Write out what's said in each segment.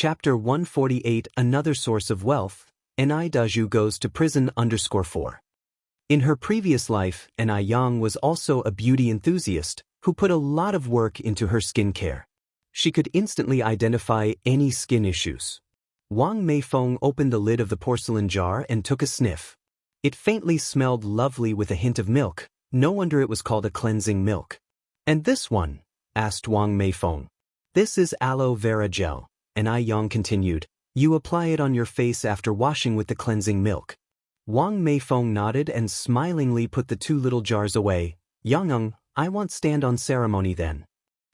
Chapter 148 Another Source of Wealth, Ni Daju goes to prison _4. In her previous life, Ni Yang was also a beauty enthusiast who put a lot of work into her skincare. She could instantly identify any skin issues. Wang Meifeng opened the lid of the porcelain jar and took a sniff. It faintly smelled lovely with a hint of milk. No wonder it was called a cleansing milk. "And this one?" asked Wang Meifeng. "This is aloe vera gel," Ni Yang continued. "You apply it on your face after washing with the cleansing milk." Wang Meifeng nodded and smilingly put the 2 little jars away. "Yang, I won't stand on ceremony then.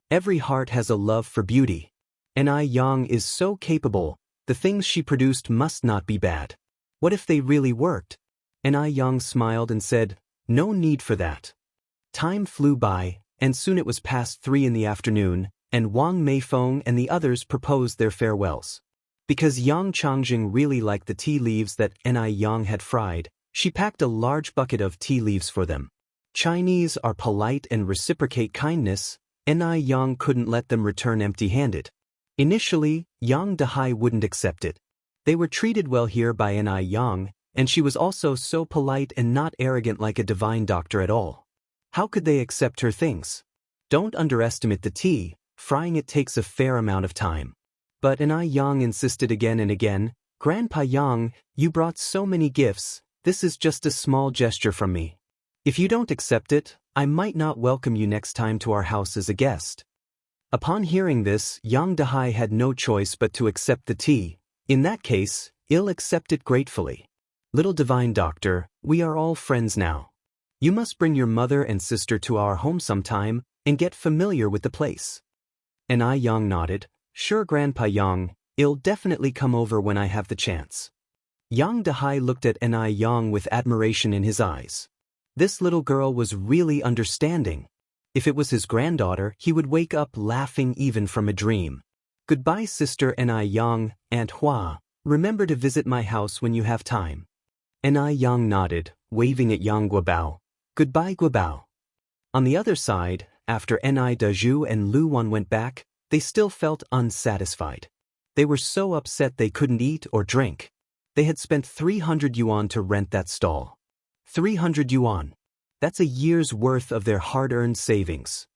Every heart has a love for beauty. Ni Yang is so capable, the things she produced must not be bad. What if they really worked?" Ni Yang smiled and said, "No need for that." Time flew by, and soon it was past 3 in the afternoon, and Wang Meifeng and the others proposed their farewells. Because Yang Changjing really liked the tea leaves that Ni Yang had fried, she packed a large bucket of tea leaves for them. Chinese are polite and reciprocate kindness. Ni Yang couldn't let them return empty-handed. Initially, Yang Dahai wouldn't accept it. They were treated well here by Ni Yang, and she was also so polite and not arrogant like a divine doctor at all. How could they accept her things? Don't underestimate the tea, frying it takes a fair amount of time. But Ni Yang insisted again and again, "Grandpa Yang, you brought so many gifts, this is just a small gesture from me. If you don't accept it, I might not welcome you next time to our house as a guest." Upon hearing this, Yang Dahai had no choice but to accept the tea. In that case, he'll accept it gratefully. "Little divine doctor, we are all friends now. You must bring your mother and sister to our home sometime and get familiar with the place." Ni Yang nodded. "Sure, Grandpa Yang, I'll definitely come over when I have the chance." Yang Dahai looked at Ni Yang with admiration in his eyes. This little girl was really understanding. If it was his granddaughter, he would wake up laughing even from a dream. "Goodbye, Sister Ni Yang, Aunt Hua. Remember to visit my house when you have time." Ni Yang nodded, waving at Yang Guobao. "Goodbye, Guobao." On the other side, after Ni Daju and Lu Wan went back, they still felt unsatisfied. They were so upset they couldn't eat or drink. They had spent 300 yuan to rent that stall. 300 yuan. That's a year's worth of their hard-earned savings.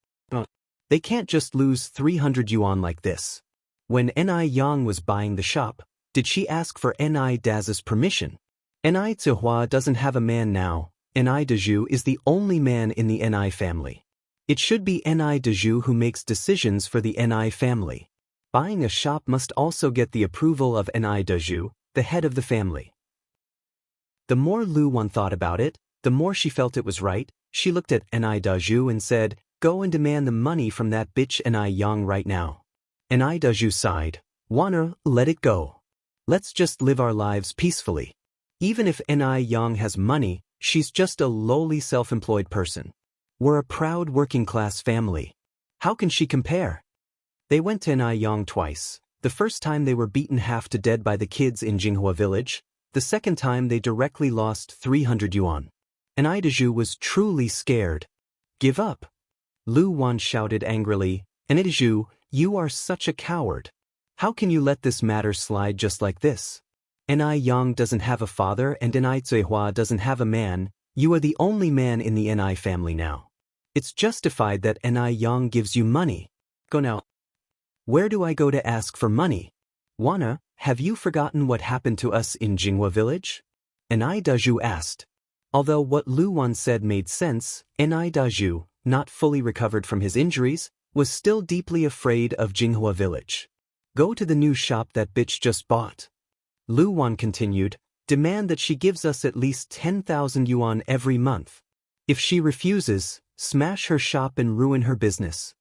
They can't just lose 300 yuan like this. When Ni Yang was buying the shop, did she ask for Ni Daza's permission? Ni Zihua doesn't have a man now. Ni Daju is the only man in the Ni family. It should be Ni Daju who makes decisions for the Ni family. Buying a shop must also get the approval of Ni Daju, the head of the family. The more Lu Wan thought about it, the more she felt it was right. She looked at Ni Daju and said, "Go and demand the money from that bitch Ni Yang right now." Ni Daju sighed. "Wanna, let it go. Let's just live our lives peacefully. Even if Ni Yang has money, she's just a lowly self-employed person. We're a proud working-class family. How can she compare?" They went to Ni Yang twice. The first time they were beaten half to dead by the kids in Jinghua village. The second time they directly lost 300 yuan. Ni Daju was truly scared. "Give up!" Lu Wan shouted angrily. "Ni Daju, you are such a coward. How can you let this matter slide just like this? Ni Yang doesn't have a father and Ni Zihua doesn't have a man. You are the only man in the Ni family now. It's justified that Ni Yang gives you money. Go now." "Where do I go to ask for money? Wana, have you forgotten what happened to us in Jinghua village?" Ni Daju asked. Although what Lu Wan said made sense, Ni Daju, not fully recovered from his injuries, was still deeply afraid of Jinghua village. "Go to the new shop that bitch just bought." Lu Wan continued, "Demand that she gives us at least 10,000 yuan every month. If she refuses, smash her shop and ruin her business."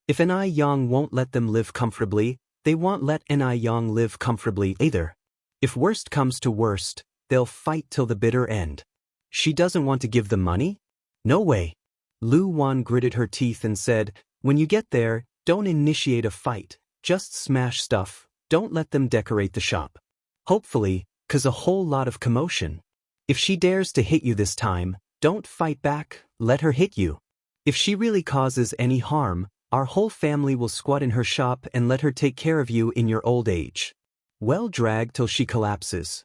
If Ni Yang won't let them live comfortably, they won't let Ni Yang live comfortably either. If worst comes to worst, they'll fight till the bitter end. She doesn't want to give them money? No way. Lu Wan gritted her teeth and said, "When you get there, don't initiate a fight, just smash stuff, don't let them decorate the shop. Hopefully, 'cause a whole lot of commotion. If she dares to hit you this time, don't fight back, let her hit you. If she really causes any harm, Our whole family will squat in her shop and let her take care of you in your old age. Well, drag till she collapses.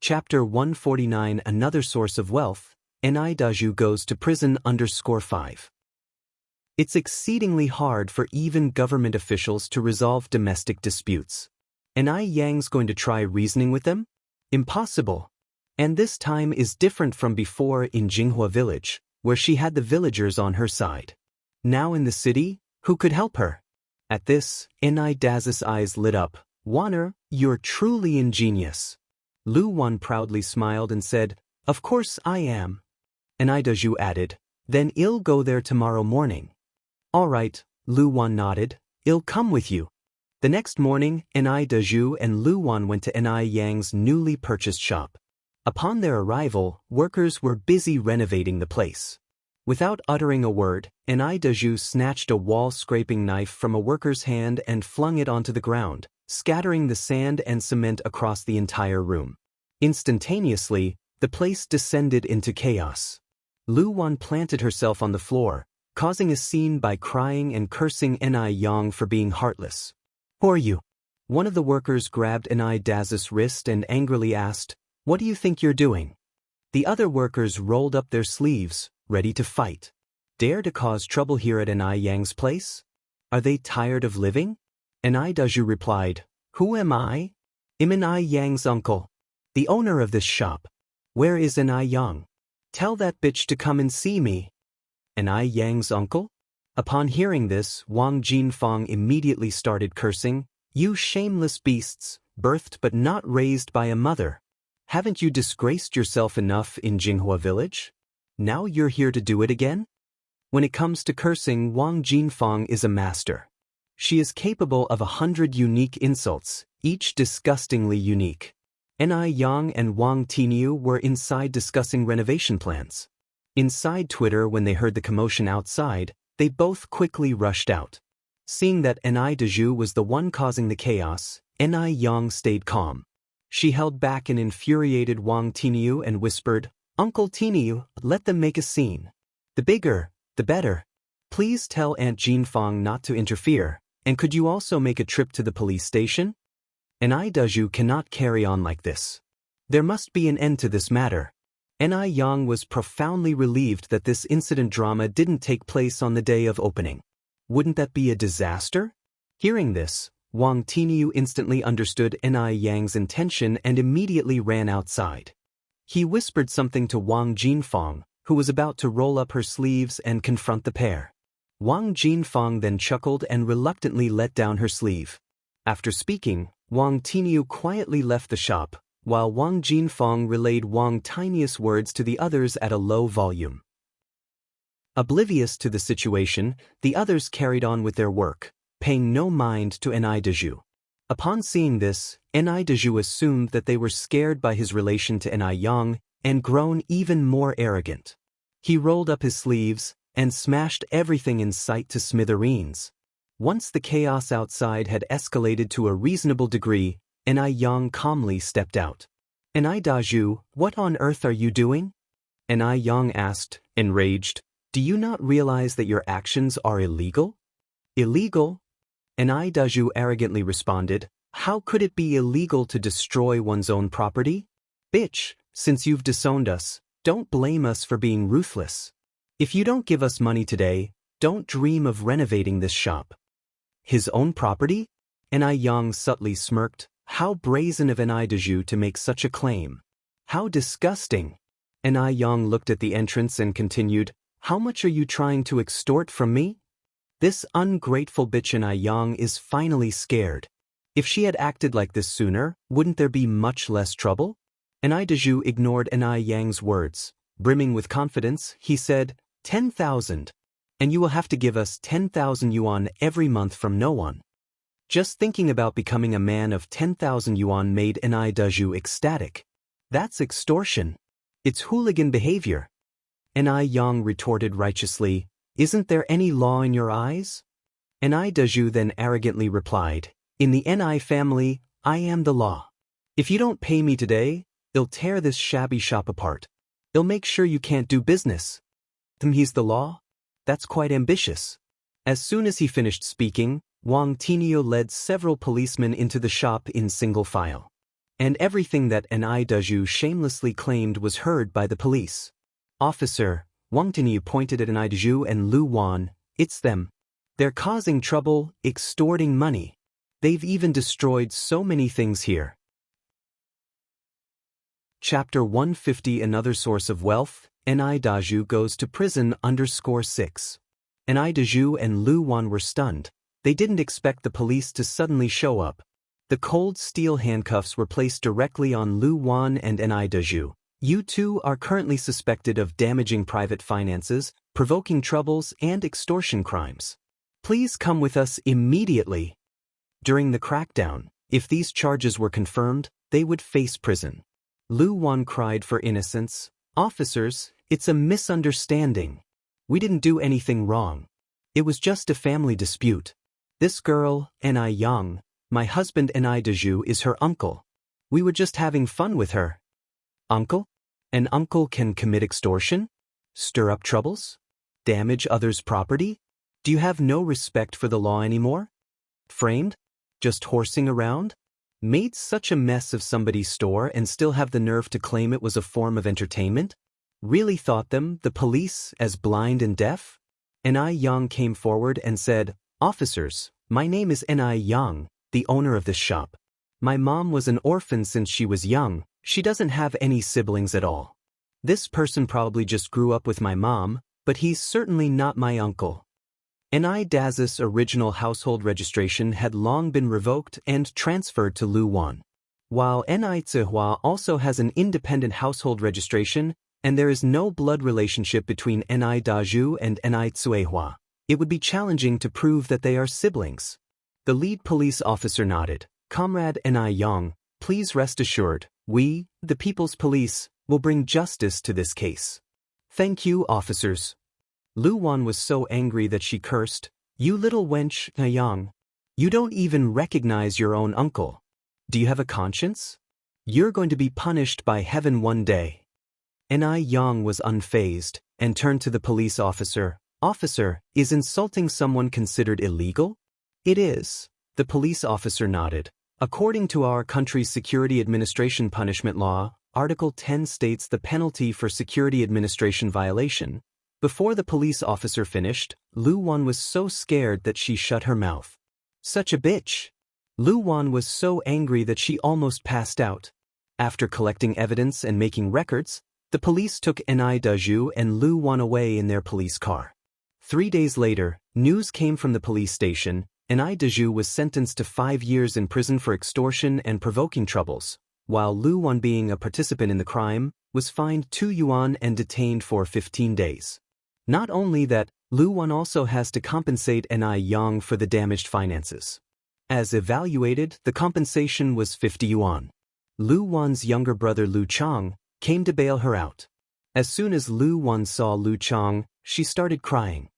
Chapter 149 Another Source of Wealth, Daju goes to prison _5. It's exceedingly hard for even government officials to resolve domestic disputes. Yang's going to try reasoning with them? Impossible. And this time is different from before in Jinghua village, where she had the villagers on her side. Now in the city, who could help her? At this, Dazu's eyes lit up. Wanner, you're truly ingenious. Lu Wan proudly smiled and said, Of course I am. Daju added, Then I'll go there tomorrow morning. All right, Lu Wan nodded, I'll come with you. The next morning, Daju and Lu Wan went to Yang's newly purchased shop. Upon their arrival, workers were busy renovating the place. Without uttering a word, Daju snatched a wall-scraping knife from a worker's hand and flung it onto the ground, scattering the sand and cement across the entire room. Instantaneously, the place descended into chaos. Lu Wan planted herself on the floor, causing a scene by crying and cursing Yang for being heartless. Who are you? One of the workers grabbed Dazu's wrist and angrily asked, What do you think you're doing? The other workers rolled up their sleeves, ready to fight. Dare to cause trouble here at Yang's place? Are they tired of living? Daju replied, Who am I? I'm Yang's uncle, the owner of this shop. Where is Yang? Tell that bitch to come and see me. Yang's uncle? Upon hearing this, Wang Jinfang immediately started cursing, You shameless beasts, birthed but not raised by a mother. Haven't you disgraced yourself enough in Jinghua village? Now you're here to do it again? When it comes to cursing, Wang Jinfang is a master. She is capable of 100 unique insults, each disgustingly unique. Yang and Wang Tinyu were inside discussing renovation plans. Inside Twitter, when they heard the commotion outside, they both quickly rushed out. Seeing that Daju was the one causing the chaos, Yang stayed calm. She held back an infuriated Wang Tinyu and whispered, Uncle Tinyu, let them make a scene. The bigger, the better. Please tell Aunt Jinfang not to interfere, and could you also make a trip to the police station? Daju cannot carry on like this. There must be an end to this matter. Yang was profoundly relieved that this incident drama didn't take place on the day of opening. Wouldn't that be a disaster? Hearing this, Wang Tinyu instantly understood Yang's intention and immediately ran outside. He whispered something to Wang Jinfang, who was about to roll up her sleeves and confront the pair. Wang Jinfang then chuckled and reluctantly let down her sleeve. After speaking, Wang Tinyu quietly left the shop, while Wang Jinfang relayed Wang Tiny's words to the others at a low volume. Oblivious to the situation, the others carried on with their work, paying no mind to Daju. Upon seeing this, Daju assumed that they were scared by his relation to Yang and grown even more arrogant. He rolled up his sleeves and smashed everything in sight to smithereens. Once the chaos outside had escalated to a reasonable degree, Yang calmly stepped out. Daju, what on earth are you doing? Yang asked, enraged, Do you not realize that your actions are illegal? Illegal? Daju arrogantly responded, How could it be illegal to destroy one's own property? Bitch, since you've disowned us, don't blame us for being ruthless. If you don't give us money today, don't dream of renovating this shop. His own property? Yang subtly smirked. How brazen of Daju to make such a claim. How disgusting. Yang looked at the entrance and continued, How much are you trying to extort from me? This ungrateful bitch Yang is finally scared. If she had acted like this sooner, wouldn't there be much less trouble? Daju ignored Yang's words. Brimming with confidence, he said, 10,000. And you will have to give us 10,000 yuan every month from no one. Just thinking about becoming a man of 10,000 yuan made Daju ecstatic. That's extortion. It's hooligan behavior. Yang retorted righteously, Isn't there any law in your eyes? Daju then arrogantly replied, In the Ni family, I am the law. If you don't pay me today, I'll tear this shabby shop apart. I'll make sure you can't do business. He's the law? that's quite ambitious. As soon as he finished speaking, Wang Tinio led several policemen into the shop in single file. And everything that Ni Dezhu shamelessly claimed was heard by the police. Officer, Wang Tinio pointed at Ni Dezhu and Lu Wan, it's them. They're causing trouble, extorting money. They've even destroyed so many things here. Chapter 150 Another Source of Wealth, Ni Dezhu goes to prison _6. Ni Dezhu and Lu Wan were stunned. They didn't expect the police to suddenly show up. The cold steel handcuffs were placed directly on Lu Wan and Ni Dezhu. You two are currently suspected of damaging private finances, provoking troubles, and extortion crimes. Please come with us immediately. During the crackdown, if these charges were confirmed, they would face prison. Lu Wan cried for innocence. Officers, it's a misunderstanding. We didn't do anything wrong. It was just a family dispute. This girl, Ni Yang, my husband Ni Dezhu, is her uncle. We were just having fun with her. Uncle? An uncle can commit extortion? Stir up troubles? Damage others' property? Do you have no respect for the law anymore? Framed? Just horsing around? Made such a mess of somebody's store and still have the nerve to claim it was a form of entertainment? Really thought them, the police, as blind and deaf? Ni Yang came forward and said, Officers, my name is Ni Yang, the owner of this shop. My mom was an orphan since she was young. She doesn't have any siblings at all. This person probably just grew up with my mom, but he's certainly not my uncle. Ni Dezhu's original household registration had long been revoked and transferred to Lu Wan. While Ni Zihua also has an independent household registration, and there is no blood relationship between Ni Dezhu and Ni Zihua, it would be challenging to prove that they are siblings. The lead police officer nodded. Comrade Ni Yang, please rest assured, we, the People's Police, will bring justice to this case. Thank you, officers. Lu Wan was so angry that she cursed, You little wench, Yang. You don't even recognize your own uncle. Do you have a conscience? You're going to be punished by heaven one day. Ni Yang was unfazed, and turned to the police officer. Officer, is insulting someone considered illegal? It is. The police officer nodded. According to our country's Security Administration Punishment Law, Article 10 states the penalty for security administration violation. Before the police officer finished, Lu Wan was so scared that she shut her mouth. Such a bitch! Lu Wan was so angry that she almost passed out. After collecting evidence and making records, the police took Ni Dezhu and Lu Wan away in their police car. 3 days later, news came from the police station. Ni Dezhu was sentenced to 5 years in prison for extortion and provoking troubles, while Lu Wan, being a participant in the crime, was fined 2 yuan and detained for 15 days. Not only that, Lu Wan also has to compensate Ni Yang for the damaged finances. As evaluated, the compensation was 50 yuan. Lu Wan's younger brother Lu Chang came to bail her out. As soon as Lu Wan saw Lu Chang, she started crying.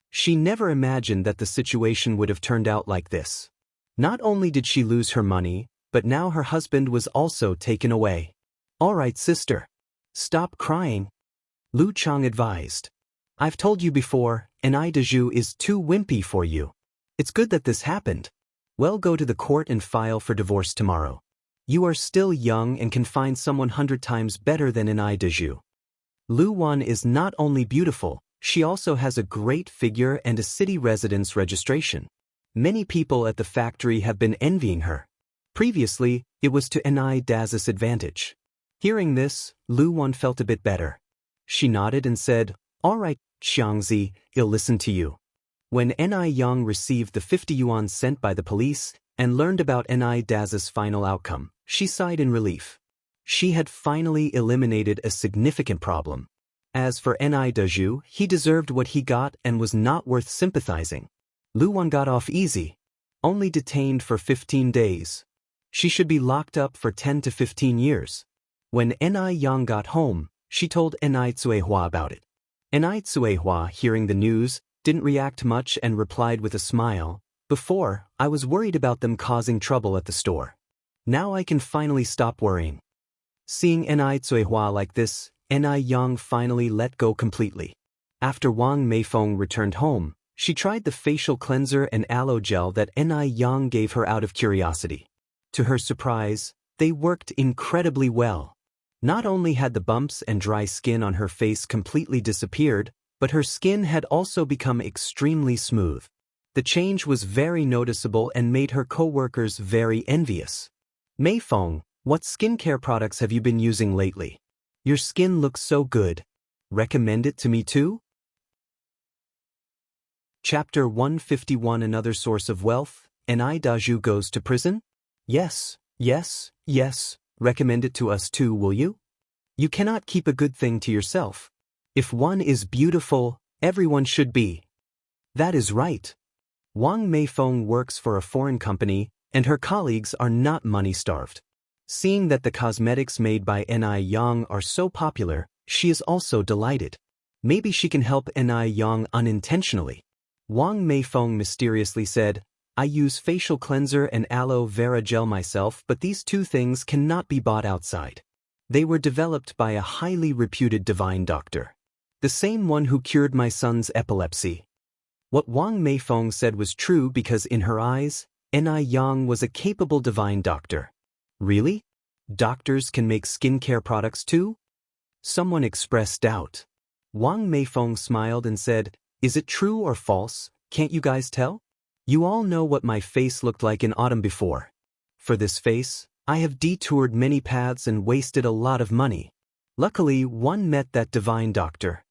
She never imagined that the situation would have turned out like this. Not only did she lose her money, but now her husband was also taken away. All right, sister. Stop crying. Lu Chang advised. I've told you before, Ni Dezhu is too wimpy for you. It's good that this happened. Well, go to the court and file for divorce tomorrow. You are still young and can find someone 100 times better than Ni Dezhu. Lu Wan is not only beautiful, she also has a great figure and a city residence registration. Many people at the factory have been envying her. Previously, it was to Ni Dezhu's advantage. Hearing this, Lu Wan felt a bit better. She nodded and said, All right, Xianxia, I'll listen to you. When Ni Yang received the 50 yuan sent by the police and learned about Ni Dezhu's final outcome, she sighed in relief. She had finally eliminated a significant problem. As for Ni Dezhu, he deserved what he got and was not worth sympathizing. Lu Wan got off easy. Only detained for 15 days. She should be locked up for 10 to 15 years. When Ni Yang got home, she told Ni Zihua about it. Ni Zihua, hearing the news, didn't react much and replied with a smile, Before, I was worried about them causing trouble at the store. Now I can finally stop worrying. Seeing Ni Zihua like this, Ni Yang finally let go completely. After Wang Meifeng returned home, she tried the facial cleanser and aloe gel that Yang gave her out of curiosity. To her surprise, they worked incredibly well. Not only had the bumps and dry skin on her face completely disappeared, but her skin had also become extremely smooth. The change was very noticeable and made her co-workers very envious. Meifeng, what skincare products have you been using lately? Your skin looks so good. Recommend it to me too? Chapter 151 Another Source of Wealth, Daju goes to prison? Yes, yes, yes, recommend it to us too, will you? You cannot keep a good thing to yourself. If one is beautiful, everyone should be. That is right. Wang Meifeng works for a foreign company, and her colleagues are not money-starved. Seeing that the cosmetics made by Yang are so popular, she is also delighted. Maybe she can help Yang unintentionally. Wang Meifeng mysteriously said, I use facial cleanser and aloe vera gel myself, but these two things cannot be bought outside. They were developed by a highly reputed divine doctor. The same one who cured my son's epilepsy. What Wang Meifeng said was true because in her eyes, Yang was a capable divine doctor. Really? Doctors can make skincare products too? Someone expressed doubt. Wang Meifeng smiled and said, Is it true or false? Can't you guys tell? You all know what my face looked like in autumn before. For this face, I have detoured many paths and wasted a lot of money. Luckily, one met that divine doctor.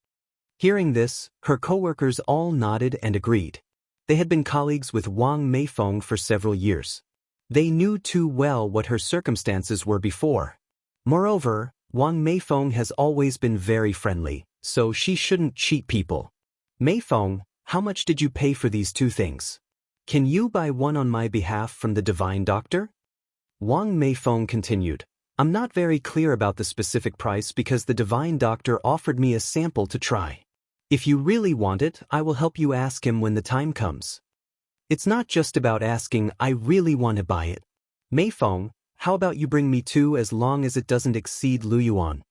Hearing this, her co-workers all nodded and agreed. They had been colleagues with Wang Meifeng for several years. They knew too well what her circumstances were before. Moreover, Wang Meifeng has always been very friendly, so she shouldn't cheat people. Meifeng, how much did you pay for these two things? Can you buy one on my behalf from the divine doctor? Wang Meifeng continued, I'm not very clear about the specific price because the divine doctor offered me a sample to try. If you really want it, I will help you ask him when the time comes. It's not just about asking, I really want to buy it. Meifeng, how about you bring me two as long as it doesn't exceed Lu Yuan?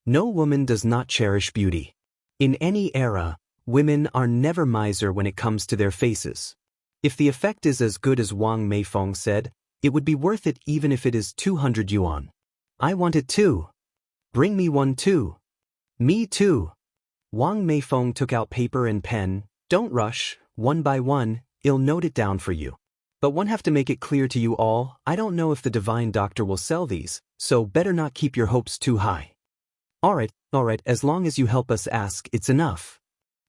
No woman does not cherish beauty. In any era, women are never miser when it comes to their faces. If the effect is as good as Wang Meifeng said, it would be worth it even if it is 200 yuan. I want it too. Bring me one too. Me too. Wang Meifeng took out paper and pen. Don't rush, one by one, I'll note it down for you. But one have to make it clear to you all, I don't know if the divine doctor will sell these, so better not keep your hopes too high. Alright, as long as you help us ask, it's enough.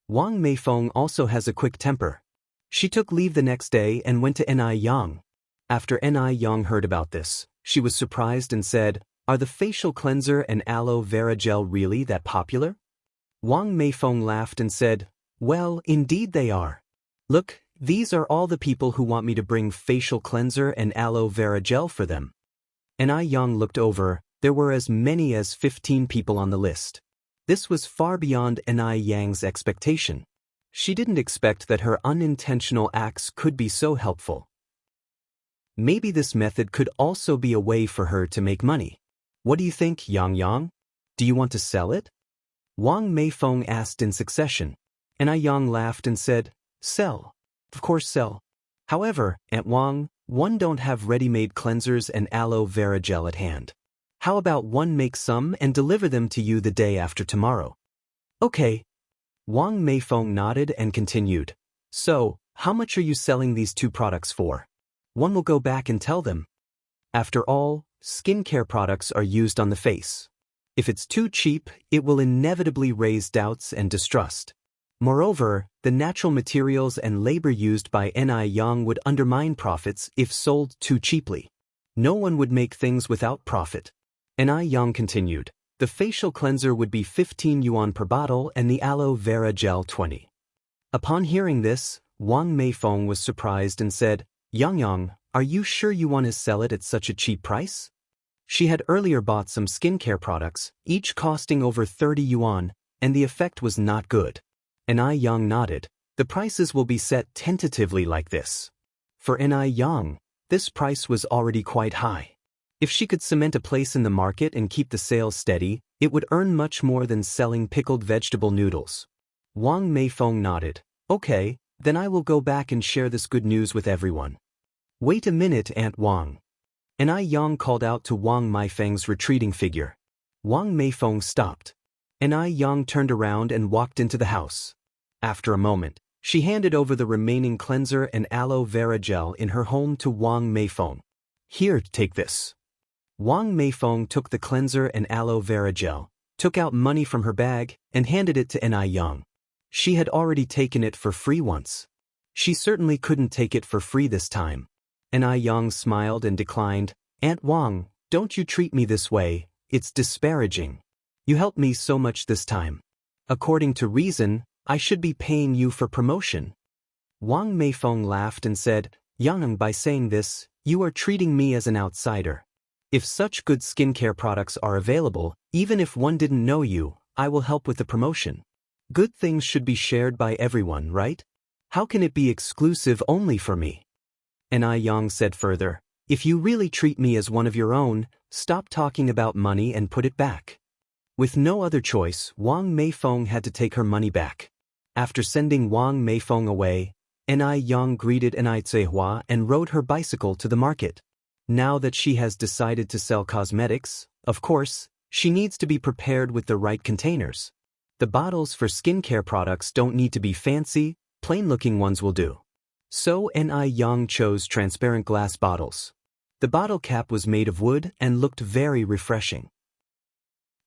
Wang Meifeng also has a quick temper. She took leave the next day and went to Yang. After Yang heard about this, she was surprised and said, Are the facial cleanser and aloe vera gel really that popular? Wang Meifeng laughed and said, Well, indeed they are. Look, these are all the people who want me to bring facial cleanser and aloe vera gel for them. Yang looked over, there were as many as 15 people on the list. This was far beyond Yang's expectation. She didn't expect that her unintentional acts could be so helpful. Maybe this method could also be a way for her to make money. What do you think, Yang? Do you want to sell it? Wang Meifeng asked in succession. Yang laughed and said, Sell. Of course sell. However, Aunt Wang, one don't have ready-made cleansers and aloe vera gel at hand. How about one make some and deliver them to you the day after tomorrow? Okay. Wang Meifeng nodded and continued. So, how much are you selling these two products for? One will go back and tell them. After all, skincare products are used on the face. If it's too cheap, it will inevitably raise doubts and distrust. Moreover, the natural materials and labor used by Yang would undermine profits if sold too cheaply. No one would make things without profit. Yang continued, the facial cleanser would be 15 yuan per bottle and the aloe vera gel 20. Upon hearing this, Wang Meifeng was surprised and said, Yang, are you sure you want to sell it at such a cheap price? She had earlier bought some skincare products, each costing over 30 yuan, and the effect was not good. Yang nodded. The prices will be set tentatively like this. For Yang, this price was already quite high. If she could cement a place in the market and keep the sales steady, it would earn much more than selling pickled vegetable noodles. Wang Meifeng nodded. Okay, then I will go back and share this good news with everyone. Wait a minute, Aunt Wang. An I Yang called out to Wang Meifeng's retreating figure. Wang Meifeng stopped. An I Yang turned around and walked into the house. After a moment, she handed over the remaining cleanser and aloe vera gel in her home to Wang Meifeng. Here, take this. Wang Meifeng took the cleanser and aloe vera gel, took out money from her bag, and handed it to An I Yang. She had already taken it for free once. She certainly couldn't take it for free this time. An I Yang smiled and declined. Aunt Wang, don't you treat me this way, it's disparaging. You helped me so much this time. According to reason, I should be paying you for promotion. Wang Meifeng laughed and said, Yang, by saying this, you are treating me as an outsider. If such good skincare products are available, even if one didn't know you, I will help with the promotion. Good things should be shared by everyone, right? How can it be exclusive only for me? An I Yang said further, if you really treat me as one of your own, stop talking about money and put it back. With no other choice, Wang Meifeng had to take her money back. After sending Wang Meifeng away, An I Yang greeted An I Zehua and rode her bicycle to the market. Now that she has decided to sell cosmetics, of course, she needs to be prepared with the right containers. The bottles for skincare products don't need to be fancy, plain-looking ones will do. So An I Yang chose transparent glass bottles. The bottle cap was made of wood and looked very refreshing.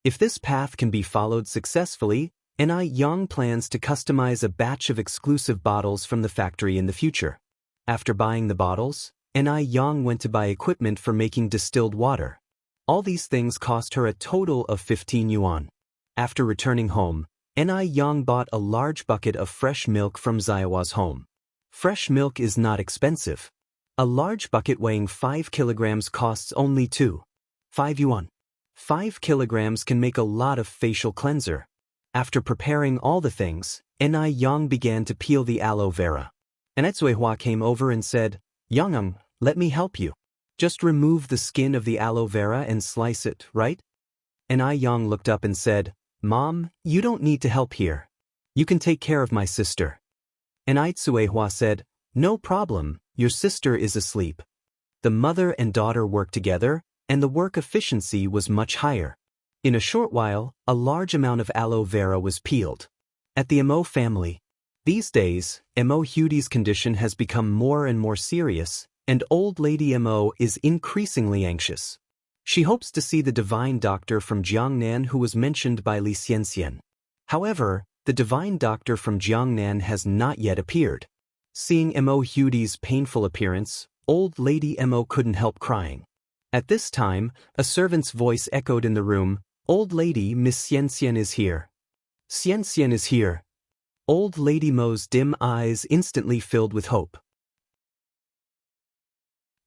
If this path can be followed successfully, An I Yang plans to customize a batch of exclusive bottles from the factory in the future. After buying the bottles, An I Yang went to buy equipment for making distilled water. All these things cost her a total of 15 yuan. After returning home, An I Yang bought a large bucket of fresh milk from Zaihua's home. Fresh milk is not expensive. A large bucket weighing 5 kilograms costs only 5 yuan. 5 kilograms can make a lot of facial cleanser. After preparing all the things, An I Yang began to peel the aloe vera. An I Zehua came over and said, Yang, let me help you. Just remove the skin of the aloe vera and slice it, right? An I Yang looked up and said, Mom, you don't need to help here. You can take care of my sister. An I Zehua said, No problem, your sister is asleep. The mother and daughter worked together, and the work efficiency was much higher. In a short while, a large amount of aloe vera was peeled. At the Mo family, these days, Mo Hudi's condition has become more and more serious, and old lady Mo is increasingly anxious. She hopes to see the divine doctor from Jiangnan who was mentioned by Xianxia. However, the divine doctor from Jiangnan has not yet appeared. Seeing Mo Hudi's painful appearance, old lady Mo couldn't help crying. At this time, a servant's voice echoed in the room, Old lady, Miss Xianxia is here. Xianxia is here. Old lady Mo's dim eyes instantly filled with hope.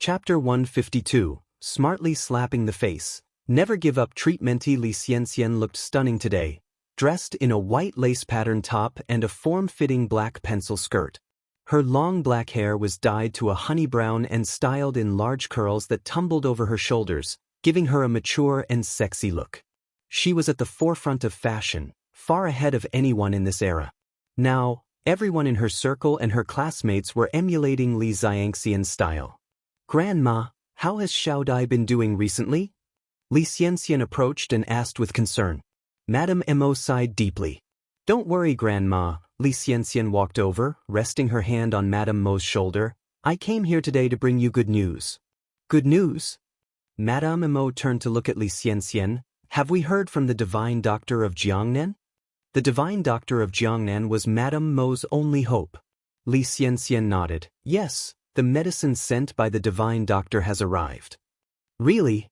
Chapter 152, Smartly Slapping the Face. Never give up treatmenty. Li Xianxian looked stunning today, dressed in a white lace-patterned top and a form-fitting black pencil skirt. Her long black hair was dyed to a honey brown and styled in large curls that tumbled over her shoulders, giving her a mature and sexy look. She was at the forefront of fashion, far ahead of anyone in this era. Now, everyone in her circle and her classmates were emulating Li Xianxian's style. Grandma, how has Xiaodai been doing recently? Li Xianxian approached and asked with concern. Madame Mo sighed deeply. Don't worry, Grandma. Li Xianxian walked over, resting her hand on Madame Mo's shoulder. I came here today to bring you good news. Good news? Madame Mo turned to look at Li Xianxian. Have we heard from the divine doctor of Jiangnan? The divine doctor of Jiangnan was Madame Mo's only hope. Li Xianxian nodded. Yes, the medicine sent by the divine doctor has arrived. Really?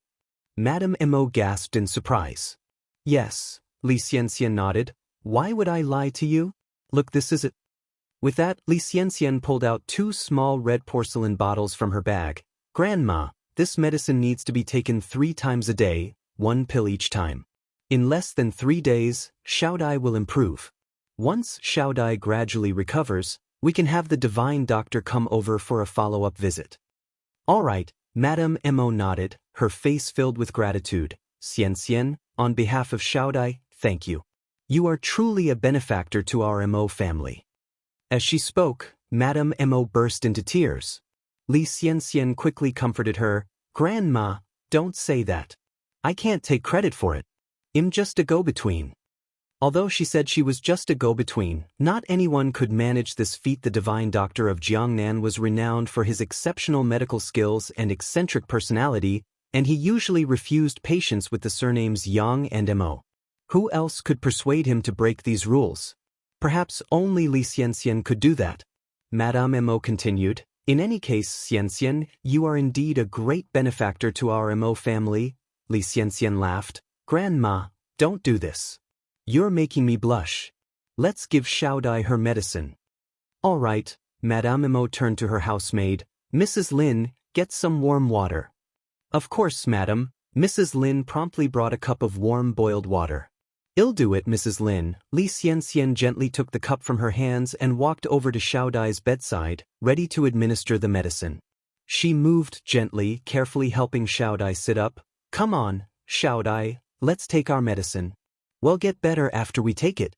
Madame Mo gasped in surprise. Yes, Li Xianxian nodded. Why would I lie to you? Look, this is it. With that, Li Xianxian pulled out 2 small red porcelain bottles from her bag. Grandma, this medicine needs to be taken 3 times a day, 1 pill each time. In less than 3 days, Xiaodai will improve. Once Xiaodai gradually recovers, we can have the divine doctor come over for a follow-up visit. All right, Madame Mo nodded, her face filled with gratitude. Xianxian, on behalf of Xiaodai, thank you. You are truly a benefactor to our Mo family. As she spoke, Madame Mo burst into tears. Li Xianxian quickly comforted her. Grandma, don't say that. I can't take credit for it. I'm just a go-between. Although she said she was just a go-between, not anyone could manage this feat. The divine doctor of Jiangnan was renowned for his exceptional medical skills and eccentric personality, and he usually refused patients with the surnames Yang and Mo. Who else could persuade him to break these rules? Perhaps only Li Xianxian could do that. Madame Mo continued, in any case, Xianxian, you are indeed a great benefactor to our Mo family. Li Xianxian laughed. Grandma, don't do this. You're making me blush. Let's give Xiaodai her medicine. All right, Madame Mo turned to her housemaid. Mrs. Lin, get some warm water. Of course, madam. Mrs. Lin promptly brought a cup of warm boiled water. I'll do it, Mrs. Lin. Li Xianxian gently took the cup from her hands and walked over to Xiaodai's bedside, ready to administer the medicine. She moved gently, carefully helping Xiaodai sit up. Come on, Xiaodai, let's take our medicine. We'll get better after we take it.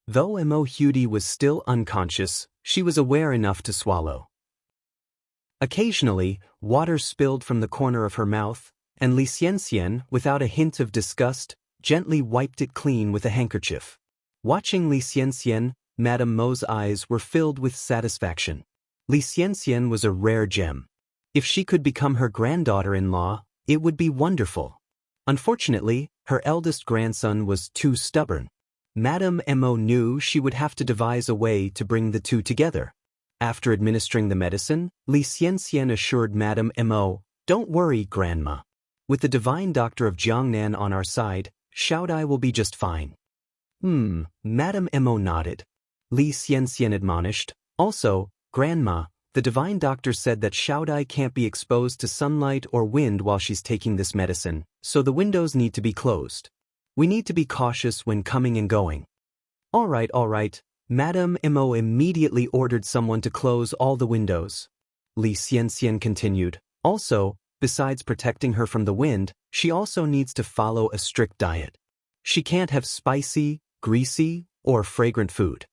Though Mo Hudi was still unconscious, she was aware enough to swallow. Occasionally, water spilled from the corner of her mouth, and Li Xianxian, without a hint of disgust, gently wiped it clean with a handkerchief. Watching Li Xianxian, Madame Mo's eyes were filled with satisfaction. Li Xianxian was a rare gem. If she could become her granddaughter-in-law, it would be wonderful. Unfortunately, her eldest grandson was too stubborn. Madame Mo knew she would have to devise a way to bring the two together. After administering the medicine, Li Xianxian assured Madame Mo, don't worry, Grandma. With the divine doctor of Jiangnan on our side, Xiaodai will be just fine. Madame Mo nodded. Li Xianxian admonished, also, Grandma, the divine doctor said that Xiaodai can't be exposed to sunlight or wind while she's taking this medicine, so the windows need to be closed. We need to be cautious when coming and going. All right. Madame Mo immediately ordered someone to close all the windows. Li Xianxian continued, also, besides protecting her from the wind, she also needs to follow a strict diet. She can't have spicy, greasy, or fragrant food.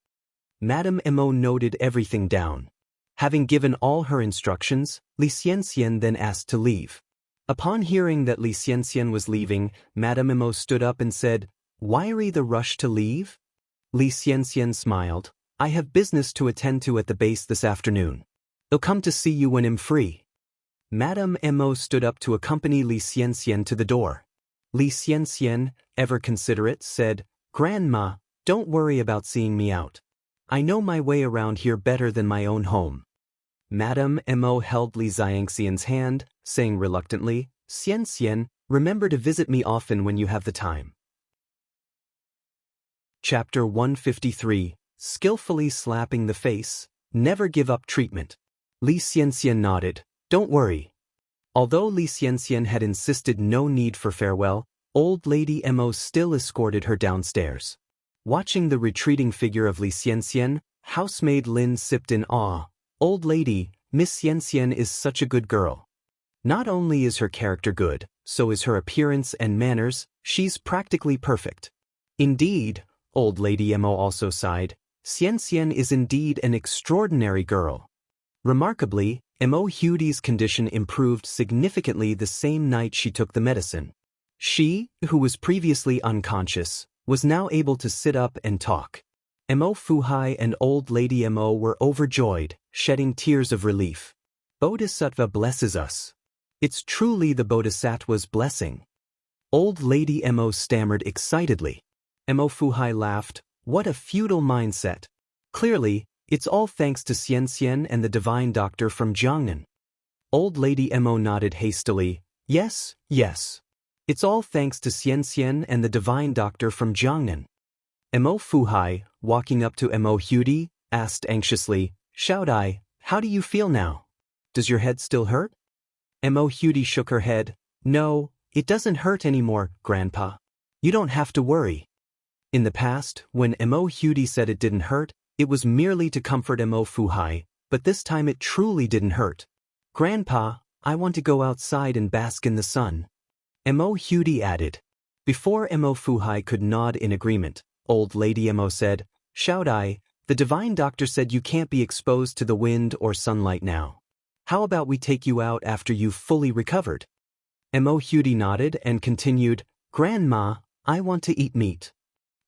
Madame Mo noted everything down. Having given all her instructions, Li Xianxian then asked to leave. Upon hearing that Li Xianxian was leaving, Madame Mo stood up and said, Why the rush to leave? Li Xianxian smiled. I have business to attend to at the base this afternoon. I'll come to see you when I'm free. Madame Mo stood up to accompany Li Xianxian to the door. Li Xianxian, ever considerate, said, Grandma, don't worry about seeing me out. I know my way around here better than my own home. Madame Mo held Li Xianxian's hand, saying reluctantly, Xianxian, remember to visit me often when you have the time. Chapter 153, Skillfully Slapping the Face, Never Give Up Treatment. Li Xianxian nodded, don't worry. Although Li Xianxian had insisted no need for farewell, old lady Mo still escorted her downstairs. Watching the retreating figure of Li Xianxian, housemaid Lin sipped in awe. Old lady, Miss Xianxian is such a good girl. Not only is her character good, so is her appearance and manners, she's practically perfect. Indeed, old lady Mo also sighed, Xianxian is indeed an extraordinary girl. Remarkably, Mo Hudi's condition improved significantly the same night she took the medicine. She, who was previously unconscious, was now able to sit up and talk. Mo Fuhai and old lady Mo were overjoyed, shedding tears of relief. Bodhisattva blesses us. It's truly the Bodhisattva's blessing. Old lady Mo stammered excitedly. Mo Fuhai laughed, what a futile mindset. Clearly, it's all thanks to Xianxian and the divine doctor from Jiangnan. Old lady Mo nodded hastily, yes. It's all thanks to Xianxian and the divine doctor from Jiangnan. Mo Fuhai, walking up to Mo Hudi, asked anxiously, Xiaodai, how do you feel now? Does your head still hurt? Mo Hudi shook her head. No, it doesn't hurt anymore, Grandpa. You don't have to worry. In the past, when Mo Hudi said it didn't hurt, it was merely to comfort Mo Fuhai, but this time it truly didn't hurt. Grandpa, I want to go outside and bask in the sun. Mo Hudi added. Before Mo Fuhai could nod in agreement, Old Lady Mo said. Shout I, the divine doctor said you can't be exposed to the wind or sunlight now. How about we take you out after you've fully recovered? Mo Hudi nodded and continued, Grandma, I want to eat meat.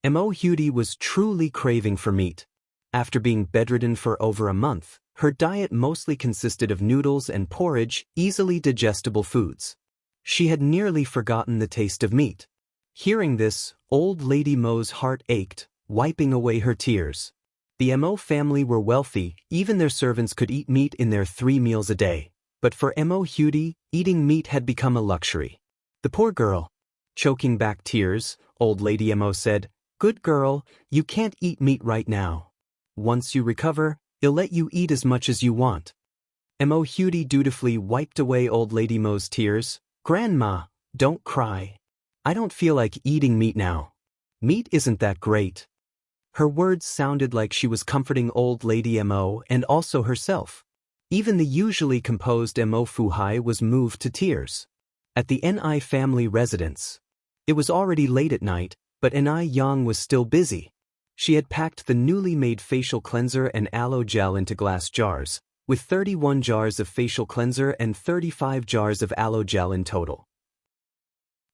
Mo Hudi was truly craving for meat. After being bedridden for over a month, her diet mostly consisted of noodles and porridge, easily digestible foods. She had nearly forgotten the taste of meat. Hearing this, Old Lady Mo's heart ached, wiping away her tears. The Mo family were wealthy, even their servants could eat meat in their 3 meals a day. But for Mo Hudi, eating meat had become a luxury. The poor girl. Choking back tears, Old Lady Mo said, Good girl, you can't eat meat right now. Once you recover, I'll let you eat as much as you want. Mo Hudi dutifully wiped away Old Lady Mo's tears. Grandma, don't cry. I don't feel like eating meat now. Meat isn't that great. Her words sounded like she was comforting Old Lady Mo and also herself. Even the usually composed Mo Fuhai was moved to tears. At the Ni family residence. It was already late at night, but Ni Yang was still busy. She had packed the newly made facial cleanser and aloe gel into glass jars, with 31 jars of facial cleanser and 35 jars of aloe gel in total.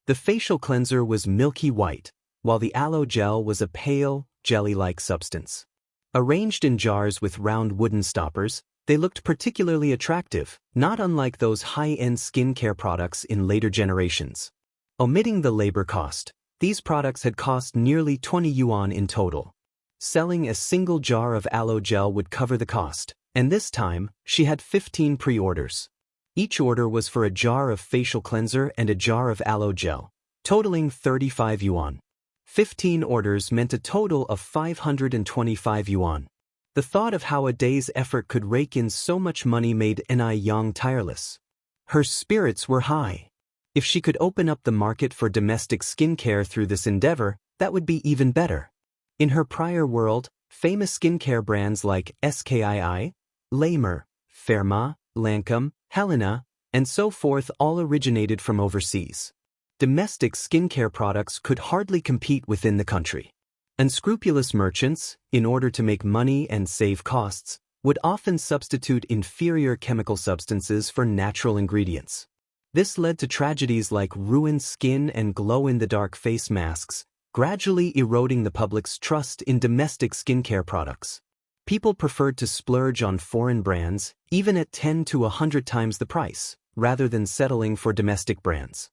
The facial cleanser was milky white, while the aloe gel was a pale, jelly-like substance. Arranged in jars with round wooden stoppers, they looked particularly attractive, not unlike those high-end skincare products in later generations. Omitting the labor cost, these products had cost nearly 20 yuan in total. Selling a single jar of aloe gel would cover the cost, and this time, she had 15 pre-orders. Each order was for a jar of facial cleanser and a jar of aloe gel, totaling 35 yuan. 15 orders meant a total of 525 yuan. The thought of how a day's effort could rake in so much money made Ni Yang tireless. Her spirits were high. If she could open up the market for domestic skincare through this endeavor, that would be even better. In her prior world, famous skincare brands like SKII, Lamer, Ferma, Lancome, Helena, and so forth all originated from overseas. Domestic skincare products could hardly compete within the country. Unscrupulous merchants, in order to make money and save costs, would often substitute inferior chemical substances for natural ingredients. This led to tragedies like ruined skin and glow-in-the-dark face masks, gradually eroding the public's trust in domestic skincare products. People preferred to splurge on foreign brands, even at 10 to 100 times the price, rather than settling for domestic brands.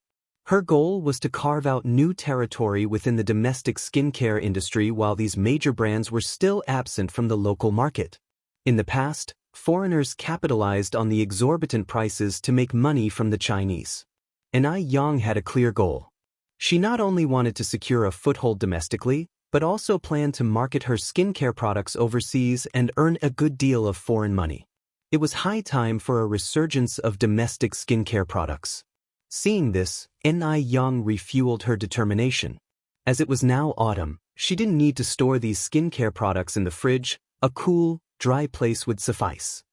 Her goal was to carve out new territory within the domestic skincare industry while these major brands were still absent from the local market. In the past, foreigners capitalized on the exorbitant prices to make money from the Chinese. Ni Yang had a clear goal. She not only wanted to secure a foothold domestically, but also planned to market her skincare products overseas and earn a good deal of foreign money. It was high time for a resurgence of domestic skincare products. Seeing this, Ni Yang refueled her determination. As it was now autumn, she didn't need to store these skincare products in the fridge. A cool, dry place would suffice.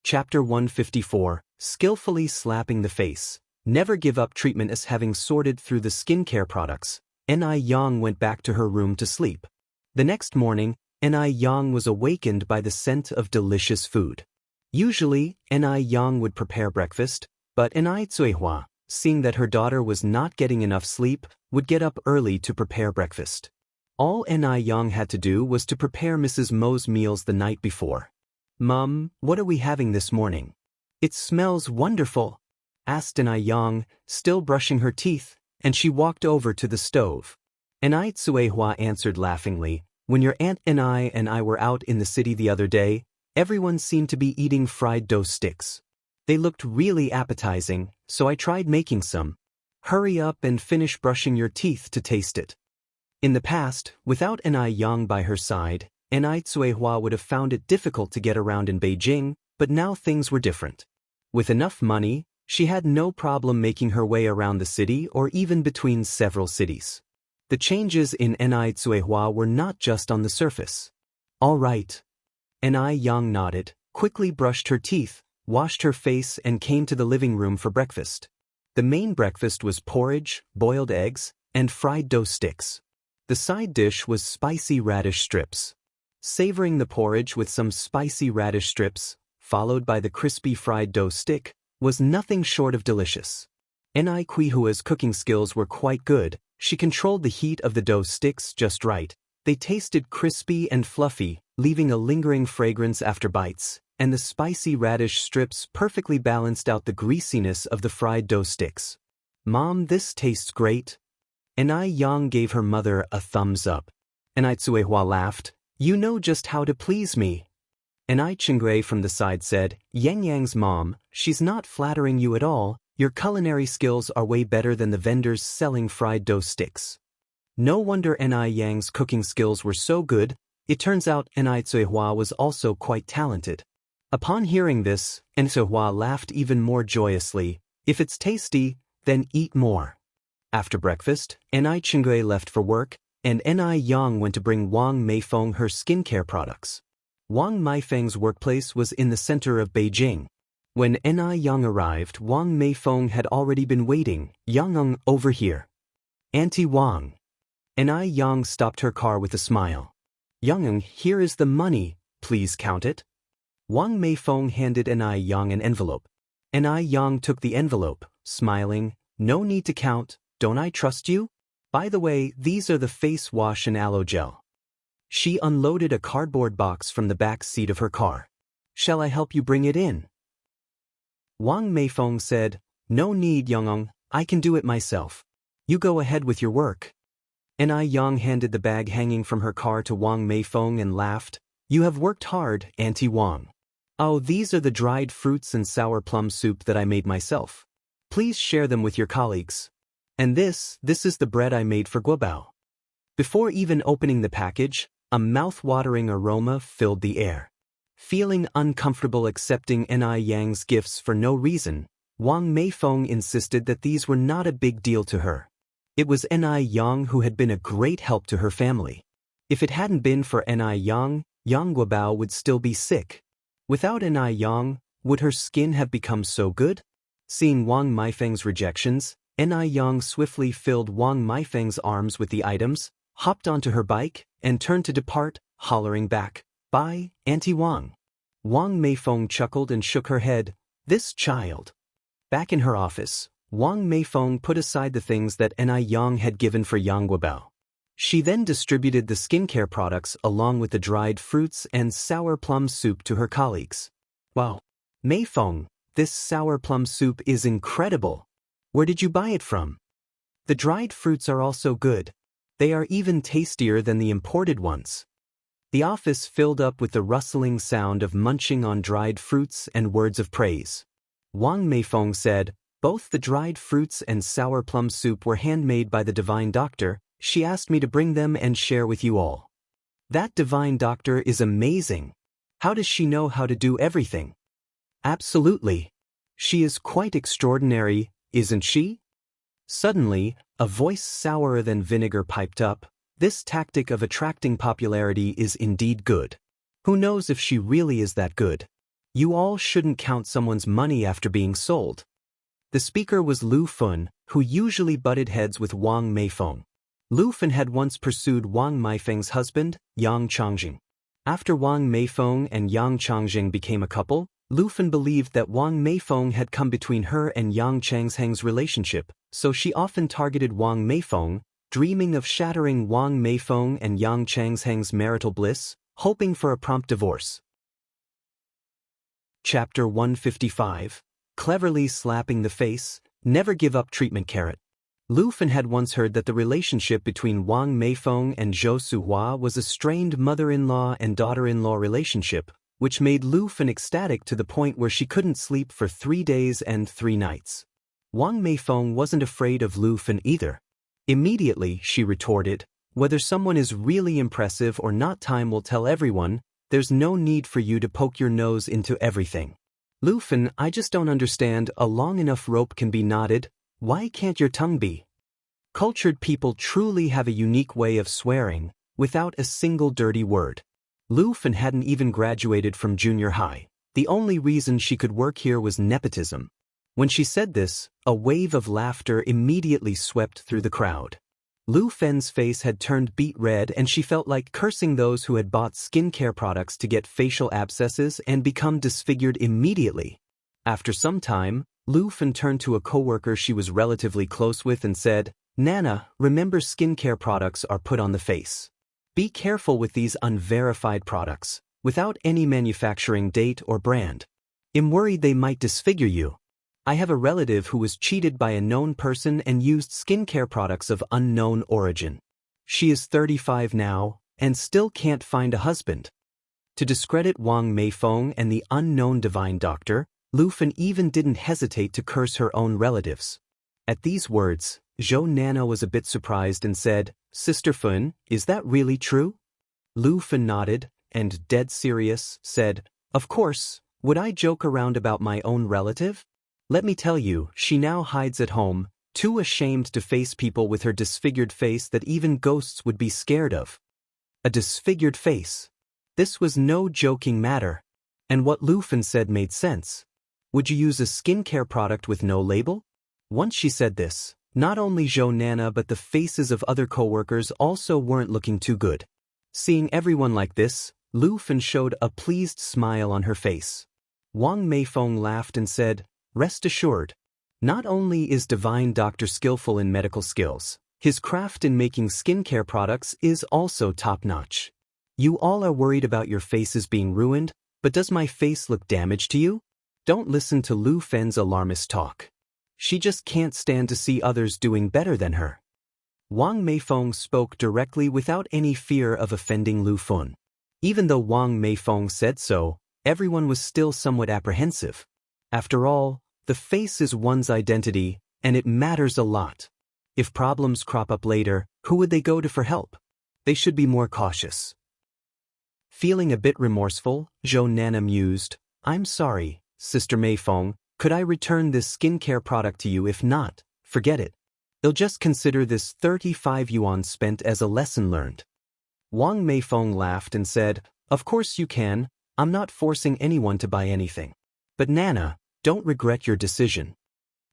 Chapter 154, Skillfully Slapping the Face. Never give up treatment. As having sorted through the skincare products, Ni Yang went back to her room to sleep. The next morning, Ni Yang was awakened by the scent of delicious food. Usually, Ni Yang would prepare breakfast, but Ni Zuihua, seeing that her daughter was not getting enough sleep, would get up early to prepare breakfast. All Ni Yang had to do was to prepare Mrs. Mo's meals the night before. Mum, what are we having this morning? It smells wonderful, asked Ni Yang, still brushing her teeth, and she walked over to the stove. Ni Zuihua answered laughingly, when your Aunt Ni and I were out in the city the other day, everyone seemed to be eating fried dough sticks. They looked really appetizing, so I tried making some. Hurry up and finish brushing your teeth to taste it. In the past, without Ni Yang by her side, Ni Zuihua would have found it difficult to get around in Beijing, but now things were different. With enough money, she had no problem making her way around the city or even between several cities. The changes in Ni Zuihua were not just on the surface. All right. Ni Yang nodded, quickly brushed her teeth, washed her face and came to the living room for breakfast. The main breakfast was porridge, boiled eggs, and fried dough sticks. The side dish was spicy radish strips. Savoring the porridge with some spicy radish strips, followed by the crispy fried dough stick, was nothing short of delicious. Ni Quihua's cooking skills were quite good. She controlled the heat of the dough sticks just right. They tasted crispy and fluffy, leaving a lingering fragrance after bites, and the spicy radish strips perfectly balanced out the greasiness of the fried dough sticks. "Mom, this tastes great." Ni Yang gave her mother a thumbs up. Ni Tsuehua laughed. "You know just how to please me." Ni Qinggui from the side said, "Yang Yang's mom, she's not flattering you at all. Your culinary skills are way better than the vendors selling fried dough sticks." No wonder Ni Yang's cooking skills were so good. It turns out Ni Tsuehua was also quite talented. Upon hearing this, Ni Tsuehua laughed even more joyously. "If it's tasty, then eat more." After breakfast, Ni Qinggui left for work, and Ni Yang went to bring Wang Meifeng her skincare products. Wang Meifeng's workplace was in the center of Beijing. When Ni Yang arrived, Wang Meifeng had already been waiting. "Yang, over here." "Auntie Wang." Ni Yang stopped her car with a smile. "Yang, here is the money, please count it." Wang Meifeng handed Ni Yang an envelope. Ni Yang took the envelope, smiling. "No need to count, don't I trust you? By the way, these are the face wash and aloe gel." She unloaded a cardboard box from the back seat of her car. "Shall I help you bring it in?" Wang Meifeng said, "No need, Yang, I can do it myself. You go ahead with your work." Ni Yang handed the bag hanging from her car to Wang Meifeng and laughed. "You have worked hard, Auntie Wang. Oh, these are the dried fruits and sour plum soup that I made myself. Please share them with your colleagues. And this is the bread I made for Guobao." Before even opening the package, a mouth-watering aroma filled the air. Feeling uncomfortable accepting Ni Yang's gifts for no reason, Wang Meifeng insisted that these were not a big deal to her. It was Ni Yang who had been a great help to her family. If it hadn't been for Ni Yang, Yang Guobao would still be sick. Without Ni Yang, would her skin have become so good? Seeing Wang Meifeng's rejections, Ni Yang swiftly filled Wang Meifeng's arms with the items, hopped onto her bike, and turned to depart, hollering back, "Bye, Auntie Wang." Wang Meifeng chuckled and shook her head. This child. Back in her office, Wang Meifeng put aside the things that Ni Yang had given for Yang Guobao. She then distributed the skincare products along with the dried fruits and sour plum soup to her colleagues. "Wow, Meifeng, this sour plum soup is incredible. Where did you buy it from? The dried fruits are also good. They are even tastier than the imported ones." The office filled up with the rustling sound of munching on dried fruits and words of praise. Wang Meifeng said, "Both the dried fruits and sour plum soup were handmade by the divine doctor. She asked me to bring them and share with you all." That divine doctor is amazing. How does she know how to do everything? Absolutely. She is quite extraordinary, isn't she? Suddenly, a voice sourer than vinegar piped up. "This tactic of attracting popularity is indeed good. Who knows if she really is that good? You all shouldn't count someone's money after being sold." The speaker was Lu Fun, who usually butted heads with Wang Meifeng. Lu Fun had once pursued Wang Meifeng's husband, Yang Changjing. After Wang Meifeng and Yang Changjing became a couple, Lu Fun believed that Wang Meifeng had come between her and Yang Changjing's relationship, so she often targeted Wang Meifeng, dreaming of shattering Wang Meifeng and Yang Changjing's marital bliss, hoping for a prompt divorce. Chapter 155. Cleverly slapping the face, never give up treatment carrot. Lu Fun had once heard that the relationship between Wang Meifeng and Zhou Suhua was a strained mother-in-law and daughter-in-law relationship, which made Lu Fun ecstatic to the point where she couldn't sleep for 3 days and 3 nights. Wang Meifeng wasn't afraid of Lu Fun either. Immediately, she retorted, "Whether someone is really impressive or not, time will tell everyone. There's no need for you to poke your nose into everything. Lu Fun, I just don't understand. A long enough rope can be knotted. Why can't your tongue be?" Cultured people truly have a unique way of swearing, without a single dirty word. Lu Fun hadn't even graduated from junior high. The only reason she could work here was nepotism. When she said this, a wave of laughter immediately swept through the crowd. Lu Fen's face had turned beet red and she felt like cursing those who had bought skincare products to get facial abscesses and become disfigured immediately. After some time, Lu Fen turned to a coworker she was relatively close with and said, "Nana, remember skincare products are put on the face. Be careful with these unverified products, without any manufacturing date or brand. I'm worried they might disfigure you. I have a relative who was cheated by a known person and used skincare products of unknown origin. She is 35 now, and still can't find a husband." To discredit Wang Meifeng and the unknown divine doctor, Lu Fen even didn't hesitate to curse her own relatives. At these words, Zhou Nana was a bit surprised and said, "Sister Fen, is that really true?" Lu Fen nodded, and dead serious, said, "Of course, would I joke around about my own relative? Let me tell you, she now hides at home, too ashamed to face people with her disfigured face that even ghosts would be scared of." A disfigured face. This was no joking matter. And what Lu Fen said made sense. Would you use a skincare product with no label? Once she said this, not only Zhou Nana but the faces of other co-workers also weren't looking too good. Seeing everyone like this, Lu Fen showed a pleased smile on her face. Wang Meifeng laughed and said, "Rest assured, not only is Divine Doctor skillful in medical skills, his craft in making skincare products is also top-notch. You all are worried about your faces being ruined, but does my face look damaged to you? Don't listen to Lu Fen's alarmist talk. She just can't stand to see others doing better than her." Wang Meifeng spoke directly without any fear of offending Lu Fen. Even though Wang Meifeng said so, everyone was still somewhat apprehensive. After all, the face is one's identity, and it matters a lot. If problems crop up later, who would they go to for help? They should be more cautious. Feeling a bit remorseful, Zhou Nana mused, "I'm sorry, Sister Meifeng, could I return this skincare product to you? If not, forget it. They'll just consider this 35 yuan spent as a lesson learned." Wang Meifeng laughed and said, "Of course you can, I'm not forcing anyone to buy anything. But Nana, don't regret your decision."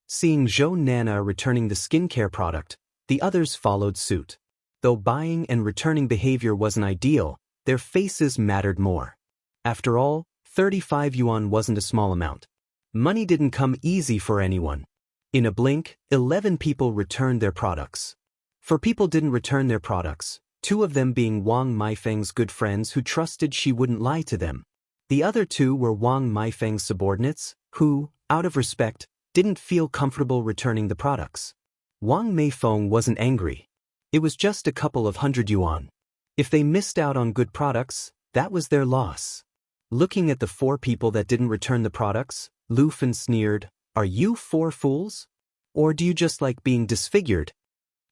Seeing Zhou Nana returning the skincare product, the others followed suit. Though buying and returning behavior wasn't ideal, their faces mattered more. After all, 35 yuan wasn't a small amount. Money didn't come easy for anyone. In a blink, 11 people returned their products. 4 people didn't return their products, 2 of them being Wang Meifeng's good friends who trusted she wouldn't lie to them. The other 2 were Wang Meifeng's subordinates, who, out of respect, didn't feel comfortable returning the products. Wang Meifeng wasn't angry. It was just a couple of 100 yuan. If they missed out on good products, that was their loss. Looking at the 4 people that didn't return the products, Lu Fen sneered, "Are you 4 fools? Or do you just like being disfigured?"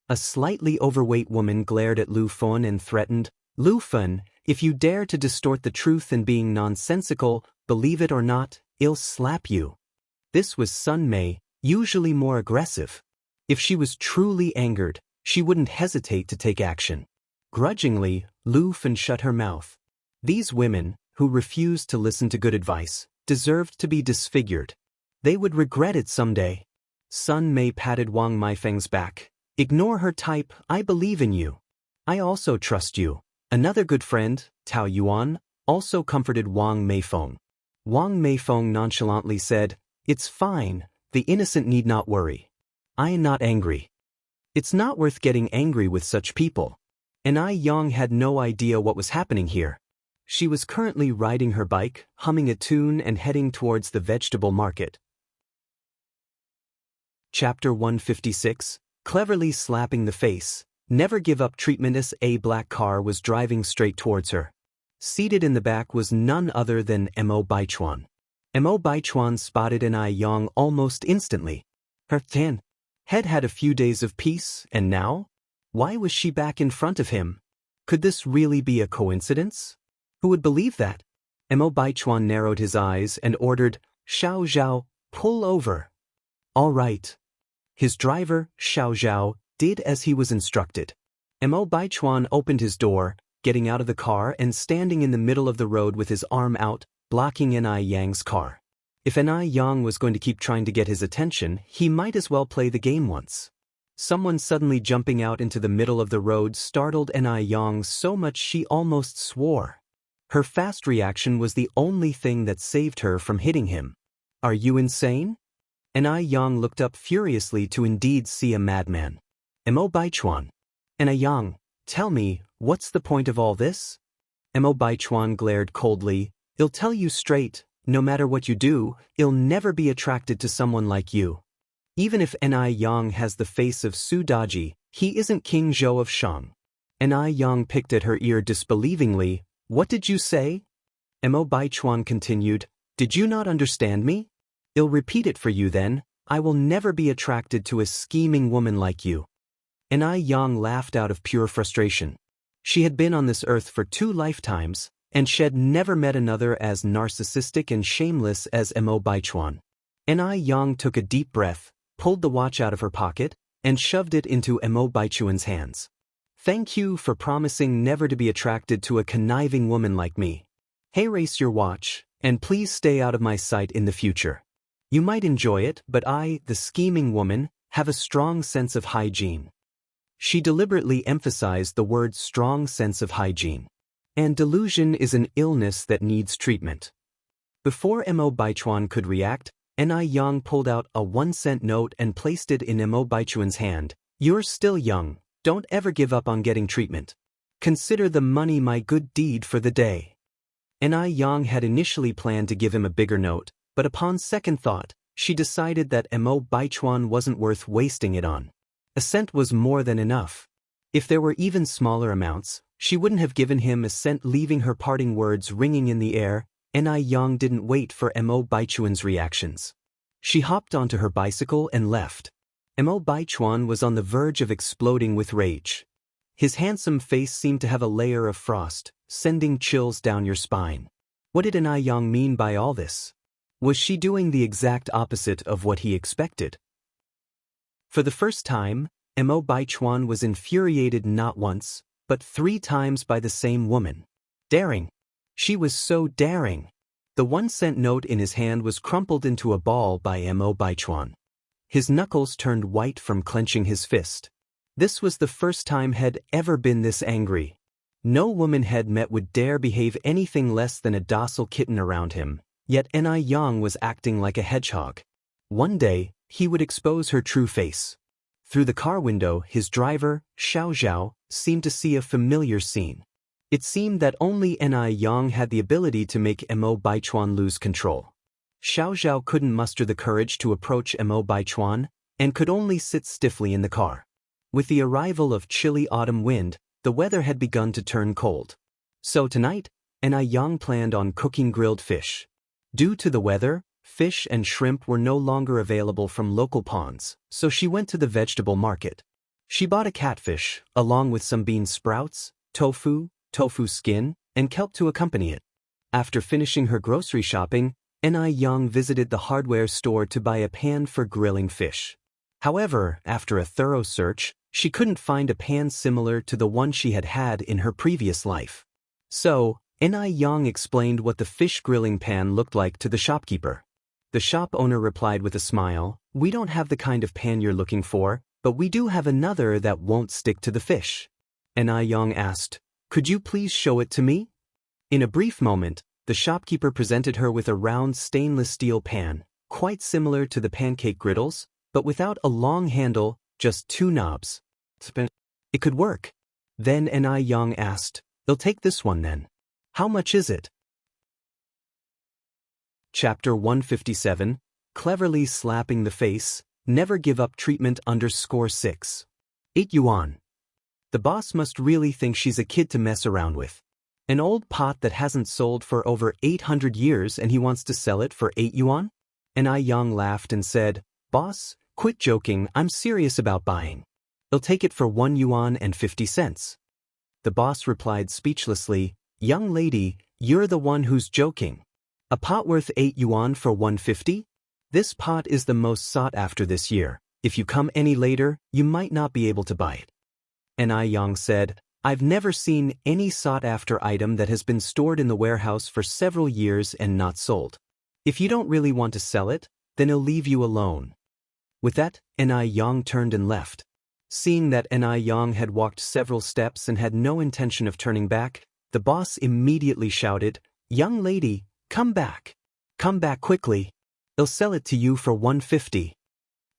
A slightly overweight woman glared at Lu Fen and threatened, "Lu Fen, if you dare to distort the truth and being nonsensical, believe it or not, I'll slap you." This was Sun Mei, usually more aggressive. If she was truly angered, she wouldn't hesitate to take action. Grudgingly, Lu Fen shut her mouth. These women, who refused to listen to good advice, deserved to be disfigured. They would regret it someday. Sun Mei patted Wang Meifeng's back. "Ignore her type, I believe in you. I also trust you." Another good friend, Tao Yuan, also comforted Wang Meifeng. Wang Meifeng nonchalantly said, "It's fine, the innocent need not worry. I am not angry." It's not worth getting angry with such people. And Ai Yang had no idea what was happening here. She was currently riding her bike, humming a tune and heading towards the vegetable market. Chapter 156, Cleverly Slapping the Face. Never give up treatment as a black car was driving straight towards her. Seated in the back was none other than Mo Baichuan. Mo Baichuan spotted an Ai Yang almost instantly. Her head had a few days of peace, and now? Why was she back in front of him? Could this really be a coincidence? Who would believe that? Mo Baichuan narrowed his eyes and ordered, "Xiao Zhao, pull over." "All right." His driver, Xiao Zhao, did as he was instructed. Mo Baichuan opened his door, getting out of the car and standing in the middle of the road with his arm out, blocking Ai Yang's car. If Ai Yang was going to keep trying to get his attention, he might as well play the game once. Someone suddenly jumping out into the middle of the road startled Yang so much she almost swore. Her fast reaction was the only thing that saved her from hitting him. Are you insane? Yang looked up furiously to indeed see a madman. Mo Baichuan. Yang, tell me, what's the point of all this? Mo Baichuan glared coldly. I'll tell you straight, no matter what you do, I'll never be attracted to someone like you. Even if Yang has the face of Su Daji, he isn't King Zhou of Shang. Yang picked at her ear disbelievingly. What did you say? Mo Baichuan continued. Did you not understand me? I'll repeat it for you then. I will never be attracted to a scheming woman like you. Yang laughed out of pure frustration. She had been on this earth for 2 lifetimes, and she had never met another as narcissistic and shameless as Mo Baichuan. Yang took a deep breath, pulled the watch out of her pocket, and shoved it into Mo Baichuan's hands. Thank you for promising never to be attracted to a conniving woman like me. Hey, race your watch, and please stay out of my sight in the future. You might enjoy it, but I, the scheming woman, have a strong sense of hygiene. She deliberately emphasized the word strong sense of hygiene. And delusion is an illness that needs treatment. Before Mo Baichuan could react, Yang pulled out a 1-cent note and placed it in Mo Baichuan's hand. You're still young, don't ever give up on getting treatment. Consider the money my good deed for the day. Yang had initially planned to give him a bigger note, but upon second thought, she decided that Mo Baichuan wasn't worth wasting it on. A cent was more than enough. If there were even smaller amounts, she wouldn't have given him a cent, leaving her parting words ringing in the air. Yang didn't wait for Mo Baichuan's reactions. She hopped onto her bicycle and left. Mo Baichuan was on the verge of exploding with rage. His handsome face seemed to have a layer of frost, sending chills down your spine. What did Yang mean by all this? Was she doing the exact opposite of what he expected? For the first time, Mo Baichuan was infuriated not once, but 3 times by the same woman. Daring. She was so daring. The 1-cent note in his hand was crumpled into a ball by Mo Baichuan. His knuckles turned white from clenching his fist. This was the first time he'd ever been this angry. No woman he'd met would dare behave anything less than a docile kitten around him, yet Yang was acting like a hedgehog. One day, he would expose her true face. Through the car window, his driver, Xiaoxiao, seemed to see a familiar scene. It seemed that only Yang had the ability to make Mo Baichuan lose control. Xiaoxiao couldn't muster the courage to approach Mo Baichuan, and could only sit stiffly in the car. With the arrival of chilly autumn wind, the weather had begun to turn cold. So tonight, Yang planned on cooking grilled fish. Due to the weather, fish and shrimp were no longer available from local ponds, so she went to the vegetable market. She bought a catfish, along with some bean sprouts, tofu skin, and kelp to accompany it. After finishing her grocery shopping, Yang visited the hardware store to buy a pan for grilling fish. However, after a thorough search, she couldn't find a pan similar to the one she had had in her previous life. So, Yang explained what the fish grilling pan looked like to the shopkeeper. The shop owner replied with a smile, "We don't have the kind of pan you're looking for, but we do have another that won't stick to the fish." Yang asked, "Could you please show it to me?" In a brief moment, the shopkeeper presented her with a round stainless steel pan, quite similar to the pancake griddles, but without a long handle, just 2 knobs. It could work. Then Yang asked, "I'll take this one then. How much is it?" Chapter 157, Cleverly Slapping the Face, Never Give Up Treatment _6. 8 yuan. The boss must really think she's a kid to mess around with. An old pot that hasn't sold for over 800 years and he wants to sell it for 8 yuan? Yang laughed and said, "Boss, quit joking, I'm serious about buying. I'll take it for 1 yuan and 50 cents. The boss replied speechlessly, "Young lady, you're the one who's joking. A pot worth 8 yuan for 150? This pot is the most sought after this year. If you come any later, you might not be able to buy it." Yang said, "I've never seen any sought-after item that has been stored in the warehouse for several years and not sold. If you don't really want to sell it, then I'll leave you alone." With that, Yang turned and left. Seeing that Ni Yang had walked several steps and had no intention of turning back, the boss immediately shouted, "Young lady, come back. Come back quickly. I'll sell it to you for 150.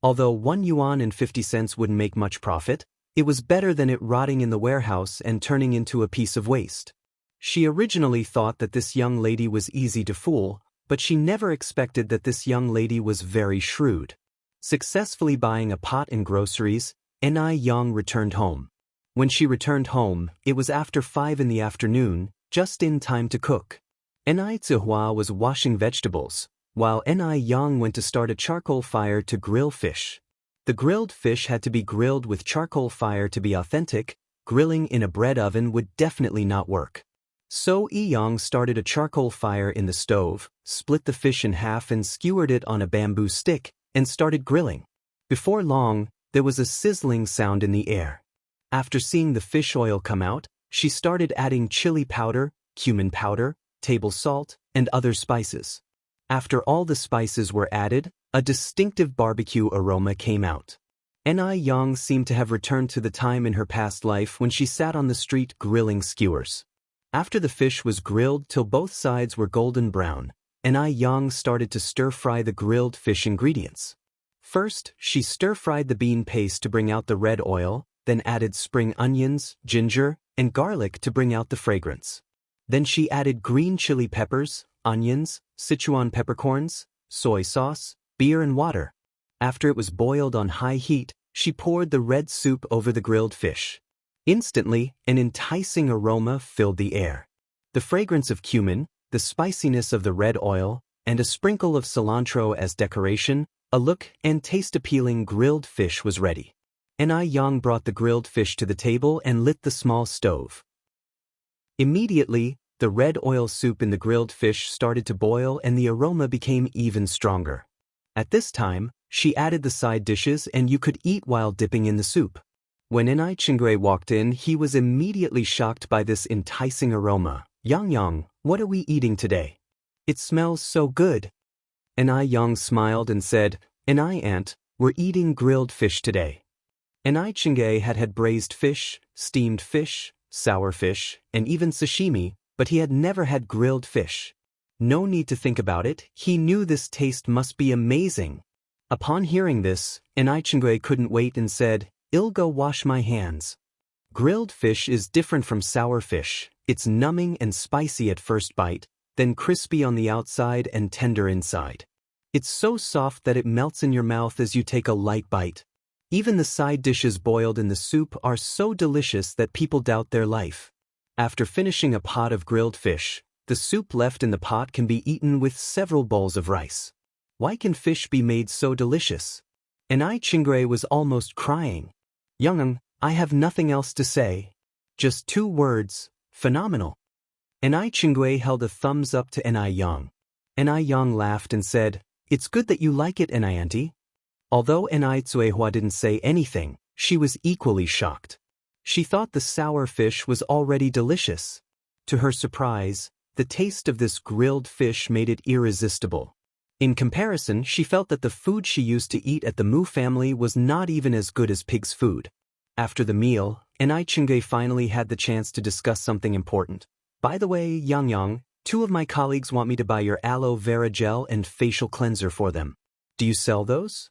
Although 1 yuan and 50 cents wouldn't make much profit, it was better than it rotting in the warehouse and turning into a piece of waste. She originally thought that this young lady was easy to fool, but she never expected that this young lady was very shrewd. Successfully buying a pot and groceries, Ni Yang returned home. When she returned home, it was after 5 in the afternoon, just in time to cook. Ni Zihua was washing vegetables, while Ni Yang went to start a charcoal fire to grill fish. The grilled fish had to be grilled with charcoal fire to be authentic. Grilling in a bread oven would definitely not work. So Yang started a charcoal fire in the stove, split the fish in half and skewered it on a bamboo stick, and started grilling. Before long, there was a sizzling sound in the air. After seeing the fish oil come out, she started adding chili powder, cumin powder, table salt, and other spices. After all the spices were added, a distinctive barbecue aroma came out. Ni Yang seemed to have returned to the time in her past life when she sat on the street grilling skewers. After the fish was grilled till both sides were golden brown, Ni Yang started to stir-fry the grilled fish ingredients. First, she stir-fried the bean paste to bring out the red oil, then added spring onions, ginger, and garlic to bring out the fragrance. Then she added green chili peppers, onions, Sichuan peppercorns, soy sauce, beer and water. After it was boiled on high heat, she poured the red soup over the grilled fish. Instantly, an enticing aroma filled the air. The fragrance of cumin, the spiciness of the red oil, and a sprinkle of cilantro as decoration, a look and taste-appealing grilled fish was ready. Ni Yang brought the grilled fish to the table and lit the small stove. Immediately, the red oil soup in the grilled fish started to boil and the aroma became even stronger. At this time, she added the side dishes and you could eat while dipping in the soup. When Ni Chingui walked in, he was immediately shocked by this enticing aroma. "Yang, what are we eating today? It smells so good." Ni Yang smiled and said, "Ni aunt, we're eating grilled fish today." Ni Chingui had had braised fish, steamed fish, sour fish, and even sashimi, but he had never had grilled fish. No need to think about it, he knew this taste must be amazing. Upon hearing this, Ni Chingui couldn't wait and said, "I'll go wash my hands." Grilled fish is different from sour fish. It's numbing and spicy at first bite, then crispy on the outside and tender inside. It's so soft that it melts in your mouth as you take a light bite. Even the side dishes boiled in the soup are so delicious that people doubt their life. After finishing a pot of grilled fish, the soup left in the pot can be eaten with several bowls of rice. Why can fish be made so delicious? Ni Chingui was almost crying. "Yang, I have nothing else to say. Just 2 words, phenomenal." Ni Chingui held a thumbs up to Ni Yang. Ni Yang laughed and said, "It's good that you like it, Ni auntie." Although Ni Zuehua didn't say anything, she was equally shocked. She thought the sour fish was already delicious. To her surprise, the taste of this grilled fish made it irresistible. In comparison, she felt that the food she used to eat at the Mu family was not even as good as pig's food. After the meal, Ni Chingui finally had the chance to discuss something important. "By the way, Yang, 2 of my colleagues want me to buy your aloe vera gel and facial cleanser for them. Do you sell those?"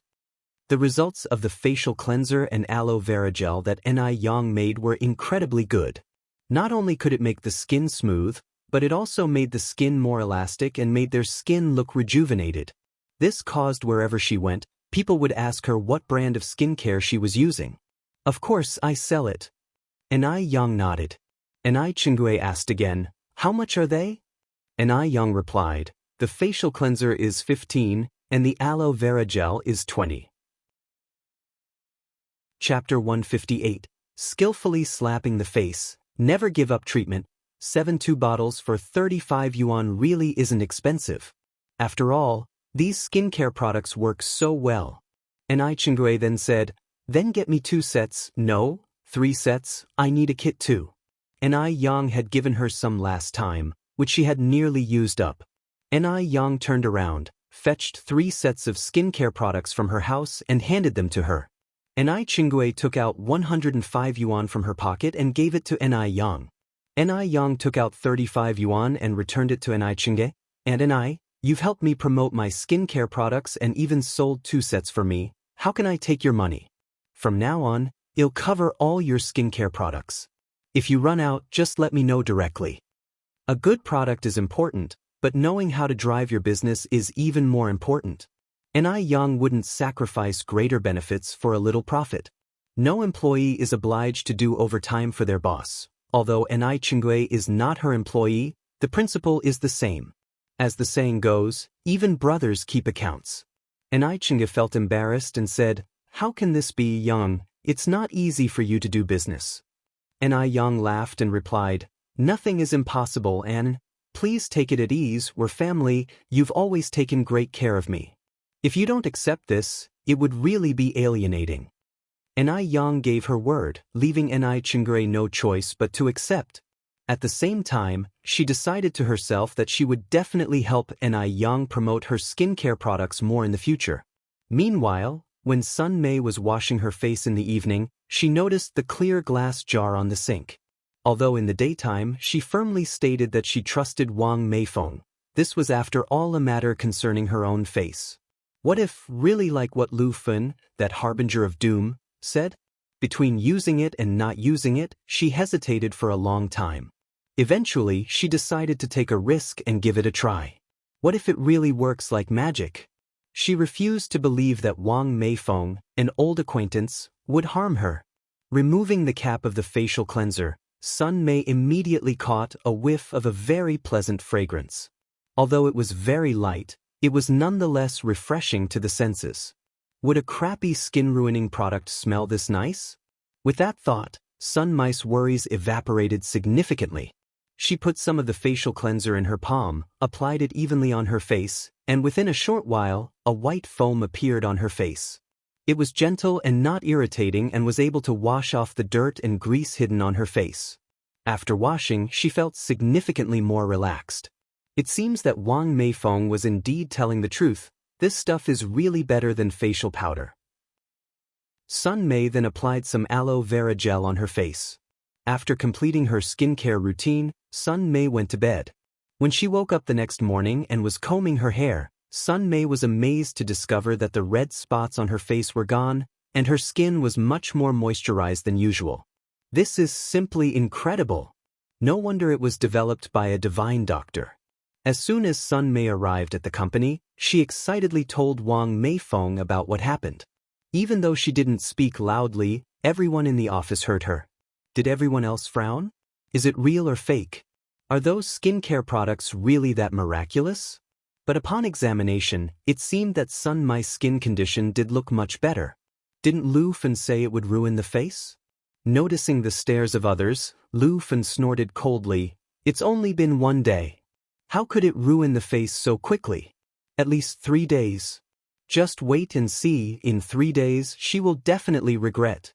The results of the facial cleanser and aloe vera gel that Ni Yang made were incredibly good. Not only could it make the skin smooth, but it also made the skin more elastic and made their skin look rejuvenated. This caused wherever she went, people would ask her what brand of skincare she was using. "Of course I sell it." Ni Yang nodded. Ni Chingui asked again, "How much are they?" Ni Yang replied, "The facial cleanser is 15, and the aloe vera gel is 20. Chapter 158, Skillfully Slapping the Face, Never Give Up Treatment. 7 bottles for 35 yuan really isn't expensive. After all, these skincare products work so well. Ni Chingui then said, "Then get me 2 sets, no, 3 sets, I need a kit too." Ni Yang had given her some last time, which she had nearly used up. Ni Yang turned around, fetched 3 sets of skincare products from her house and handed them to her. Ni Qinggui took out 105 yuan from her pocket and gave it to Ni Yang. Ni Yang took out 35 yuan and returned it to Ni Qinggui. And Ni, you've helped me promote my skincare products and even sold 2 sets for me. How can I take your money? From now on, it'll cover all your skincare products. If you run out, just let me know directly. A good product is important, but knowing how to drive your business is even more important. Ni Yang wouldn't sacrifice greater benefits for a little profit. No employee is obliged to do overtime for their boss. Although Ni Qinggui is not her employee, the principle is the same. As the saying goes, even brothers keep accounts. Ni Qinggui felt embarrassed and said, "How can this be, Yang? It's not easy for you to do business." Ni Yang laughed and replied, "Nothing is impossible, An. Please take it at ease, we're family, you've always taken great care of me. If you don't accept this, it would really be alienating." Ni Yang gave her word, leaving Ni Qinggui no choice but to accept. At the same time, she decided to herself that she would definitely help Ni Yang promote her skincare products more in the future. Meanwhile, when Sun Mei was washing her face in the evening, she noticed the clear glass jar on the sink. Although in the daytime she firmly stated that she trusted Wang Meifeng, this was after all a matter concerning her own face. What if, really like what Lu Fen, that harbinger of doom, said? Between using it and not using it, she hesitated for a long time. Eventually, she decided to take a risk and give it a try. What if it really works like magic? She refused to believe that Wang Meifeng, an old acquaintance, would harm her. Removing the cap of the facial cleanser, Sun Mei immediately caught a whiff of a very pleasant fragrance. Although it was very light, it was nonetheless refreshing to the senses. Would a crappy skin-ruining product smell this nice? With that thought, Sun Mei's worries evaporated significantly. She put some of the facial cleanser in her palm, applied it evenly on her face, and within a short while, a white foam appeared on her face. It was gentle and not irritating and was able to wash off the dirt and grease hidden on her face. After washing, she felt significantly more relaxed. It seems that Wang Meifeng was indeed telling the truth. This stuff is really better than facial powder. Sun Mei then applied some aloe vera gel on her face. After completing her skincare routine, Sun Mei went to bed. When she woke up the next morning and was combing her hair, Sun Mei was amazed to discover that the red spots on her face were gone, and her skin was much more moisturized than usual. This is simply incredible. No wonder it was developed by a divine doctor. As soon as Sun Mei arrived at the company, she excitedly told Wang Meifeng about what happened. Even though she didn't speak loudly, everyone in the office heard her. Did everyone else frown? Is it real or fake? Are those skincare products really that miraculous? But upon examination, it seemed that Sun Mei's skin condition did look much better. Didn't Lu Fen say it would ruin the face? Noticing the stares of others, Lu Fen snorted coldly, "It's only been 1 day. How could it ruin the face so quickly? At least 3 days. Just wait and see, in 3 days she will definitely regret."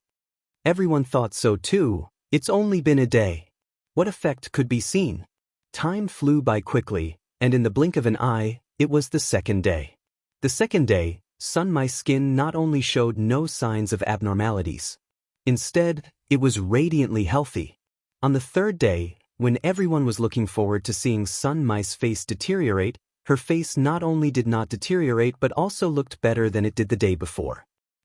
Everyone thought so too. It's only been a day. What effect could be seen? Time flew by quickly, and in the blink of an eye, it was the 2nd day. The 2nd day, Sun Mei's skin not only showed no signs of abnormalities. Instead, it was radiantly healthy. On the 3rd day, when everyone was looking forward to seeing Sun Mei's face deteriorate, her face not only did not deteriorate but also looked better than it did the day before.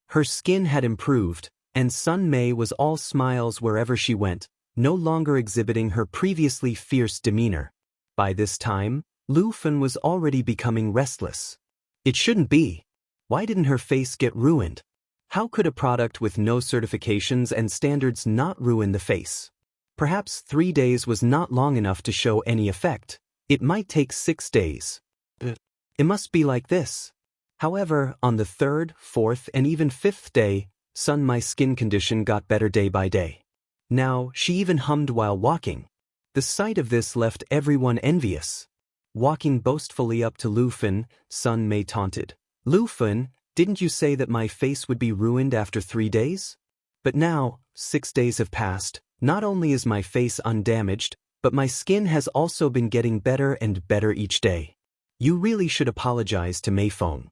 Her skin had improved, and Sun Mei was all smiles wherever she went, no longer exhibiting her previously fierce demeanor. By this time, Lu Fen was already becoming restless. It shouldn't be. Why didn't her face get ruined? How could a product with no certifications and standards not ruin the face? Perhaps 3 days was not long enough to show any effect. It might take 6 days. It must be like this. However, on the 3rd, 4th, and even 5th day, Sun Mei's skin condition got better day by day. Now, she even hummed while walking. The sight of this left everyone envious. Walking boastfully up to Lu Fen, Sun Mei taunted, "Lu Fen, didn't you say that my face would be ruined after 3 days? But now, 6 days have passed. Not only is my face undamaged, but my skin has also been getting better and better each day. You really should apologize to Meifeng."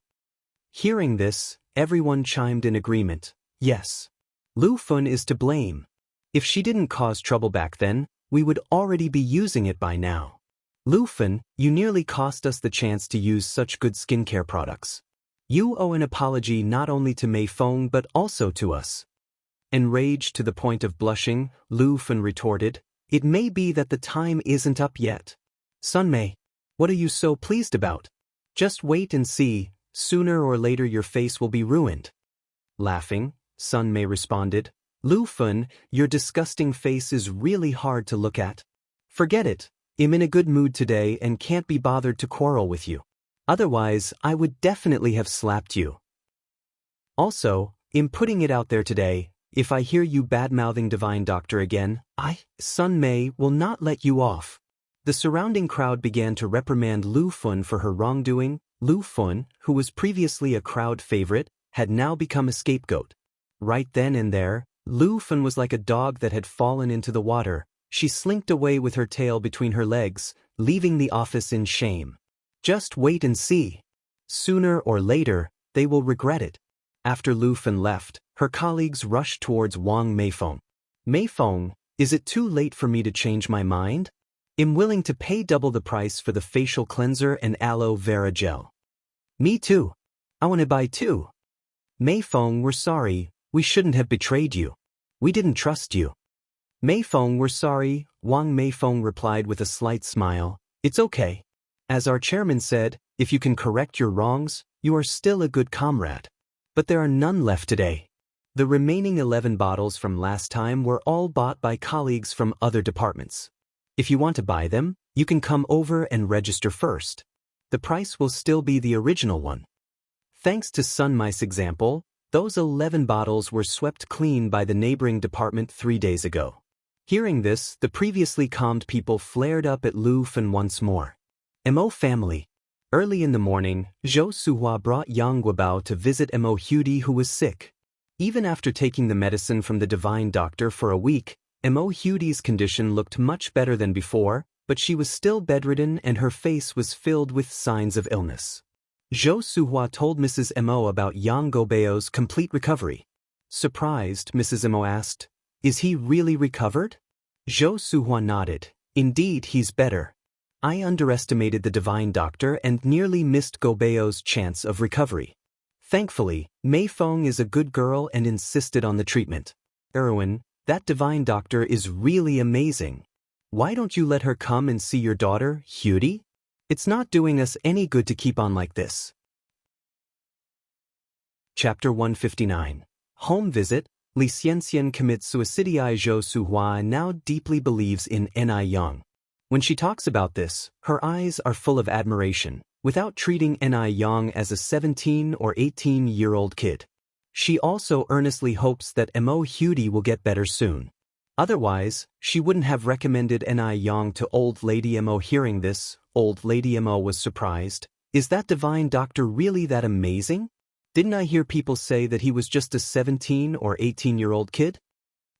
Hearing this, everyone chimed in agreement. Yes. Lu Fun is to blame. If she didn't cause trouble back then, we would already be using it by now. Lu Fun, you nearly cost us the chance to use such good skincare products. You owe an apology not only to Mei Feng but also to us. Enraged to the point of blushing, Lu Fun retorted, "It may be that the time isn't up yet. Sun Mei, what are you so pleased about? Just wait and see, sooner or later your face will be ruined." Laughing, Sun Mei responded, "Lu Fun, your disgusting face is really hard to look at. Forget it, I'm in a good mood today and can't be bothered to quarrel with you. Otherwise, I would definitely have slapped you. Also, I'm putting it out there today, if I hear you bad-mouthing Divine Doctor again, Sun Mei, will not let you off." The surrounding crowd began to reprimand Lu Fun for her wrongdoing. Lu Fun, who was previously a crowd favorite, had now become a scapegoat. Right then and there, Lu Fun was like a dog that had fallen into the water. She slinked away with her tail between her legs, leaving the office in shame. Just wait and see. Sooner or later, they will regret it. After Lu Fun left, her colleagues rushed towards Wang Meifeng. "Meifeng, is it too late for me to change my mind? I'm willing to pay double the price for the facial cleanser and aloe vera gel." "Me too. I want to buy two." "Meifeng, we're sorry, we shouldn't have betrayed you. We didn't trust you." "Meifeng, we're sorry," Wang Meifeng replied with a slight smile. "It's okay. As our chairman said, if you can correct your wrongs, you are still a good comrade. But there are none left today." The remaining 11 bottles from last time were all bought by colleagues from other departments. If you want to buy them, you can come over and register first. The price will still be the original one. Thanks to Sun Mei's example, those 11 bottles were swept clean by the neighboring department 3 days ago. Hearing this, the previously calmed people flared up at Lu Fun once more. "Mo family." Early in the morning, Zhou Suhua brought Yang Guobao to visit Mo Hudi, who was sick. Even after taking the medicine from the Divine Doctor for a week, Mo Hudi's condition looked much better than before, but she was still bedridden and her face was filled with signs of illness. Zhou Suhua told Mrs. Mo about Yang Guobao's complete recovery. Surprised, Mrs. Mo asked, "Is he really recovered?" Zhou Suhua nodded. "Indeed, he's better. I underestimated the Divine Doctor and nearly missed Guobao's chance of recovery. Thankfully, Mei Feng is a good girl and insisted on the treatment. Erwin, that Divine Doctor is really amazing. Why don't you let her come and see your daughter, Hudi? It's not doing us any good to keep on like this." Chapter 159. Home Visit. Li Xianxia commits suicide. Zhou Suhua now deeply believes in Ni Yang. When she talks about this, her eyes are full of admiration, without treating Ni Yang as a 17 or 18-year-old kid. She also earnestly hopes that Mo Hudi will get better soon. Otherwise, she wouldn't have recommended Ni Yang to Old Lady Mo. Hearing this, Old Lady Mo was surprised. "Is that Divine Doctor really that amazing? Didn't I hear people say that he was just a 17 or 18-year-old kid?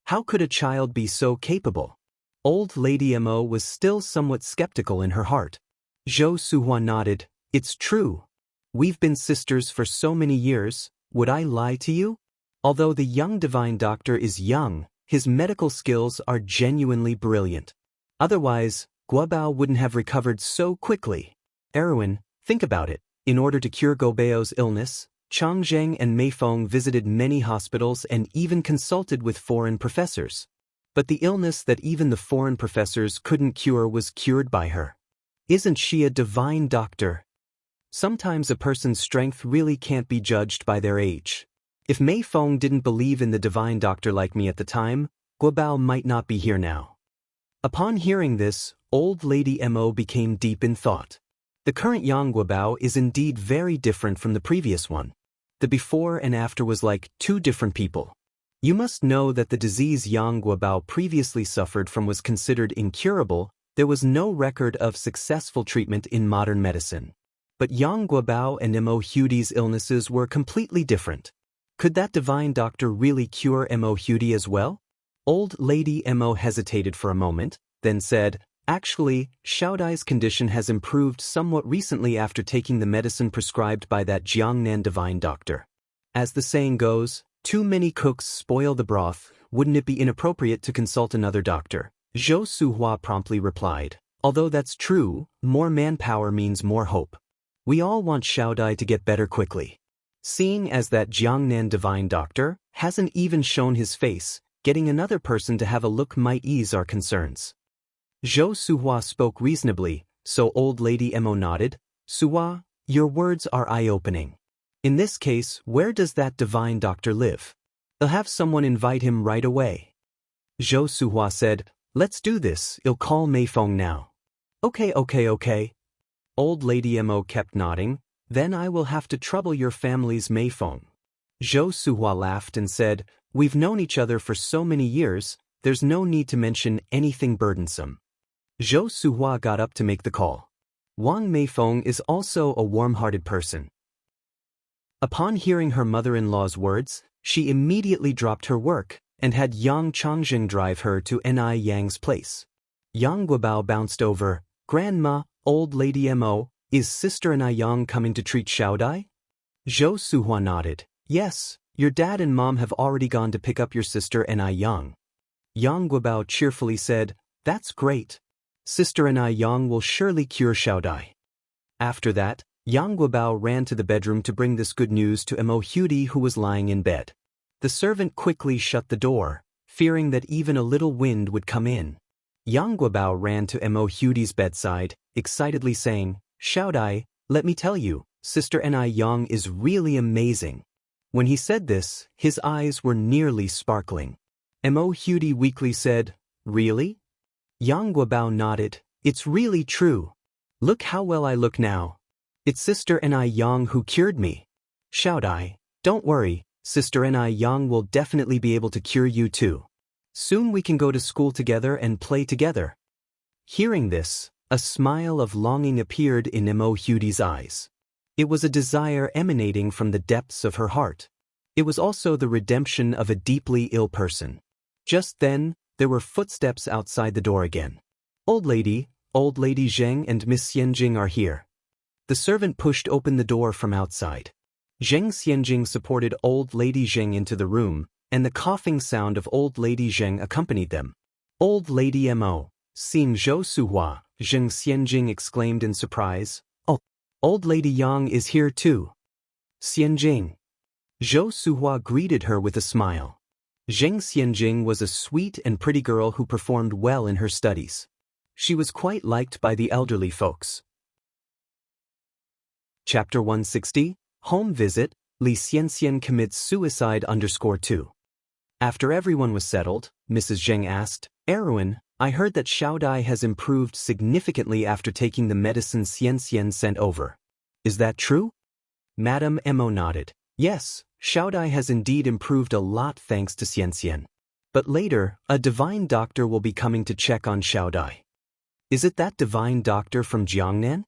How could a child be so capable?" Old Lady Mo was still somewhat skeptical in her heart. Zhou Suhua nodded. "It's true. We've been sisters for so many years, would I lie to you? Although the young Divine Doctor is young, his medical skills are genuinely brilliant. Otherwise, Guobao wouldn't have recovered so quickly. Erwin, think about it. In order to cure Guobao's illness, Changzheng and Meifeng visited many hospitals and even consulted with foreign professors. But the illness that even the foreign professors couldn't cure was cured by her. Isn't she a Divine Doctor? Sometimes a person's strength really can't be judged by their age. If Meifeng didn't believe in the Divine Doctor like me at the time, Guobao might not be here now." Upon hearing this, Old Lady Mo became deep in thought. The current Yang Guobao is indeed very different from the previous one. The before and after was like two different people. You must know that the disease Yang Guobao previously suffered from was considered incurable. There was no record of successful treatment in modern medicine. But Yang Guobao and Mo Hudi's illnesses were completely different. Could that Divine Doctor really cure Mo Hudi as well? Old Lady Mo hesitated for a moment, then said, "Actually, Xiaodai's condition has improved somewhat recently after taking the medicine prescribed by that Jiangnan Divine Doctor. As the saying goes, Too many cooks spoil the broth, wouldn't it be inappropriate to consult another doctor? Zhou Suhua promptly replied. Although that's true, more manpower means more hope. We all want Xiaodai to get better quickly. Seeing as that Jiangnan divine doctor hasn't even shown his face, getting another person to have a look might ease our concerns. Zhou Suhua spoke reasonably, so old lady Mo nodded. Suhua, your words are eye-opening. In this case, where does that divine doctor live? I'll have someone invite him right away. Zhou Suhua said, let's do this, I'll call Meifeng now. Okay. Old lady Mo kept nodding, then I will have to trouble your family's Meifeng. Zhou Suhua laughed and said, we've known each other for so many years, there's no need to mention anything burdensome. Zhou Suhua got up to make the call. Wang Meifeng is also a warm-hearted person. Upon hearing her mother-in-law's words, she immediately dropped her work and had Yang Changjing drive her to Ni Yang's place. Yang Guobao bounced over. Grandma, old lady Mo, is Sister Ni Yang coming to treat Xiaodai? Zhou Suhua nodded. Yes, your dad and mom have already gone to pick up your sister Ni Yang. Yang Guobao cheerfully said, that's great. Sister Ni Yang will surely cure Xiaodai. After that, Yang Guobao ran to the bedroom to bring this good news to Mo Hudi, who was lying in bed. The servant quickly shut the door, fearing that even a little wind would come in. Yang Guobao ran to Mo Hudi's bedside, excitedly saying, Xiaodai, let me tell you, Sister Ni Yang is really amazing. When he said this, his eyes were nearly sparkling. Mo Hudi weakly said, really? Yang Guobao nodded, it's really true. Look how well I look now. It's Sister Ni Yang who cured me. Xiaodai, don't worry, Sister Ni Yang will definitely be able to cure you too. Soon we can go to school together and play together. Hearing this, a smile of longing appeared in Mo Hudi's eyes. It was a desire emanating from the depths of her heart. It was also the redemption of a deeply ill person. Just then, there were footsteps outside the door again. Old Lady Zheng and Miss Xianjing are here. The servant pushed open the door from outside. Zheng Xianjing supported Old Lady Zheng into the room, and the coughing sound of Old Lady Zheng accompanied them. Old Lady Mo, seeing Zhou Suhua, Zheng Xianjing exclaimed in surprise, oh, Old Lady Yang is here too. Xianjing. Zhou Suhua greeted her with a smile. Zheng Xianjing was a sweet and pretty girl who performed well in her studies. She was quite liked by the elderly folks. Chapter 160, Home Visit, Li Xianxian commits suicide _2. After everyone was settled, Mrs. Zheng asked, Erwin, I heard that Xiaodai has improved significantly after taking the medicine Xianxian sent over. Is that true? Madame Mo nodded. Yes, Xiaodai has indeed improved a lot thanks to Xianxian. But later, a divine doctor will be coming to check on Xiaodai. Is it that divine doctor from Jiangnan?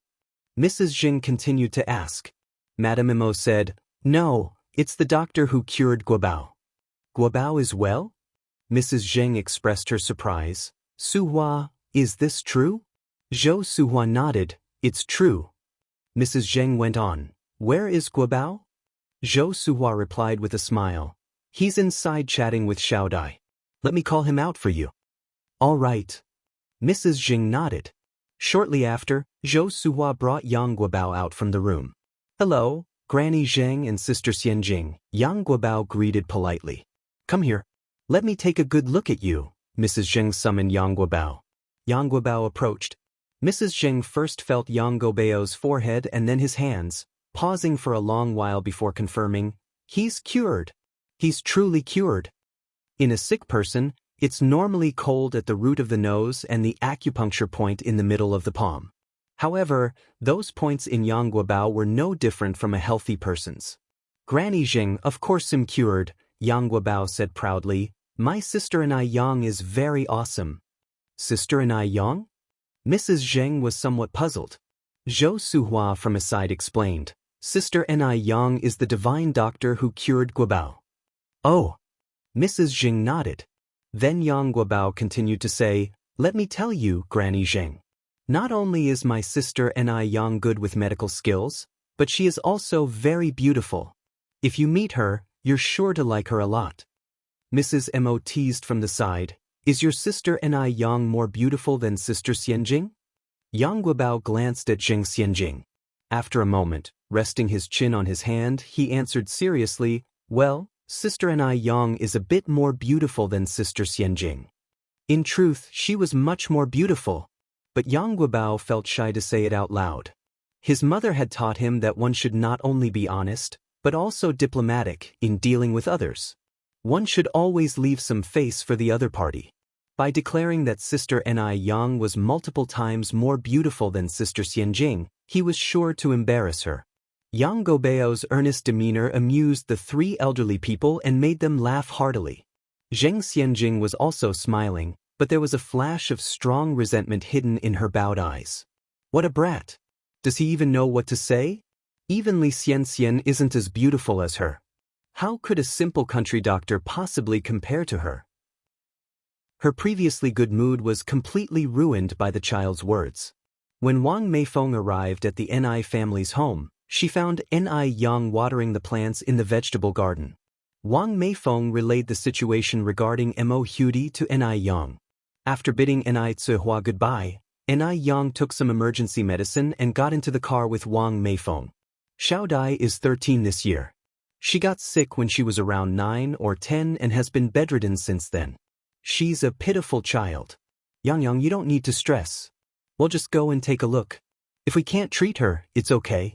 Mrs. Zheng continued to ask. Madame Mo said, no, it's the doctor who cured Guobao. Guobao is well? Mrs. Zheng expressed her surprise. Suhua, is this true? Zhou Suhua nodded, it's true. Mrs. Zheng went on, where is Guobao? Zhou Suhua replied with a smile. He's inside chatting with Xiaodai. Let me call him out for you. All right. Mrs. Zheng nodded. Shortly after, Zhou Suhua brought Yang Guobao out from the room. Hello, Granny Zheng and Sister Xianjing, Yang Guobao greeted politely. Come here. Let me take a good look at you, Mrs. Zheng summoned Yang Guobao. Yang Guobao approached. Mrs. Zheng first felt Yang Guobao's forehead and then his hands, pausing for a long while before confirming, he's cured. He's truly cured. In a sick person, it's normally cold at the root of the nose and the acupuncture point in the middle of the palm. However, those points in Yang Guobao were no different from a healthy person's. Granny Zheng, of course I'm cured, Yang Guobao said proudly. My sister Ni Yang is very awesome. Sister Ni Yang? Mrs. Zheng was somewhat puzzled. Zhou Suhua from his side explained. Sister Ni Yang is the divine doctor who cured Guobao. Oh. Mrs. Zheng nodded. Then Yang Guobao continued to say, let me tell you, Granny Zheng. Not only is my sister Ni Yang good with medical skills, but she is also very beautiful. If you meet her, You're sure to like her a lot. Mrs. Mo teased from the side, is your sister Yang more beautiful than Sister Xianjing? Yang Guobao glanced at Zheng Xianjing. After a moment, resting his chin on his hand, he answered seriously, well, Sister Yang is a bit more beautiful than Sister Xianjing. In truth, she was much more beautiful. But Yang Guobao felt shy to say it out loud. His mother had taught him that one should not only be honest, but also diplomatic in dealing with others. One should always leave some face for the other party. By declaring that Sister Yang was multiple times more beautiful than Sister Xianjing, he was sure to embarrass her. Yang Guobao's earnest demeanor amused the three elderly people and made them laugh heartily. Zheng Xianjing was also smiling, but there was a flash of strong resentment hidden in her bowed eyes. What a brat! Does he even know what to say? Even Li Xianxian isn't as beautiful as her. How could a simple country doctor possibly compare to her? Her previously good mood was completely ruined by the child's words. When Wang Meifeng arrived at the Ni family's home, she found Ni Yang watering the plants in the vegetable garden. Wang Meifeng relayed the situation regarding Mo Hudi to Ni Yang. After bidding Ni Zihua goodbye, Ni Yang took some emergency medicine and got into the car with Wang Meifeng. Xiao Dai is 13 this year. She got sick when she was around 9 or 10 and has been bedridden since then. She's a pitiful child. Yang, you don't need to stress. We'll just go and take a look. If we can't treat her, it's okay.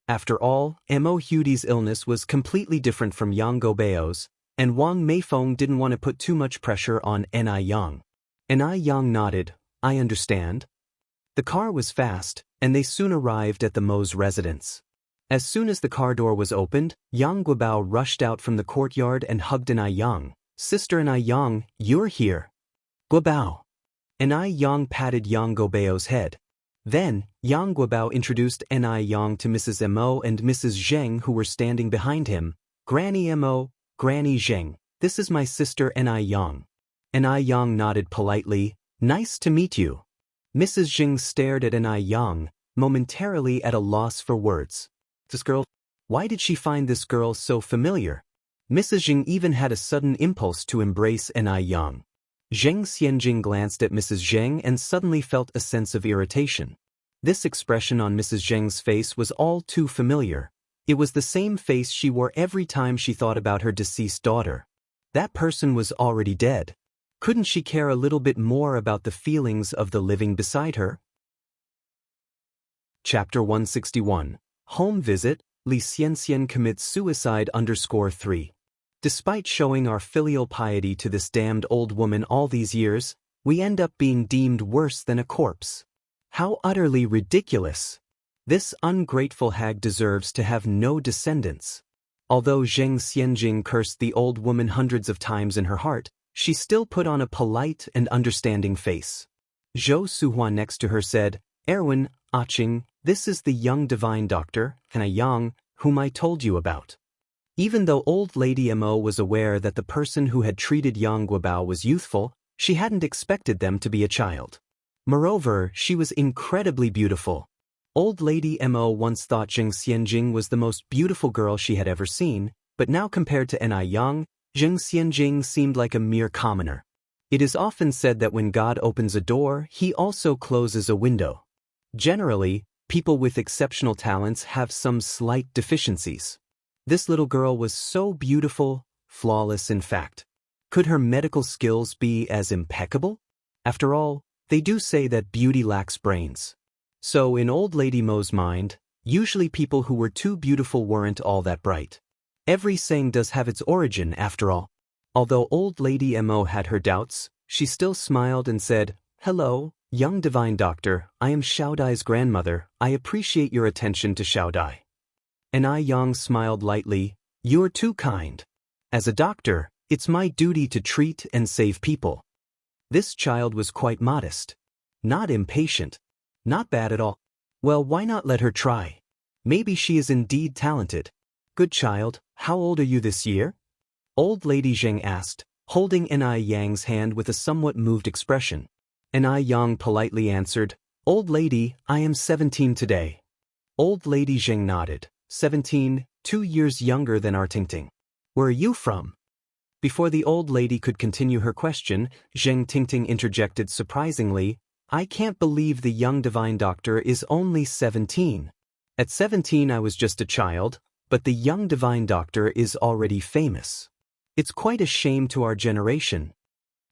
After all, Mo Hudi's illness was completely different from Yang Guobao's, and Wang Meifeng didn't want to put too much pressure on Ni Yang. Ni Yang nodded, I understand. The car was fast, and they soon arrived at the Mo's residence. As soon as the car door was opened, Yang Guobao rushed out from the courtyard and hugged Ni Yang. Sister Ni Yang, you're here. Guobao. Ni Yang patted Yang Guobao's head. Then, Yang Guobao introduced Ni Yang to Mrs. Mo and Mrs. Zheng who were standing behind him. Granny Mo, Granny Zheng, this is my sister Ni Yang. Ni Yang nodded politely, nice to meet you. Mrs. Zheng stared at Ni Yang, momentarily at a loss for words. This girl? Why did she find this girl so familiar? Mrs. Zheng even had a sudden impulse to embrace Ni Yang. Zheng Xianjing glanced at Mrs. Zheng and suddenly felt a sense of irritation. This expression on Mrs. Zheng's face was all too familiar. It was the same face she wore every time she thought about her deceased daughter. That person was already dead. Couldn't she care a little bit more about the feelings of the living beside her? Chapter 161. Home Visit, Li Xianxian commits suicide _3. Despite showing our filial piety to this damned old woman all these years, we end up being deemed worse than a corpse. How utterly ridiculous! This ungrateful hag deserves to have no descendants. Although Zheng Xianjing cursed the old woman hundreds of times in her heart, she still put on a polite and understanding face. Zhou Suhuan next to her said, Erwin, Aching, this is the young divine doctor, Ni Yang, whom I told you about. Even though old Lady Mo was aware that the person who had treated Yang Guobao was youthful, she hadn't expected them to be a child. Moreover, she was incredibly beautiful. Old Lady Mo once thought Zheng Xianjing was the most beautiful girl she had ever seen, but now compared to Ni Yang, Zheng Xianjing seemed like a mere commoner. It is often said that when God opens a door, he also closes a window. Generally, people with exceptional talents have some slight deficiencies. This little girl was so beautiful, flawless in fact. Could her medical skills be as impeccable? After all, they do say that beauty lacks brains. So in old Lady Mo's mind, usually people who were too beautiful weren't all that bright. Every saying does have its origin after all. Although old Lady Mo had her doubts, she still smiled and said, Hello, young divine doctor, I am Xiao Dai's grandmother, I appreciate your attention to Xiao Dai. Ni Yang smiled lightly, You're too kind. As a doctor, it's my duty to treat and save people. This child was quite modest. Not impatient. Not bad at all. Well, why not let her try? Maybe she is indeed talented. Good child, how old are you this year? Old Lady Zheng asked, holding Ni Yang's hand with a somewhat moved expression. Ni Yang politely answered, Old lady, I am 17 today. Old Lady Zheng nodded. 17, 2 years younger than our Tingting. Where are you from? Before the old lady could continue her question, Zheng Tingting interjected surprisingly, I can't believe the young divine doctor is only 17. At 17 I was just a child, but the young divine doctor is already famous. It's quite a shame to our generation.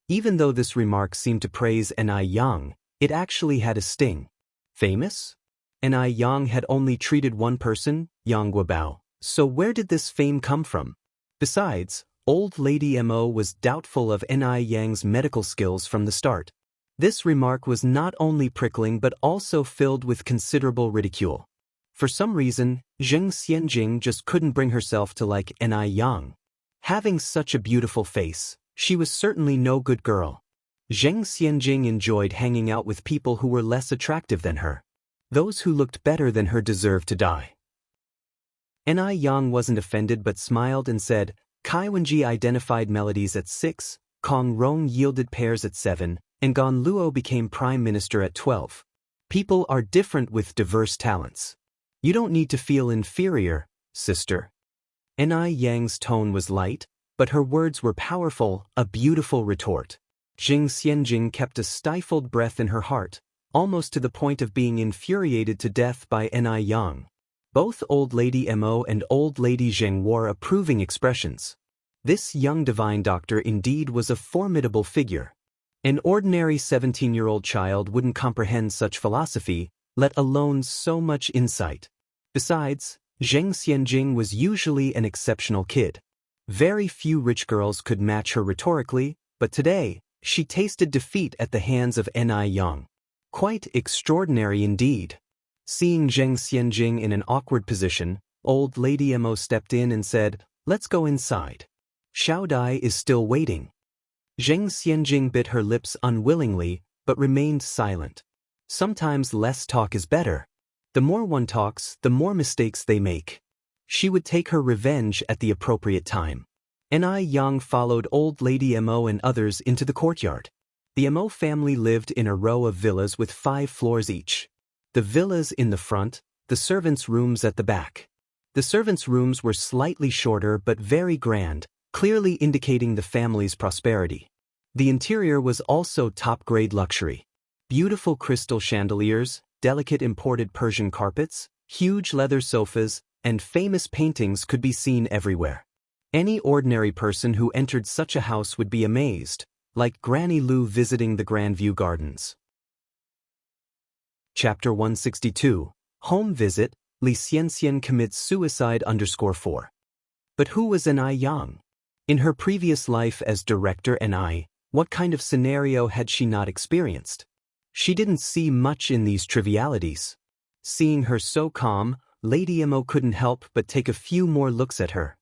Even though this remark seemed to praise Ni Yang, it actually had a sting. Famous? Ni Yang had only treated one person, Yang Guobao, so where did this fame come from? Besides, old lady Mo was doubtful of Ni Yang's medical skills from the start. This remark was not only prickling but also filled with considerable ridicule. For some reason, Zheng Xianjing just couldn't bring herself to like Ni Yang. Having such a beautiful face, she was certainly no good girl. Zheng Xianjing enjoyed hanging out with people who were less attractive than her. Those who looked better than her deserved to die. Ni Yang wasn't offended but smiled and said, Kai Wenji identified melodies at 6, Kong Rong yielded pairs at 7, and Gan Luo became prime minister at 12. People are different with diverse talents. You don't need to feel inferior, sister. Ni Yang's tone was light, but her words were powerful, a beautiful retort. Zheng Xianjing kept a stifled breath in her heart, almost to the point of being infuriated to death by Ni Yang. Both Old Lady Mo and Old Lady Zheng wore approving expressions. This young divine doctor indeed was a formidable figure. An ordinary 17-year-old child wouldn't comprehend such philosophy, let alone so much insight. Besides, Zheng Xianjing was usually an exceptional kid. Very few rich girls could match her rhetorically, but today, she tasted defeat at the hands of Ni Yang. Quite extraordinary indeed. Seeing Zheng Xianjing in an awkward position, Old Lady Mo stepped in and said, Let's go inside. Xiao Dai is still waiting. Zheng Xianjing bit her lips unwillingly, but remained silent. Sometimes less talk is better. The more one talks, the more mistakes they make. She would take her revenge at the appropriate time. Ni Yang followed Old Lady Mo and others into the courtyard. The Mo family lived in a row of villas with 5 floors each. The villas in the front, the servants' rooms at the back. The servants' rooms were slightly shorter but very grand, clearly indicating the family's prosperity. The interior was also top-grade luxury. Beautiful crystal chandeliers, delicate imported Persian carpets, huge leather sofas, and famous paintings could be seen everywhere. Any ordinary person who entered such a house would be amazed, like Granny Lu visiting the Grandview Gardens. Chapter 162, Home Visit, Li Xianxian commits suicide _4. But who was Ni Yang? In her previous life as Director Ni, what kind of scenario had she not experienced? She didn't see much in these trivialities. Seeing her so calm, Lady Mo couldn't help but take a few more looks at her.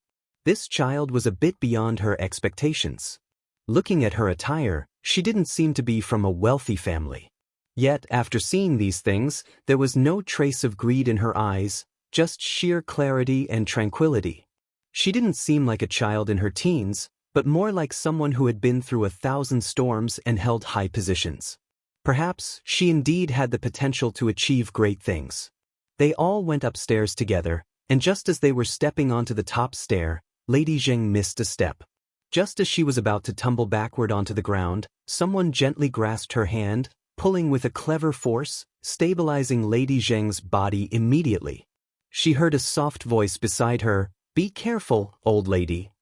This child was a bit beyond her expectations. Looking at her attire, she didn't seem to be from a wealthy family. Yet, after seeing these things, there was no trace of greed in her eyes, just sheer clarity and tranquility. She didn't seem like a child in her teens, but more like someone who had been through 1,000 storms and held high positions. Perhaps she indeed had the potential to achieve great things. They all went upstairs together, and just as they were stepping onto the top stair, Lady Zheng missed a step. Just as she was about to tumble backward onto the ground, someone gently grasped her hand, pulling with a clever force, stabilizing Lady Zheng's body immediately. She heard a soft voice beside her, "Be careful, old lady."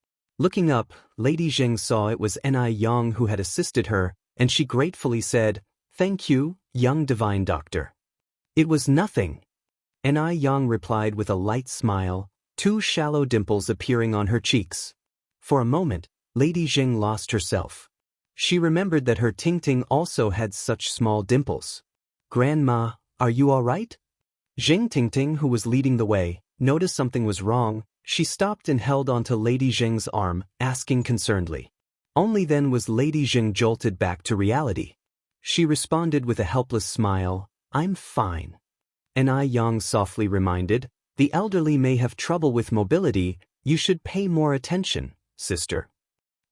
Looking up, Lady Zheng saw it was Ni Yang who had assisted her, and she gratefully said, "Thank you, young divine doctor." "It was nothing." Ni Yang replied with a light smile, 2 shallow dimples appearing on her cheeks. For a moment, Lady Zheng lost herself. She remembered that her Tingting also had such small dimples. "Grandma, are you all right?" Zheng Tingting, who was leading the way, noticed something was wrong. She stopped and held onto Lady Zheng's arm, asking concernedly. Only then was Lady Zheng jolted back to reality. She responded with a helpless smile, "I'm fine." Ni Yang softly reminded, "The elderly may have trouble with mobility, you should pay more attention, sister."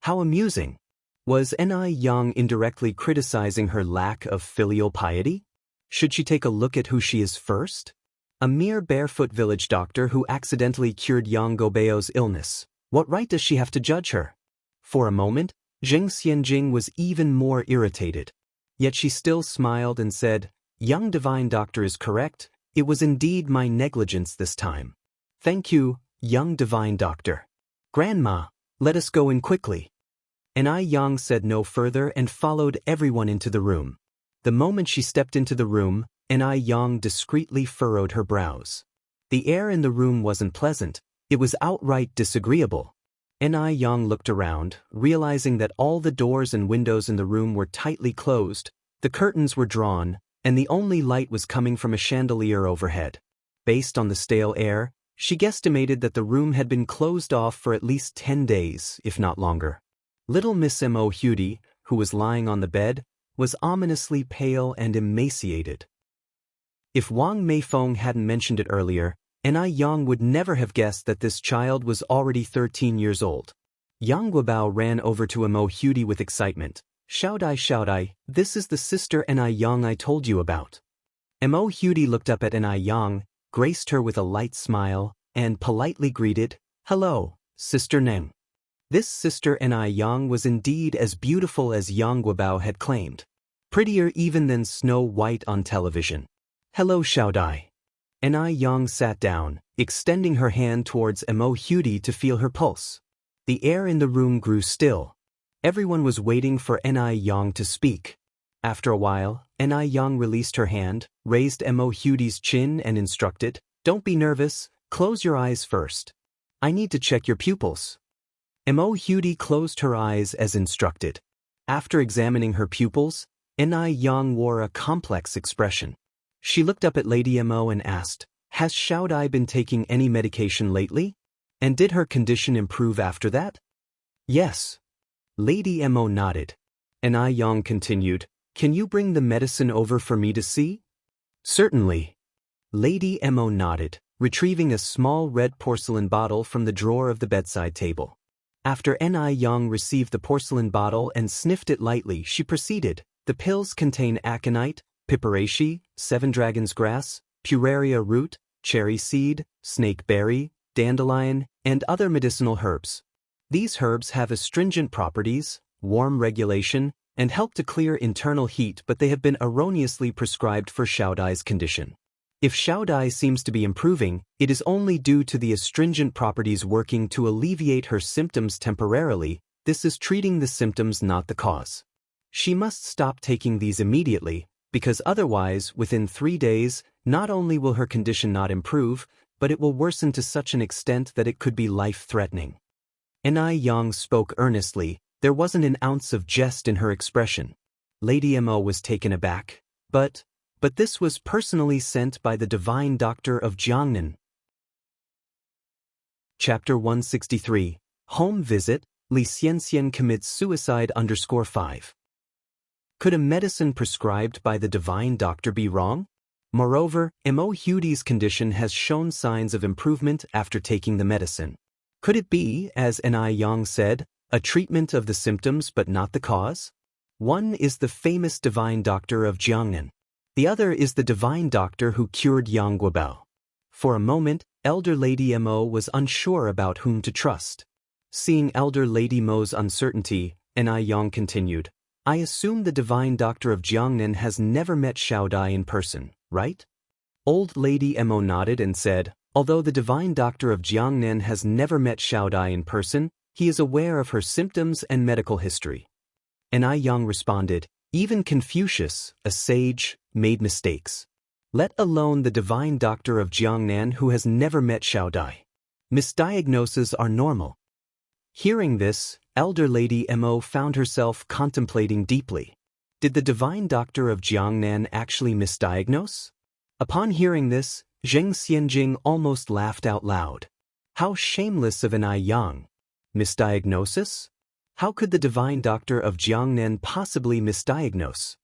How amusing! Was Ni Yang indirectly criticizing her lack of filial piety? Should she take a look at who she is first? A mere barefoot village doctor who accidentally cured Yang Gobeo's illness. What right does she have to judge her? For a moment, Xianxia was even more irritated. Yet she still smiled and said, "Young divine doctor is correct. It was indeed my negligence this time. Thank you, young divine doctor. Grandma, let us go in quickly." And Yang said no further and followed everyone into the room. The moment she stepped into the room, Yang discreetly furrowed her brows. The air in the room wasn't pleasant, it was outright disagreeable. Yang looked around, realizing that all the doors and windows in the room were tightly closed, the curtains were drawn, and the only light was coming from a chandelier overhead. Based on the stale air, she guesstimated that the room had been closed off for at least 10 days, if not longer. Little Miss Mo Hudi, who was lying on the bed, was ominously pale and emaciated. If Wang Meifeng hadn't mentioned it earlier, Yang would never have guessed that this child was already 13 years old. Yang Guobao ran over to Mo Hudi with excitement. Shout I, this is the sister Yang I told you about." Mo Hudi looked up at Yang, graced her with a light smile, and politely greeted, "Hello, Sister Neng." This sister Yang was indeed as beautiful as Yang Guobao had claimed. Prettier even than Snow White on television. "Hello, Shoudai." Yang sat down, extending her hand towards Mo Hudi to feel her pulse. The air in the room grew still. Everyone was waiting for Yang to speak. After a while, Yang released her hand, raised Mo Hudi's chin and instructed, "Don't be nervous, close your eyes first. I need to check your pupils." Mo Hudi closed her eyes as instructed. After examining her pupils, Yang wore a complex expression. She looked up at Lady Mo and asked, "Has Shoudai been taking any medication lately? And did her condition improve after that?" "Yes." Lady Mo nodded. Yang continued, "Can you bring the medicine over for me to see?" "Certainly." Lady Mo nodded, retrieving a small red porcelain bottle from the drawer of the bedside table. After Yang received the porcelain bottle and sniffed it lightly, she proceeded, "The pills contain aconite, piperaceae, 7 dragon's grass, puraria root, cherry seed, snake berry, dandelion, and other medicinal herbs. These herbs have astringent properties, warm regulation, and help to clear internal heat, but they have been erroneously prescribed for Shoudai's condition. If Shoudai seems to be improving, it is only due to the astringent properties working to alleviate her symptoms temporarily. This is treating the symptoms, not the cause. She must stop taking these immediately, because otherwise, within 3 days, not only will her condition not improve, but it will worsen to such an extent that it could be life-threatening." Yang spoke earnestly. There wasn't an ounce of jest in her expression. Lady Mo was taken aback. But this was personally sent by the divine doctor of Jiangnan. Chapter 163. Home Visit, Li Xianxian Commits Suicide _5. Could a medicine prescribed by the divine doctor be wrong? Moreover, Mo Hudi's condition has shown signs of improvement after taking the medicine. Could it be, as Yang said, a treatment of the symptoms but not the cause? One is the famous divine doctor of Jiangnan. The other is the divine doctor who cured Yang Guobao. For a moment, Elder Lady Mo was unsure about whom to trust. Seeing Elder Lady Mo's uncertainty, Yang continued, "I assume the divine doctor of Jiangnan has never met Shoudai in person, right?" Old Lady Mo nodded and said, "Although the divine doctor of Jiangnan has never met Shoudai in person, he is aware of her symptoms and medical history." Yang responded, "Even Confucius, a sage, made mistakes. Let alone the divine doctor of Jiangnan who has never met Shoudai. Misdiagnoses are normal." Hearing this, Elder Lady Mo found herself contemplating deeply. Did the divine doctor of Jiangnan actually misdiagnose? Upon hearing this, Zheng Xianjing almost laughed out loud. How shameless of Yang! Misdiagnosis? How could the divine doctor of Jiangnan possibly misdiagnose?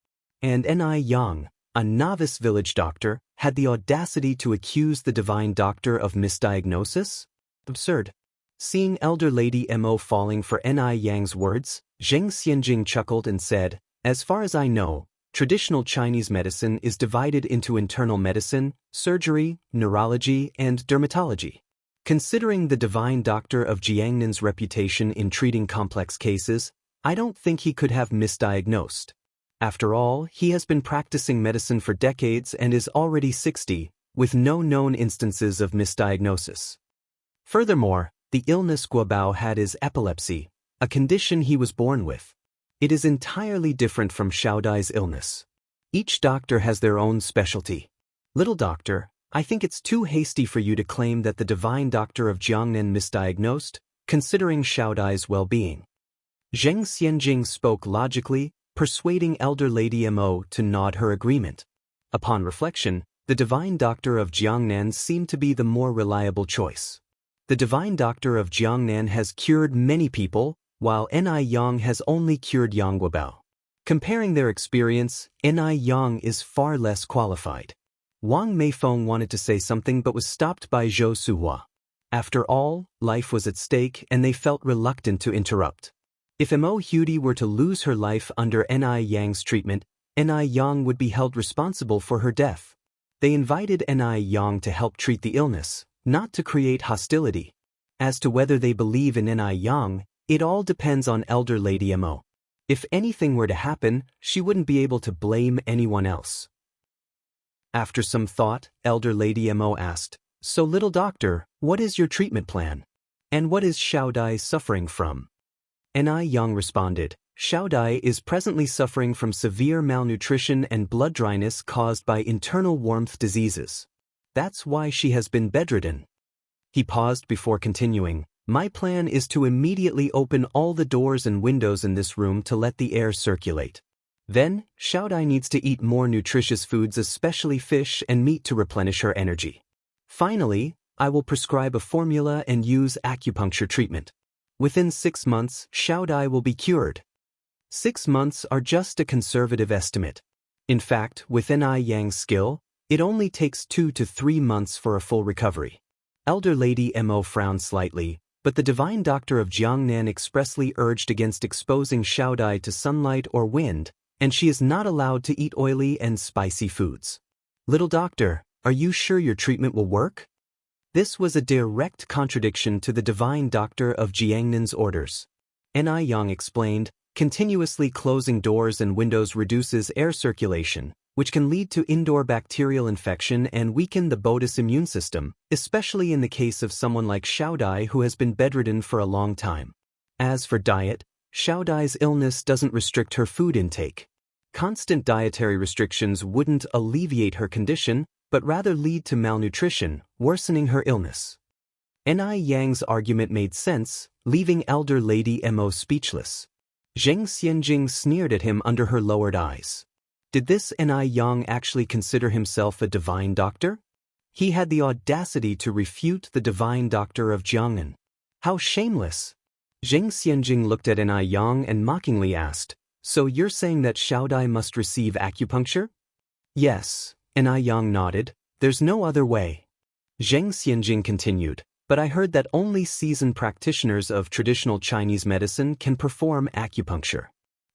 And Yang, a novice village doctor, had the audacity to accuse the divine doctor of misdiagnosis? Absurd. Seeing Elder Lady Mo falling for Yang's words, Zheng Xianjing chuckled and said, "As far as I know, traditional Chinese medicine is divided into internal medicine, surgery, neurology, and dermatology. Considering the divine doctor of Jiangnan's reputation in treating complex cases, I don't think he could have misdiagnosed. After all, he has been practicing medicine for decades and is already 60, with no known instances of misdiagnosis. Furthermore, the illness Guobao had is epilepsy, a condition he was born with. It is entirely different from Xiaodai's illness. Each doctor has their own specialty. Little doctor, I think it's too hasty for you to claim that the divine doctor of Jiangnan misdiagnosed, considering Xiaodai's well-being. Zheng Xianjing spoke logically, persuading elder Lady Mo to nod her agreement. Upon reflection, the divine doctor of Jiangnan seemed to be the more reliable choice. The divine doctor of Jiangnan has cured many people, while Ni Yang has only cured Yang Guobao. Comparing their experience, Ni Yang is far less qualified. Wang Meifeng wanted to say something but was stopped by Zhou Suhua. After all, life was at stake and they felt reluctant to interrupt. If Mo Hudi were to lose her life under Ni Yang's treatment, Ni Yang would be held responsible for her death. They invited Ni Yang to help treat the illness, not to create hostility. As to whether they believe in Ni Yang, it all depends on elder Lady Mo. If anything were to happen, she wouldn't be able to blame anyone else. After some thought, elder Lady Mo asked, "So little doctor, what is your treatment plan? And what is Xiaodai suffering from?" Ni Yang responded, "Xiaodai is presently suffering from severe malnutrition and blood dryness caused by internal warmth diseases. That's why she has been bedridden." He paused before continuing, "My plan is to immediately open all the doors and windows in this room to let the air circulate. Then, Xiaodai needs to eat more nutritious foods, especially fish and meat, to replenish her energy. Finally, I will prescribe a formula and use acupuncture treatment. Within 6 months, Xiaodai will be cured." 6 months are just a conservative estimate. In fact, with Ni Yang's skill, it only takes 2 to 3 months for a full recovery. Elder Lady Mo frowned slightly, but the divine doctor of Jiangnan expressly urged against exposing Xiaodai to sunlight or wind, and she is not allowed to eat oily and spicy foods. "Little doctor, are you sure your treatment will work?" This was a direct contradiction to the divine doctor of Jiangnan's orders. Ni Yang explained, "Continuously closing doors and windows reduces air circulation, which can lead to indoor bacterial infection and weaken the body's immune system, especially in the case of someone like Xiaodai who has been bedridden for a long time. As for diet, Xiaodai's illness doesn't restrict her food intake. Constant dietary restrictions wouldn't alleviate her condition, but rather lead to malnutrition, worsening her illness." Ni Yang's argument made sense, leaving elder Lady Mo speechless. Zheng Xianjing sneered at him under her lowered eyes. Did this Ni Yang actually consider himself a divine doctor? He had the audacity to refute the divine doctor of Jiangnan. How shameless! Zheng Xianjing looked at Ni Yang and mockingly asked, "So you're saying that Xiaodai must receive acupuncture?" "Yes," Ni Yang nodded. "There's no other way." Zheng Xianjing continued, "But I heard that only seasoned practitioners of traditional Chinese medicine can perform acupuncture.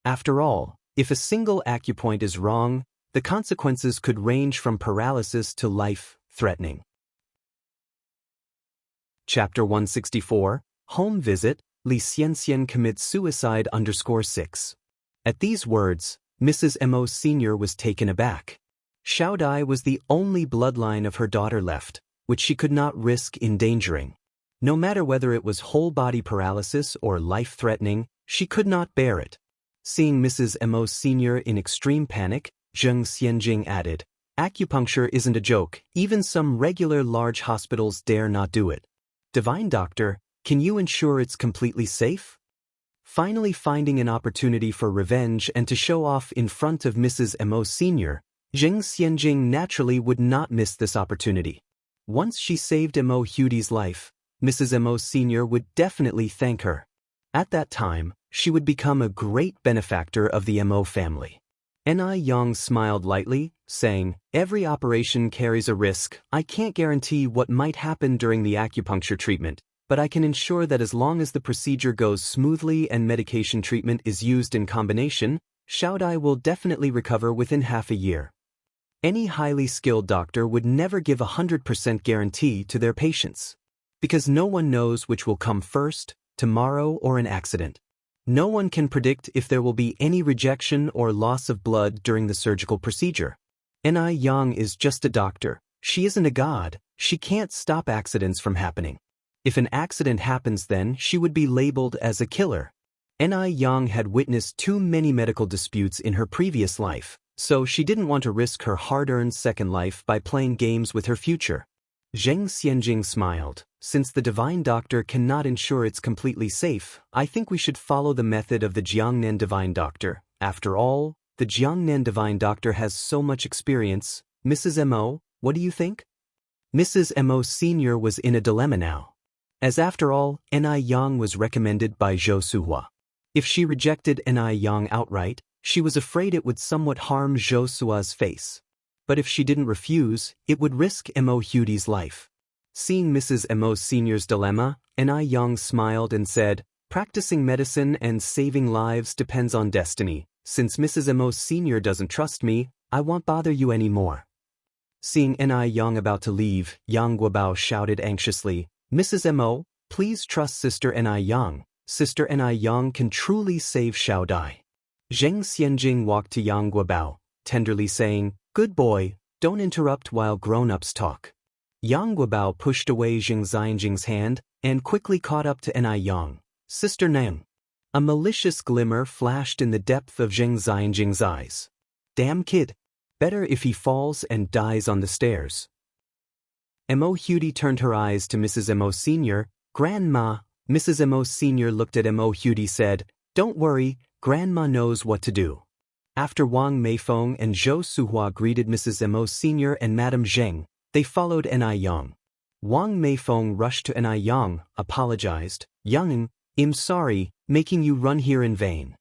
After all, if a single acupoint is wrong, the consequences could range from paralysis to life-threatening." Chapter 164, Home Visit, Li Xianxian Commits Suicide _6. At these words, Mrs. Mo Sr. was taken aback. Xiaodai was the only bloodline of her daughter left, which she could not risk endangering. No matter whether it was whole-body paralysis or life-threatening, she could not bear it. Seeing Mrs. Mo Sr. in extreme panic, Zheng Xianjing added, "Acupuncture isn't a joke, even some regular large hospitals dare not do it. Divine doctor, can you ensure it's completely safe?" Finally finding an opportunity for revenge and to show off in front of Mrs. Mo Sr., Zheng Xianjing naturally would not miss this opportunity. Once she saved Mo Hudi's life, Mrs. Mo Sr. would definitely thank her. At that time, she would become a great benefactor of the Mo family. Ni Yang smiled lightly, saying, "Every operation carries a risk. I can't guarantee what might happen during the acupuncture treatment, but I can ensure that as long as the procedure goes smoothly and medication treatment is used in combination, Xiaodai will definitely recover within half a year." Any highly skilled doctor would never give a 100% guarantee to their patients. because no one knows which will come first, tomorrow or an accident. No one can predict if there will be any rejection or loss of blood during the surgical procedure. Yang is just a doctor. She isn't a god. She can't stop accidents from happening. If an accident happens, then she would be labeled as a killer. Yang had witnessed too many medical disputes in her previous life, so she didn't want to risk her hard-earned second life by playing games with her future. Zheng Xianjing smiled. Since the divine doctor cannot ensure it's completely safe, I think we should follow the method of the Jiangnan divine doctor. After all, the Jiangnan divine doctor has so much experience. Mrs. Mo, what do you think? Mrs. Mo Sr. was in a dilemma now. As after all, Yang was recommended by Zhou Suhua. If she rejected Yang outright, she was afraid it would somewhat harm Zhou Suhua's face. But if she didn't refuse, it would risk Mo Hudi's life. Seeing Mrs. Mo Sr.'s dilemma, Yang smiled and said, "Practicing medicine and saving lives depends on destiny. Since Mrs. Mo Sr. doesn't trust me, I won't bother you anymore." Seeing Yang about to leave, Yang Guobao shouted anxiously, "Mrs. Mo, please trust Sister Yang. Sister Yang can truly save Xiao Dai." Zheng Xianjing walked to Yang Guobao, tenderly saying, "Good boy, don't interrupt while grown-ups talk." Yang Guobao pushed away Zheng Xianjing's hand and quickly caught up to Yang. "Sister Nang." A malicious glimmer flashed in the depth of Zheng Xianjing's eyes. "Damn kid. Better if he falls and dies on the stairs." Mo Hudi turned her eyes to Mrs. Mo Sr. "Grandma." Mrs. Mo Sr. looked at Mo Hudi said, "Don't worry, Grandma knows what to do." After Wang Meifeng and Zhou Suhua greeted Mrs. Mo Sr. and Madame Zheng, they followed Yang. Wang Meifeng rushed to Yang, apologized, "Yang, I'm sorry, making you run here in vain."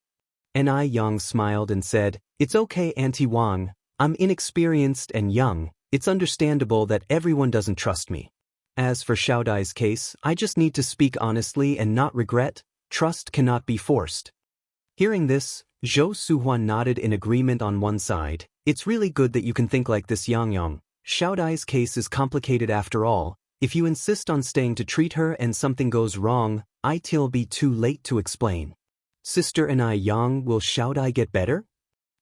Yang smiled and said, "It's okay, Auntie Wang, I'm inexperienced and young, it's understandable that everyone doesn't trust me. As for Xiao Dai's case, I just need to speak honestly and not regret, trust cannot be forced." Hearing this, Zhou Suhua nodded in agreement on one side. "It's really good that you can think like this, Yang. Xiao Dai's case is complicated after all. If you insist on staying to treat her and something goes wrong, it'll be too late to explain." "Sister Yang, will Xiao Dai get better?"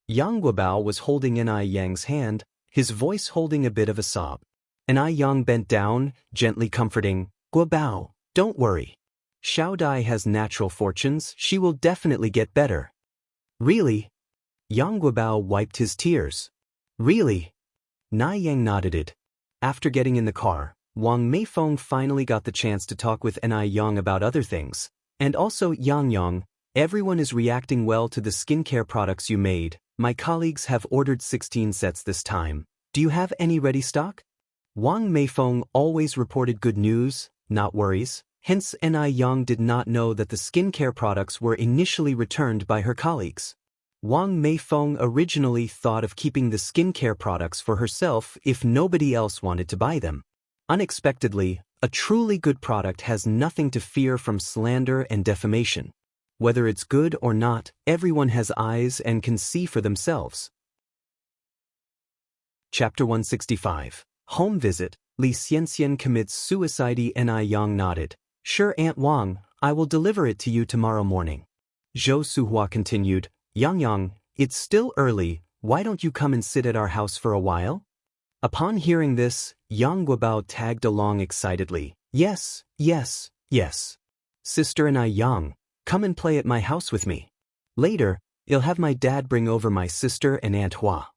Yang Guobao was holding Yang's hand, his voice holding a bit of a sob. Yang bent down, gently comforting, "Guobao, don't worry. Xiao Dai has natural fortunes, she will definitely get better." "Really?" Yang Guobao wiped his tears. "Really?" Yang nodded. After getting in the car, Wang Meifeng finally got the chance to talk with Yang about other things. "And also, Yang, everyone is reacting well to the skincare products you made. My colleagues have ordered 16 sets this time. Do you have any ready stock?" Wang Meifeng always reported good news, not worries. Hence, Yang did not know that the skincare products were initially returned by her colleagues. Wang Meifeng originally thought of keeping the skincare products for herself if nobody else wanted to buy them. Unexpectedly, a truly good product has nothing to fear from slander and defamation. Whether it's good or not, everyone has eyes and can see for themselves. Chapter 165. Home Visit. Li Xianxian commits suicide. Yang nodded. "Sure, Aunt Wang, I will deliver it to you tomorrow morning." Zhou Suhua continued, Yang, it's still early, why don't you come and sit at our house for a while?" Upon hearing this, Yang Guobao tagged along excitedly. Yes. Sister Yang, come and play at my house with me. Later, you'll have my dad bring over my sister and Aunt Hua."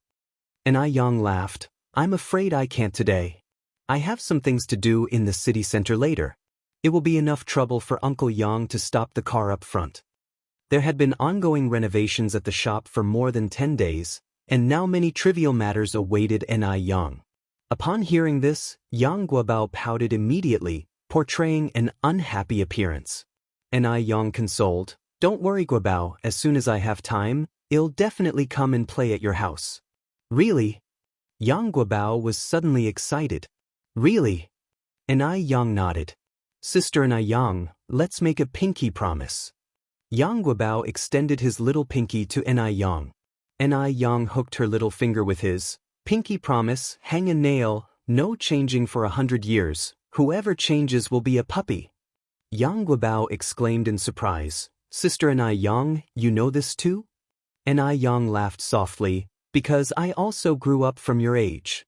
Yang laughed. "I'm afraid I can't today. I have some things to do in the city center later. It will be enough trouble for Uncle Yang to stop the car up front." There had been ongoing renovations at the shop for more than 10 days, and now many trivial matters awaited Yang. Upon hearing this, Yang Guobao pouted immediately, portraying an unhappy appearance. Yang consoled, "Don't worry, Guobao, as soon as I have time, I'll definitely come and play at your house." "Really?" Yang Guobao was suddenly excited. "Really?" Yang nodded. "Sister Yang, let's make a pinky promise." Yang Guobao extended his little pinky to Yang. Yang hooked her little finger with his. "Pinky promise, hang a nail, no changing for 100 years. Whoever changes will be a puppy. Yang Guobao exclaimed in surprise, Sister Anai Yang, you know this too? Anai Yang laughed softly, because I also grew up from your age.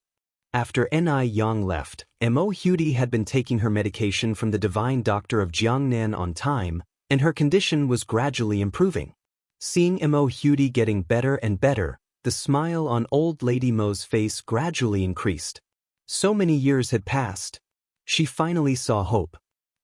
After Anai Yang left, Mo Hudi had been taking her medication from the divine doctor of Jiangnan on time, and her condition was gradually improving. Seeing Mo Hudi getting better and better, the smile on old Lady Mo's face gradually increased. So many years had passed. She finally saw hope.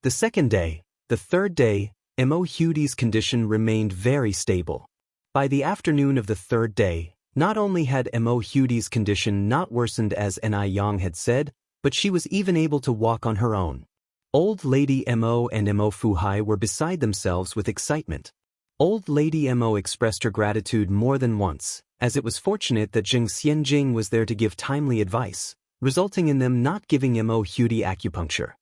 The second day, the third day, Mo Hudi's condition remained very stable. By the afternoon of the third day, not only had Mo Hudi's condition not worsened as Anai Yang had said, but she was even able to walk on her own. Old Lady Mo and Mo Fuhai were beside themselves with excitement. Old Lady Mo expressed her gratitude more than once, as it was fortunate that Zheng Xianjing was there to give timely advice, resulting in them not giving Mo Hudi acupuncture.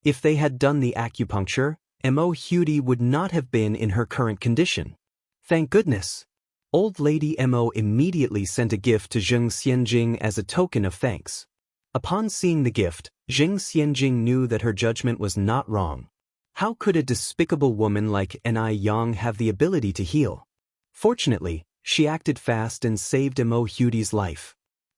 If they had done the acupuncture, Mo Hudi would not have been in her current condition. Thank goodness. Old Lady Mo immediately sent a gift to Zheng Xianjing as a token of thanks. Upon seeing the gift, Zheng Xianjing knew that her judgment was not wrong. How could a despicable woman like Anai Yang have the ability to heal? Fortunately, she acted fast and saved Mo Hudi's life.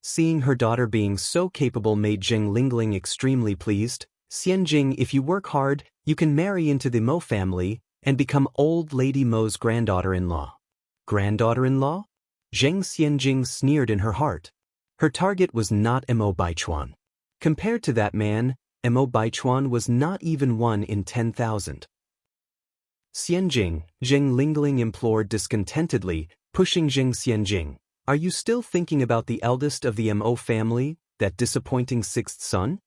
Seeing her daughter being so capable made Zheng Lingling extremely pleased. Xianjing, if you work hard, you can marry into the Mo family and become Old Lady Mo's granddaughter-in-law. Granddaughter-in-law? Zheng Xianjing sneered in her heart. Her target was not Mo Baichuan. Compared to that man, Mo Baichuan was not even 1 in 10,000. Xianjing, Zheng Lingling implored discontentedly, pushing Zheng Xianjing. Are you still thinking about the eldest of the Mo family, that disappointing sixth son?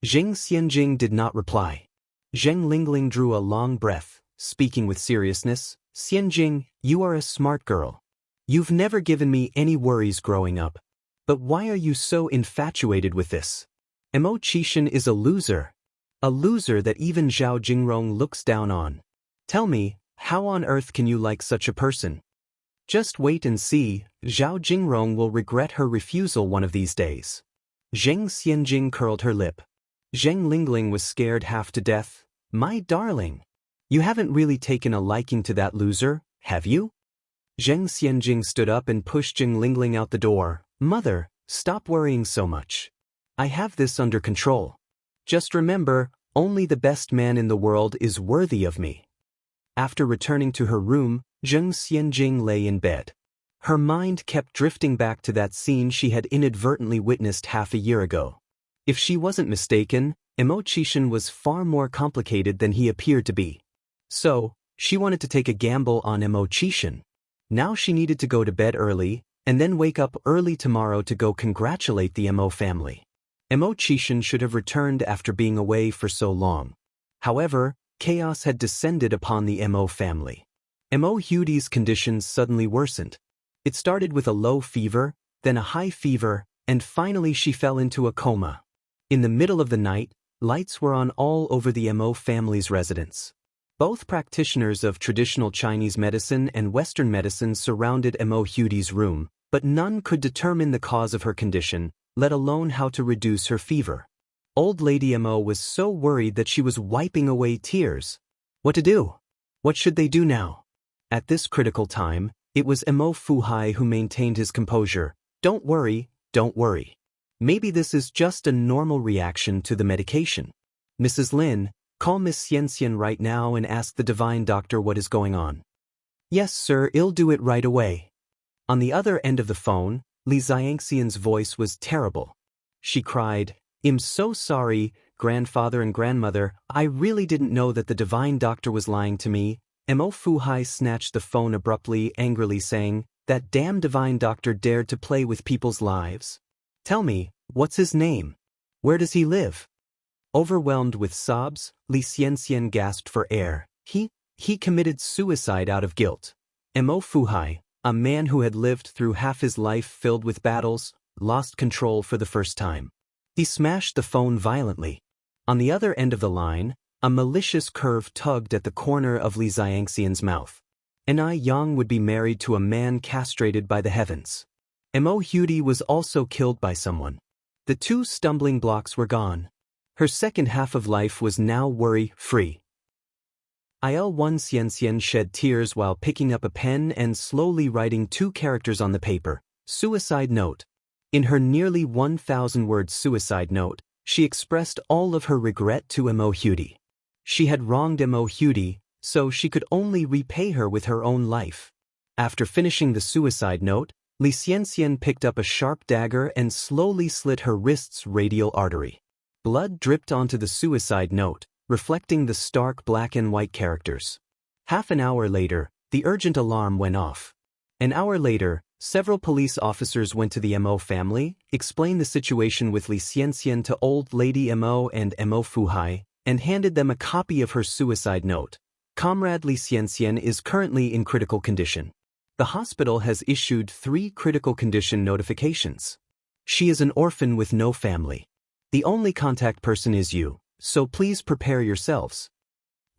Zheng Xianjing did not reply. Zheng Lingling drew a long breath, speaking with seriousness. Xianjing, you are a smart girl. You've never given me any worries growing up. But why are you so infatuated with this? Mo Qishan is a loser. A loser that even Zhao Jingrong looks down on. Tell me, how on earth can you like such a person? Just wait and see, Zhao Jingrong will regret her refusal one of these days. Zheng Xianjing curled her lip. Zheng Lingling was scared half to death. My darling. You haven't really taken a liking to that loser, have you? Zheng Xianjing stood up and pushed Zheng Lingling out the door. Mother, stop worrying so much. I have this under control. Just remember, only the best man in the world is worthy of me. After returning to her room, Zheng Xianjing lay in bed. Her mind kept drifting back to that scene she had inadvertently witnessed half a year ago. If she wasn't mistaken, Mo Qishan was far more complicated than he appeared to be. So, she wanted to take a gamble on Mo Qishan. Now she needed to go to bed early, and then wake up early tomorrow to go congratulate the Mo family. Mo Qishan should have returned after being away for so long. However, chaos had descended upon the Mo family. Mo Hudi's conditions suddenly worsened. It started with a low fever, then a high fever, and finally she fell into a coma. In the middle of the night, lights were on all over the Mo family's residence. Both practitioners of traditional Chinese medicine and Western medicine surrounded Mo Hudi's room, but none could determine the cause of her condition, let alone how to reduce her fever. Old Lady Mo was so worried that she was wiping away tears. What to do? What should they do now? At this critical time, it was Mo Fuhai who maintained his composure. Don't worry, don't worry. Maybe this is just a normal reaction to the medication. Mrs. Lin, call Miss Xianxia right now and ask the divine doctor what is going on. Yes, sir, I'll do it right away. On the other end of the phone, Li Xianxian's voice was terrible. She cried, I'm so sorry, grandfather and grandmother, I really didn't know that the divine doctor was lying to me. Mo Fuhai snatched the phone abruptly, angrily saying, that damn divine doctor dared to play with people's lives. Tell me, what's his name? Where does he live? Overwhelmed with sobs, Li Xianxian gasped for air. He committed suicide out of guilt. Mo Fuhai, a man who had lived through half his life filled with battles, lost control for the first time. He smashed the phone violently. On the other end of the line, a malicious curve tugged at the corner of Li Xianxian's mouth. Anai Yang would be married to a man castrated by the heavens. Mo Hudi was also killed by someone. The two stumbling blocks were gone. Her second half of life was now worry-free. Il-1 Xianxia shed tears while picking up a pen and slowly writing 2 characters on the paper, suicide note. In her nearly 1,000-word suicide note, she expressed all of her regret to Mo Hudi. She had wronged Mo Hudi, so she could only repay her with her own life. After finishing the suicide note, Li Xianxian picked up a sharp dagger and slowly slit her wrist's radial artery. Blood dripped onto the suicide note, reflecting the stark black and white characters. Half an hour later, the urgent alarm went off. An hour later, several police officers went to the Mo family, explained the situation with Li Xianxian to old lady Mo and Mo Fuhai, and handed them a copy of her suicide note. Comrade Li Xianxian is currently in critical condition. The hospital has issued 3 critical condition notifications. She is an orphan with no family. The only contact person is you, so please prepare yourselves.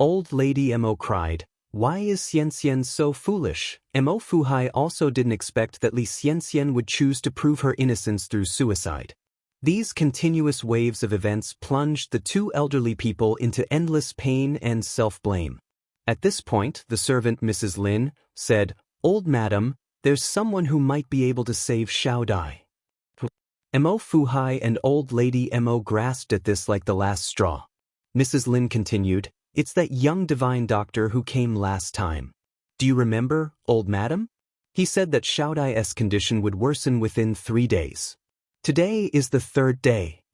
Old lady Mo cried, "Why is Xianxian so foolish?" Mo Fuhai also didn't expect that Li Xianxian would choose to prove her innocence through suicide. These continuous waves of events plunged the 2 elderly people into endless pain and self-blame. At this point, the servant Mrs. Lin said, "Old madam, there's someone who might be able to save Xiao Dai." Mo Fuhai and old lady Mo grasped at this like the last straw. Mrs. Lin continued, "It's that young divine doctor who came last time. Do you remember, old madam? He said that Xiao Dai's condition would worsen within 3 days. Today is the 3rd day."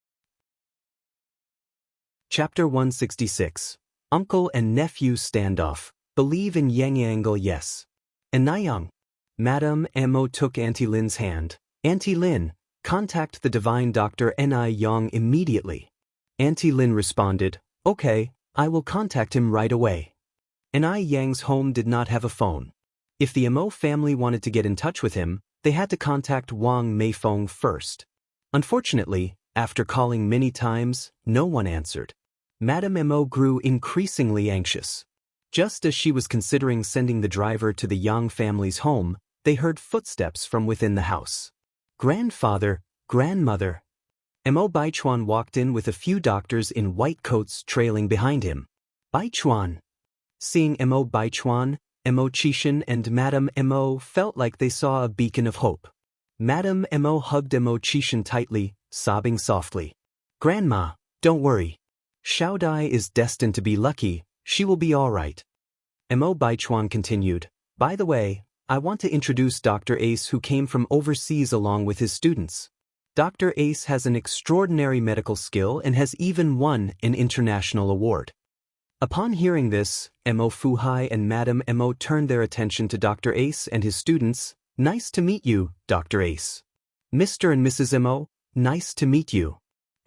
Chapter 166. Uncle and Nephew Standoff. Believe in Yang, yes. And Niyang. Madam Mo took Auntie Lin's hand. "Auntie Lin, contact the divine doctor Ni Yang immediately." Auntie Lin responded, "Okay, I will contact him right away." Ni Yang's home did not have a phone. If the Mo family wanted to get in touch with him, they had to contact Wang Meifeng first. Unfortunately, after calling many times, no one answered. Madame Mo grew increasingly anxious. Just as she was considering sending the driver to the Yang family's home, they heard footsteps from within the house. "Grandfather, grandmother." Mo Baichuan walked in with a few doctors in white coats trailing behind him. "Baichuan." Seeing Mo Baichuan, Mo Qishan and Madame Mo felt like they saw a beacon of hope. Madame Mo hugged Mo Qishan tightly, sobbing softly. "Grandma, don't worry. Xiao Dai is destined to be lucky, she will be all right." Mo Baichuan continued, "By the way, I want to introduce Dr. Ace, who came from overseas along with his students. Dr. Ace has an extraordinary medical skill and has even won an international award." Upon hearing this, Mo Fuhai and Madame Mo turned their attention to Dr. Ace and his students. "Nice to meet you, Dr. Ace." "Mr. and Mrs. Mo, nice to meet you."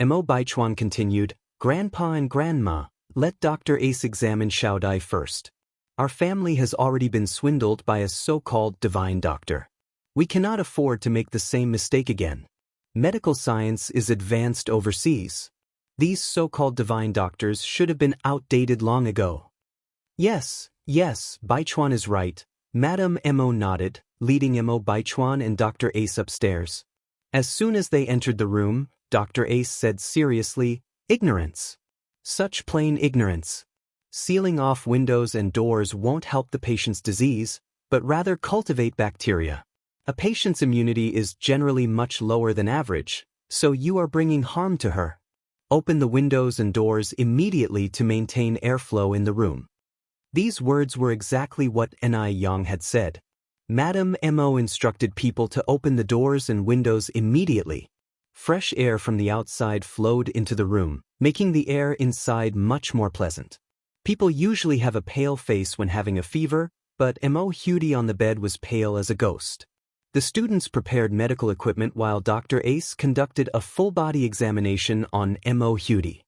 Mo Baichuan continued, "Grandpa and Grandma, let Dr. Ace examine Xiao Dai first. Our family has already been swindled by a so-called divine doctor. We cannot afford to make the same mistake again. Medical science is advanced overseas. These so-called divine doctors should have been outdated long ago." Yes, Baichuan is right." Madame Mo nodded, leading Mo Baichuan and Dr. Ace upstairs. As soon as they entered the room, Dr. Ace said seriously, "Ignorance. Such plain ignorance. Sealing off windows and doors won't help the patient's disease, but rather cultivate bacteria. A patient's immunity is generally much lower than average, so you are bringing harm to her. Open the windows and doors immediately to maintain airflow in the room." These words were exactly what Ni Yang had said. Madame Mo instructed people to open the doors and windows immediately. Fresh air from the outside flowed into the room, making the air inside much more pleasant. People usually have a pale face when having a fever, but Mo Hudi on the bed was pale as a ghost. The students prepared medical equipment while Dr. Ace conducted a full-body examination on Mo Hudi.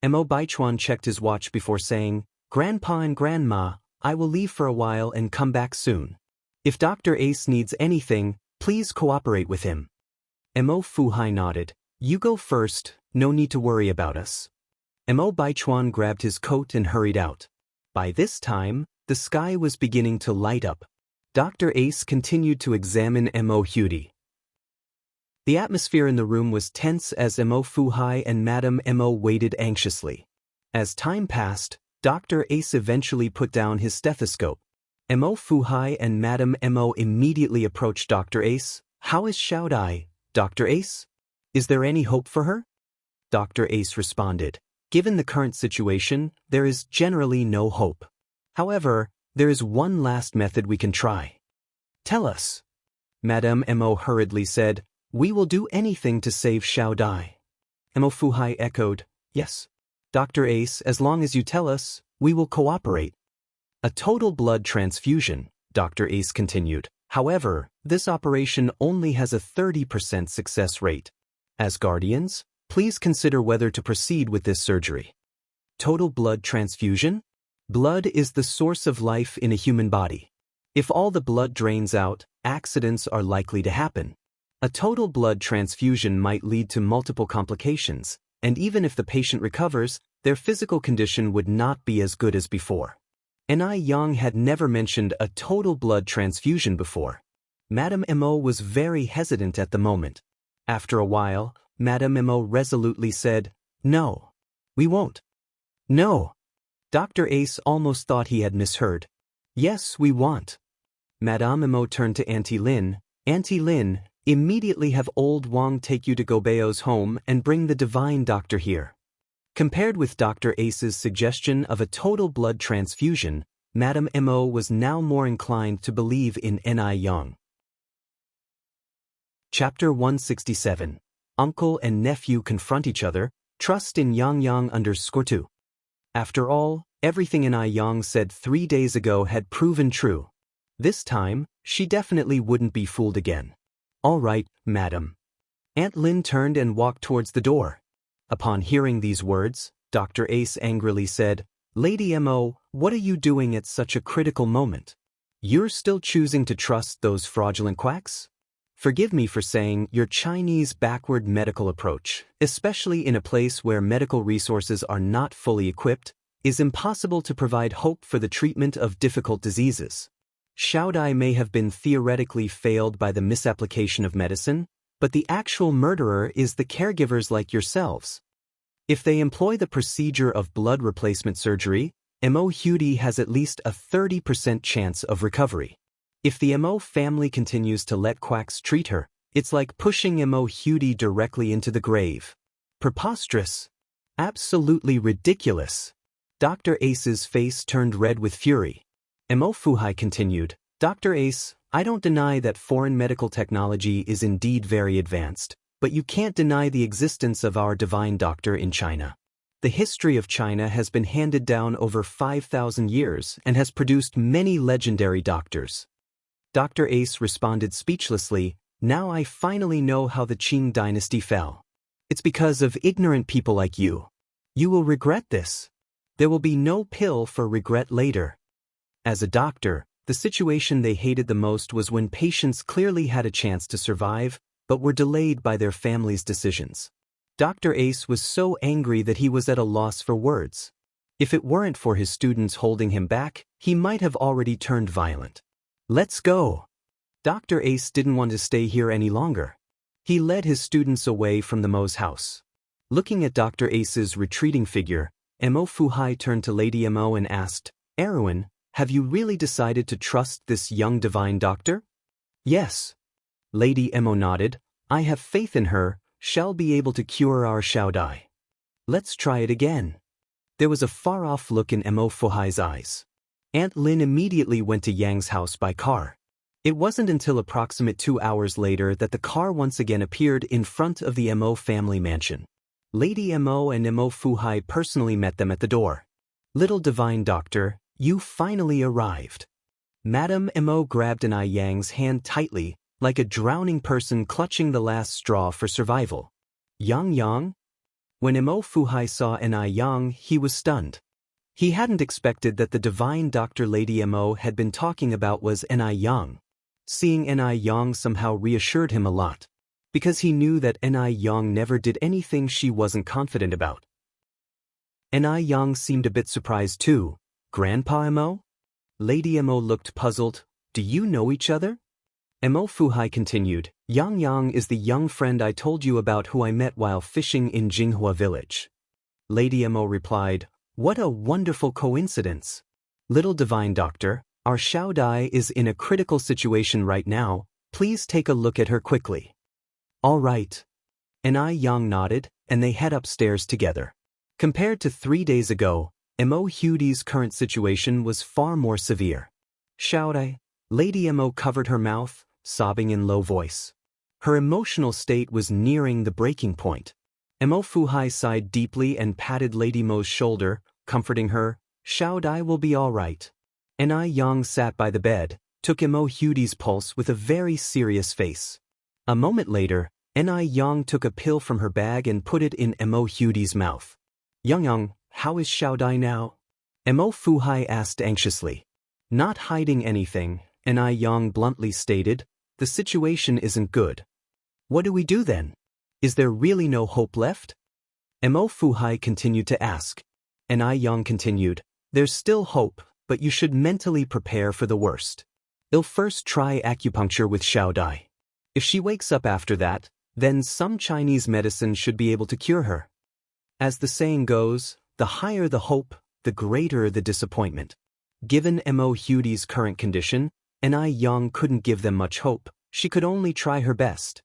Mo Baichuan checked his watch before saying, "Grandpa and Grandma, I will leave for a while and come back soon. If Dr. Ace needs anything, please cooperate with him." Mo Fuhai nodded. "You go first, no need to worry about us." Mo Baichuan grabbed his coat and hurried out. By this time, the sky was beginning to light up. Dr. Ace continued to examine Mo Hudi. The atmosphere in the room was tense as Mo Fuhai and Madame Mo waited anxiously. As time passed, Dr. Ace eventually put down his stethoscope. Mo Fuhai and Madame Mo immediately approached Dr. Ace. "How is Xiaodai, Dr. Ace? Is there any hope for her?" Dr. Ace responded, "Given the current situation, there is generally no hope. However, there is one last method we can try." "Tell us." Madame Mo hurriedly said, "We will do anything to save Xiaodai." Mo Fuhai echoed, "Yes. Dr. Ace, as long as you tell us, we will cooperate." "A total blood transfusion," Dr. Ace continued. "However, this operation only has a 30% success rate. As guardians, please consider whether to proceed with this surgery." Total blood transfusion? Blood is the source of life in a human body. If all the blood drains out, accidents are likely to happen. A total blood transfusion might lead to multiple complications, and even if the patient recovers, their physical condition would not be as good as before. Yang had never mentioned a total blood transfusion before. Madame Mo was very hesitant at the moment. After a while, Madame Mo resolutely said, "No. We won't." "No." Dr. Ace almost thought he had misheard. "Yes, we want." Madame Mo turned to Auntie Lin. "Auntie Lin, immediately have old Wang take you to Gobeo's home and bring the divine doctor here." Compared with Dr. Ace's suggestion of a total blood transfusion, Madame Mo was now more inclined to believe in Yang. Chapter 167. Uncle and nephew confront each other, trust in Yang_2. After all, everything Yang said 3 days ago had proven true. This time, she definitely wouldn't be fooled again. "All right, madam." Aunt Lin turned and walked towards the door. Upon hearing these words, Dr. Ace angrily said, "Lady Mo, what are you doing at such a critical moment? You're still choosing to trust those fraudulent quacks? Forgive me for saying your Chinese backward medical approach, especially in a place where medical resources are not fully equipped, is impossible to provide hope for the treatment of difficult diseases. Xiaodai may have been theoretically failed by the misapplication of medicine, but the actual murderer is the caregivers like yourselves. If they employ the procedure of blood replacement surgery, Mo Hudi has at least a 30% chance of recovery. If the Mo family continues to let quacks treat her, it's like pushing Mo Hudi directly into the grave. Preposterous. Absolutely ridiculous." Dr. Ace's face turned red with fury. Mo Fuhai continued, "Dr. Ace, I don't deny that foreign medical technology is indeed very advanced, but you can't deny the existence of our divine doctor in China. The history of China has been handed down over 5,000 years and has produced many legendary doctors." Dr. Ace responded speechlessly, "Now I finally know how the Qing dynasty fell. It's because of ignorant people like you. You will regret this. There will be no pill for regret later." As a doctor, the situation they hated the most was when patients clearly had a chance to survive, but were delayed by their family's decisions. Dr. Ace was so angry that he was at a loss for words. If it weren't for his students holding him back, he might have already turned violent. "Let's go." Dr. Ace didn't want to stay here any longer. He led his students away from the Mo's house. Looking at Dr. Ace's retreating figure, Mo Fuhai turned to Lady Mo and asked, "Erwin, have you really decided to trust this young divine doctor?" "Yes." Lady Mo nodded. "I have faith in her, shall be able to cure our Xiaodai." "Let's try it again." There was a far-off look in Mo Fuhai's eyes. Aunt Lin immediately went to Yang's house by car. It wasn't until approximate 2 hours later that the car once again appeared in front of the Mo family mansion. Lady Mo and Mo Fuhai personally met them at the door. "Little divine doctor, you finally arrived." Madame Mo grabbed Yang's hand tightly, like a drowning person clutching the last straw for survival. Yang? When Mo Fuhai saw Yang, he was stunned. He hadn't expected that the divine Dr. Lady Mo had been talking about was Yang. Seeing Yang somehow reassured him a lot, because he knew that Yang never did anything she wasn't confident about. Yang seemed a bit surprised too. "Grandpa Mo?" Lady Mo looked puzzled. "Do you know each other?" Mo Fuhai continued, Yang is the young friend I told you about who I met while fishing in Jinghua village. Lady Mo replied, "What a wonderful coincidence. Little divine doctor, our Xiao Dai is in a critical situation right now, please take a look at her quickly." "All right." Yang nodded, and they head upstairs together. Compared to 3 days ago, Mo Hudi's current situation was far more severe. "Xiao Dai?" Lady Mo covered her mouth, sobbing in low voice. Her emotional state was nearing the breaking point. Mo Fuhai sighed deeply and patted Lady Mo's shoulder, comforting her. "Xiao Dai will be all right." Yang sat by the bed, took Mo Hudi's pulse with a very serious face. A moment later, Yang took a pill from her bag and put it in Mo Hudi's mouth. Yang, how is Xiao Dai now?" Mo Fuhai asked anxiously. Not hiding anything, Yang bluntly stated, "The situation isn't good." "What do we do then? Is there really no hope left?" Mo Fuhai continued to ask. Yang continued, "There's still hope, but you should mentally prepare for the worst. I'll first try acupuncture with Xiao Dai. If she wakes up after that, then some Chinese medicine should be able to cure her. As the saying goes, the higher the hope, the greater the disappointment." Given Mo Hudi's current condition, Yang couldn't give them much hope, she could only try her best.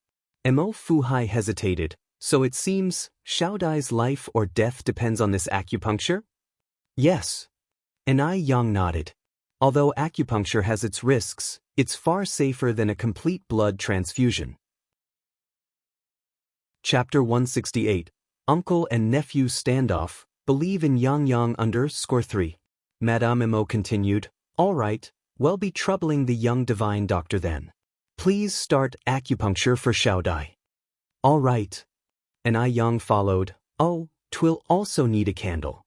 Mo Fuhai hesitated, "So it seems, Xiao Dai's life or death depends on this acupuncture?" "Yes." Yang nodded. "Although acupuncture has its risks, it's far safer than a complete blood transfusion." Chapter 168, Uncle and Nephew Standoff, Believe in Yang_3. Madame Mo continued, "All right, we'll be troubling the young divine doctor then. Please start acupuncture for Xiao Dai." "All right." Yang followed, "Oh, 'twill also need a candle."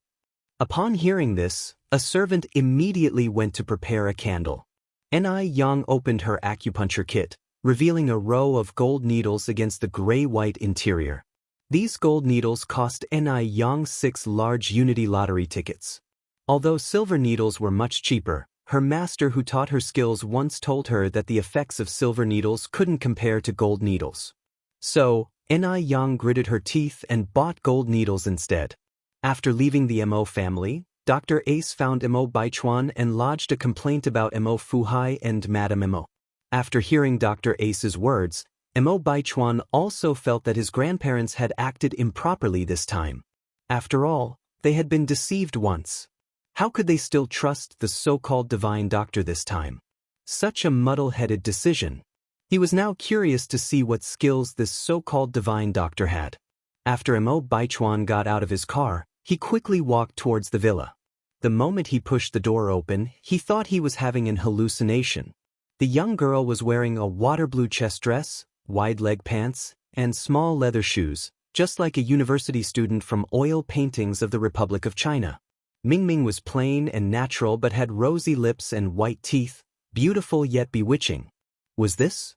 Upon hearing this, a servant immediately went to prepare a candle. Yang opened her acupuncture kit, revealing a row of gold needles against the gray-white interior. These gold needles cost Yang 6 large Unity lottery tickets. Although silver needles were much cheaper, her master who taught her skills once told her that the effects of silver needles couldn't compare to gold needles. So, Yang gritted her teeth and bought gold needles instead. After leaving the Mo family, Dr. Ace found Mo Baichuan and lodged a complaint about Mo Fuhai and Madame Mo. After hearing Dr. Ace's words, Mo Baichuan also felt that his grandparents had acted improperly this time. After all, they had been deceived once. How could they still trust the so-called divine doctor this time? Such a muddle-headed decision. He was now curious to see what skills this so-called divine doctor had. After Mo Baichuan got out of his car, he quickly walked towards the villa. The moment he pushed the door open, he thought he was having an hallucination. The young girl was wearing a water blue chest dress, wide leg pants, and small leather shoes, just like a university student from oil paintings of the Republic of China. Mingming was plain and natural but had rosy lips and white teeth, beautiful yet bewitching. Was this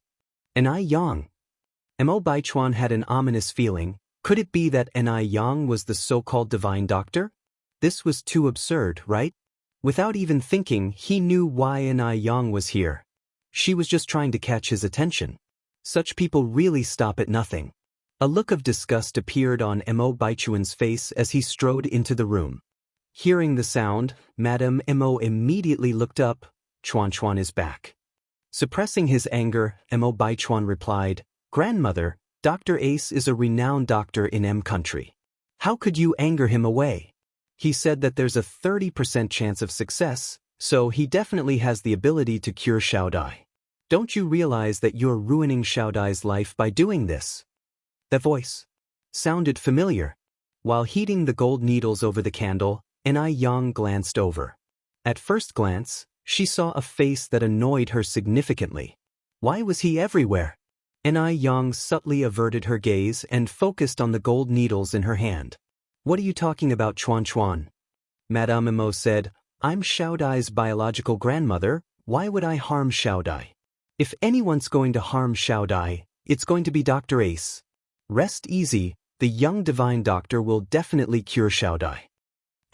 Yang? Mo Baichuan had an ominous feeling. Could it be that Yang was the so-called divine doctor? This was too absurd, right? Without even thinking, he knew why Yang was here. She was just trying to catch his attention. Such people really stop at nothing. A look of disgust appeared on Mo Baichuan's face as he strode into the room. Hearing the sound, Madame Mo immediately looked up. "Chuan is back." Suppressing his anger, Mo Baichuan replied, "Grandmother, Dr. Ace is a renowned doctor in M country. How could you anger him away? He said that there's a 30% chance of success, so he definitely has the ability to cure Xiao Dai. Don't you realize that you're ruining Xiao Dai's life by doing this?" That voice sounded familiar. While heating the gold needles over the candle, Yang glanced over. At first glance, she saw a face that annoyed her significantly. Why was he everywhere? Yang subtly averted her gaze and focused on the gold needles in her hand. "What are you talking about, Chuan?" Madame Mo said, "I'm Xiao Dai's biological grandmother. Why would I harm Xiao Dai? If anyone's going to harm Xiao Dai, it's going to be Dr. Ace. Rest easy, the young divine doctor will definitely cure Xiao Dai."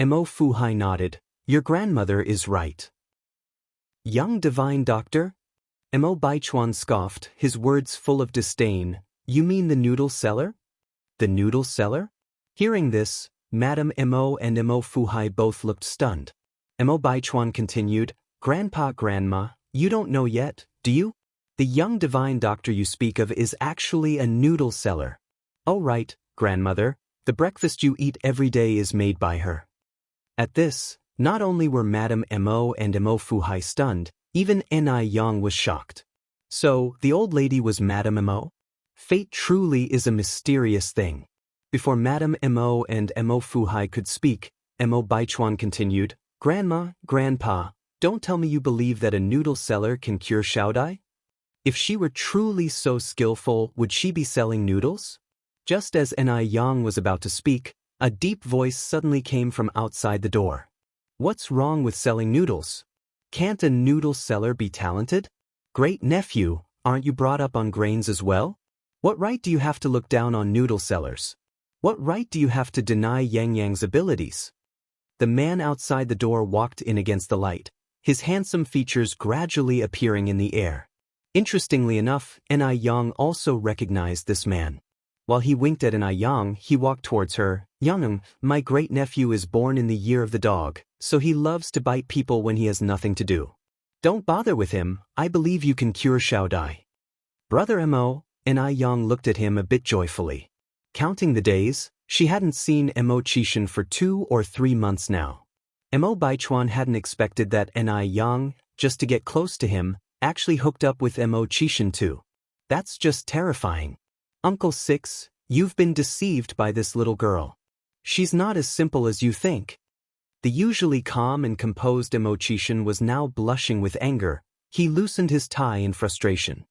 Mo Fuhai nodded. "Your grandmother is right." Young divine doctor? Mo Baichuan scoffed, his words full of disdain. You mean the noodle seller? The noodle seller? Hearing this, Madame Mo and Mo Fuhai both looked stunned. Mo Baichuan continued, Grandpa, Grandma, you don't know yet, do you? The young divine doctor you speak of is actually a noodle seller. Oh right, grandmother, the breakfast you eat every day is made by her. At this, not only were Madame Mo and Mo Fuhai stunned, even Ni Yang was shocked. So, the old lady was Madame Mo? Fate truly is a mysterious thing. Before Madame Mo and Mo Fuhai could speak, Mo Baichuan continued, Grandma, Grandpa, don't tell me you believe that a noodle seller can cure Xiaodai? If she were truly so skillful, would she be selling noodles? Just as Ni Yang was about to speak, a deep voice suddenly came from outside the door. What's wrong with selling noodles? Can't a noodle seller be talented? Great nephew, aren't you brought up on grains as well? What right do you have to look down on noodle sellers? What right do you have to deny Yang Yang's abilities? The man outside the door walked in against the light, his handsome features gradually appearing in the air. Interestingly enough, Ni Yang also recognized this man. While he winked at Ni Yang, he walked towards her. Yang, my great-nephew is born in the year of the dog, so he loves to bite people when he has nothing to do. Don't bother with him, I believe you can cure Xiaodai. Brother Mo, Ni Yang looked at him a bit joyfully. Counting the days, she hadn't seen Mo Qishan for 2 or 3 months now. Mo Baichuan hadn't expected that Ni Yang, just to get close to him, actually hooked up with Mo Qishan too. That's just terrifying. Uncle Six, you've been deceived by this little girl. She's not as simple as you think. The usually calm and composed Mo Qishan was now blushing with anger. He loosened his tie in frustration.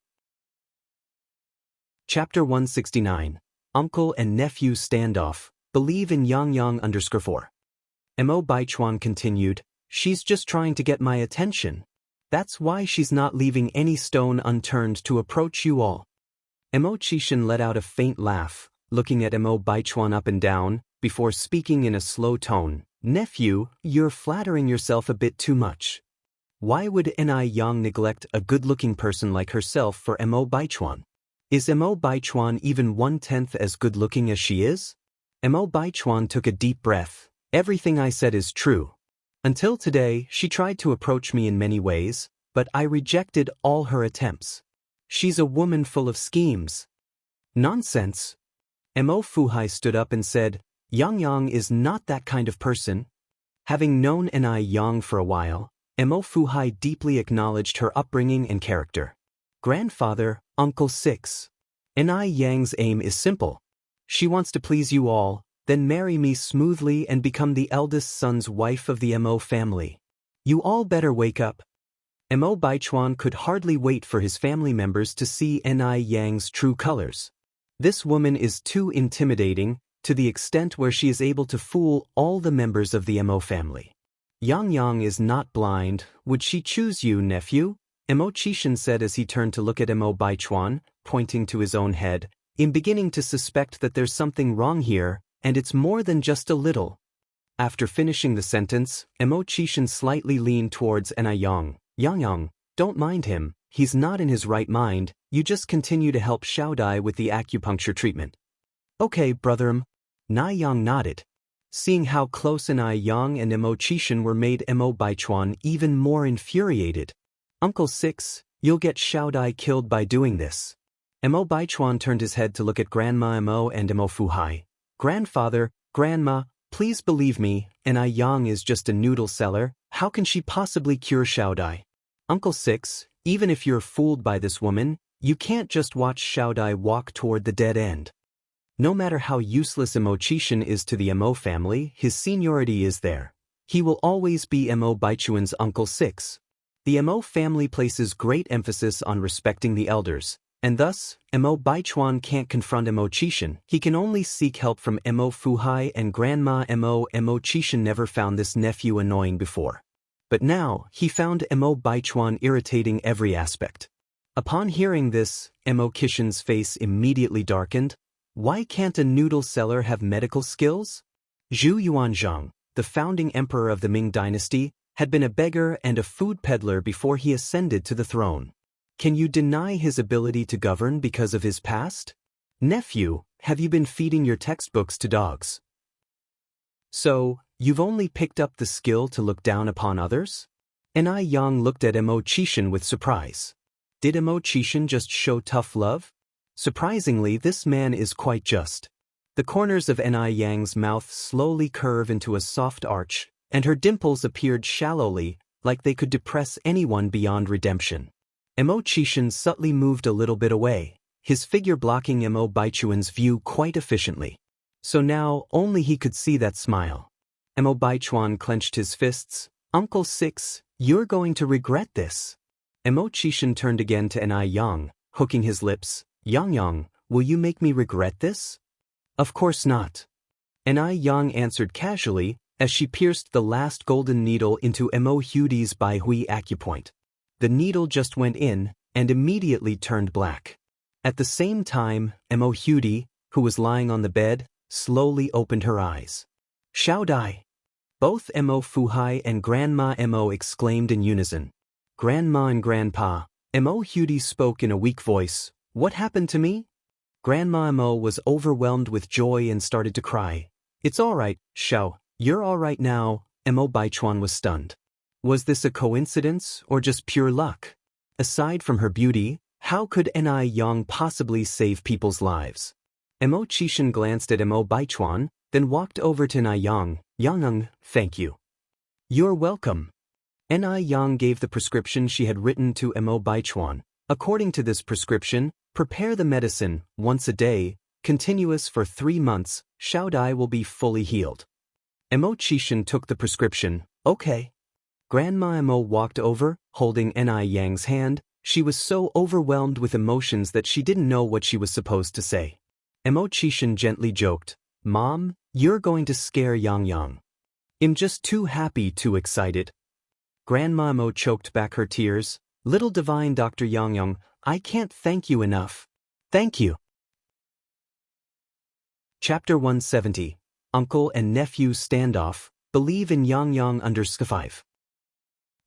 Chapter 169. Uncle and Nephew Standoff, Believe in Yang Yang _4. Mo Baichuan continued, She's just trying to get my attention. That's why she's not leaving any stone unturned to approach you all. Mo Qishan let out a faint laugh, looking at Mo Baichuan up and down, before speaking in a slow tone, Nephew, you're flattering yourself a bit too much. Why would Ni Yang neglect a good-looking person like herself for Mo Baichuan? Is Mo Baichuan even 1/10 as good-looking as she is? Mo Baichuan took a deep breath. Everything I said is true. Until today, she tried to approach me in many ways, but I rejected all her attempts. She's a woman full of schemes. Nonsense. Mo Fuhai stood up and said, Yang Yang is not that kind of person. Having known Ni Yang for a while, Mo Fuhai deeply acknowledged her upbringing and character. Grandfather, Uncle Six. Ni Yang's aim is simple. She wants to please you all, then marry me smoothly and become the eldest son's wife of the Mo family. You all better wake up. Mo Baichuan could hardly wait for his family members to see Ni Yang's true colors. This woman is too intimidating, to the extent where she is able to fool all the members of the Mo family. Yang Yang is not blind, would she choose you, nephew? Mo Qishan said as he turned to look at Mo Baichuan, pointing to his own head, in beginning to suspect that there's something wrong here, and it's more than just a little. After finishing the sentence, Mo Qishan slightly leaned towards Ni Yang. Yang Yang, don't mind him, he's not in his right mind, you just continue to help Xiaodai with the acupuncture treatment. Okay, brother. Ni Yang nodded. Seeing how close Ni Yang and Mo Qishan were made Mo Baichuan even more infuriated. Uncle Six, you'll get Xiaodai killed by doing this. Mo Baichuan turned his head to look at Grandma Mo and Mo Fuhai. Grandfather, Grandma, please believe me, Ni Yang is just a noodle seller, how can she possibly cure Xiaodai? Uncle Six, even if you're fooled by this woman, you can't just watch Xiaodai walk toward the dead end. No matter how useless Mo Qishan is to the Mo family, his seniority is there. He will always be Mo Baichuan's Uncle Six. The Mo family places great emphasis on respecting the elders, and thus, Mo Baichuan can't confront Mo Qishan, he can only seek help from Mo Fuhai and Grandma Mo. Mo Qishan never found this nephew annoying before. But now, he found Mo Baichuan irritating every aspect. Upon hearing this, Mo Qishan's face immediately darkened. Why can't a noodle seller have medical skills? Zhu Yuanzhang, the founding emperor of the Ming dynasty, had been a beggar and a food peddler before he ascended to the throne. Can you deny his ability to govern because of his past? Nephew, have you been feeding your textbooks to dogs? So, you've only picked up the skill to look down upon others? Enai Yang looked at Emo Chishan with surprise. Did Emo Chishan just show tough love? Surprisingly, this man is quite just. The corners of Enai Yang's mouth slowly curve into a soft arch, and her dimples appeared shallowly, like they could depress anyone beyond redemption. Emo Chishan subtly moved a little bit away, his figure blocking Emo Baichuan's view quite efficiently. So now only he could see that smile. Emo Baichuan clenched his fists. Uncle Six, you're going to regret this. Emo Chishan turned again to Enai Yang, hooking his lips. Yang, will you make me regret this? Of course not. Enai Yang answered casually, as she pierced the last golden needle into Emo Hudi's Baihui acupoint. The needle just went in, and immediately turned black. At the same time, Emo Hudi, who was lying on the bed, slowly opened her eyes. Shao Dai! Both Emo Fuhai and Grandma Emo exclaimed in unison. Grandma and Grandpa, Emo Hudi spoke in a weak voice. What happened to me? Grandma Emo was overwhelmed with joy and started to cry. It's all right, Shao, you're all right now. Emo Baichuan was stunned. Was this a coincidence or just pure luck? Aside from her beauty, how could Enai Yang possibly save people's lives? Emo Chishan glanced at Emo Baichuan, then walked over to Enai Yang. Yang, thank you. You're welcome. Enai Yang gave the prescription she had written to Emo Baichuan. According to this prescription, prepare the medicine once a day, continuous for 3 months. Shao Dai will be fully healed. Emo Chishan took the prescription. Okay. Grandma Emo walked over, holding Enai Yang's hand. She was so overwhelmed with emotions that she didn't know what she was supposed to say. Emo Chishan gently joked, Mom, you're going to scare Yang. I'm just too happy, too excited. Grandma Emo choked back her tears. Little divine Dr. Yang, I can't thank you enough. Thank you. Chapter 170. Uncle and Nephew Standoff, Believe in Yang under 5.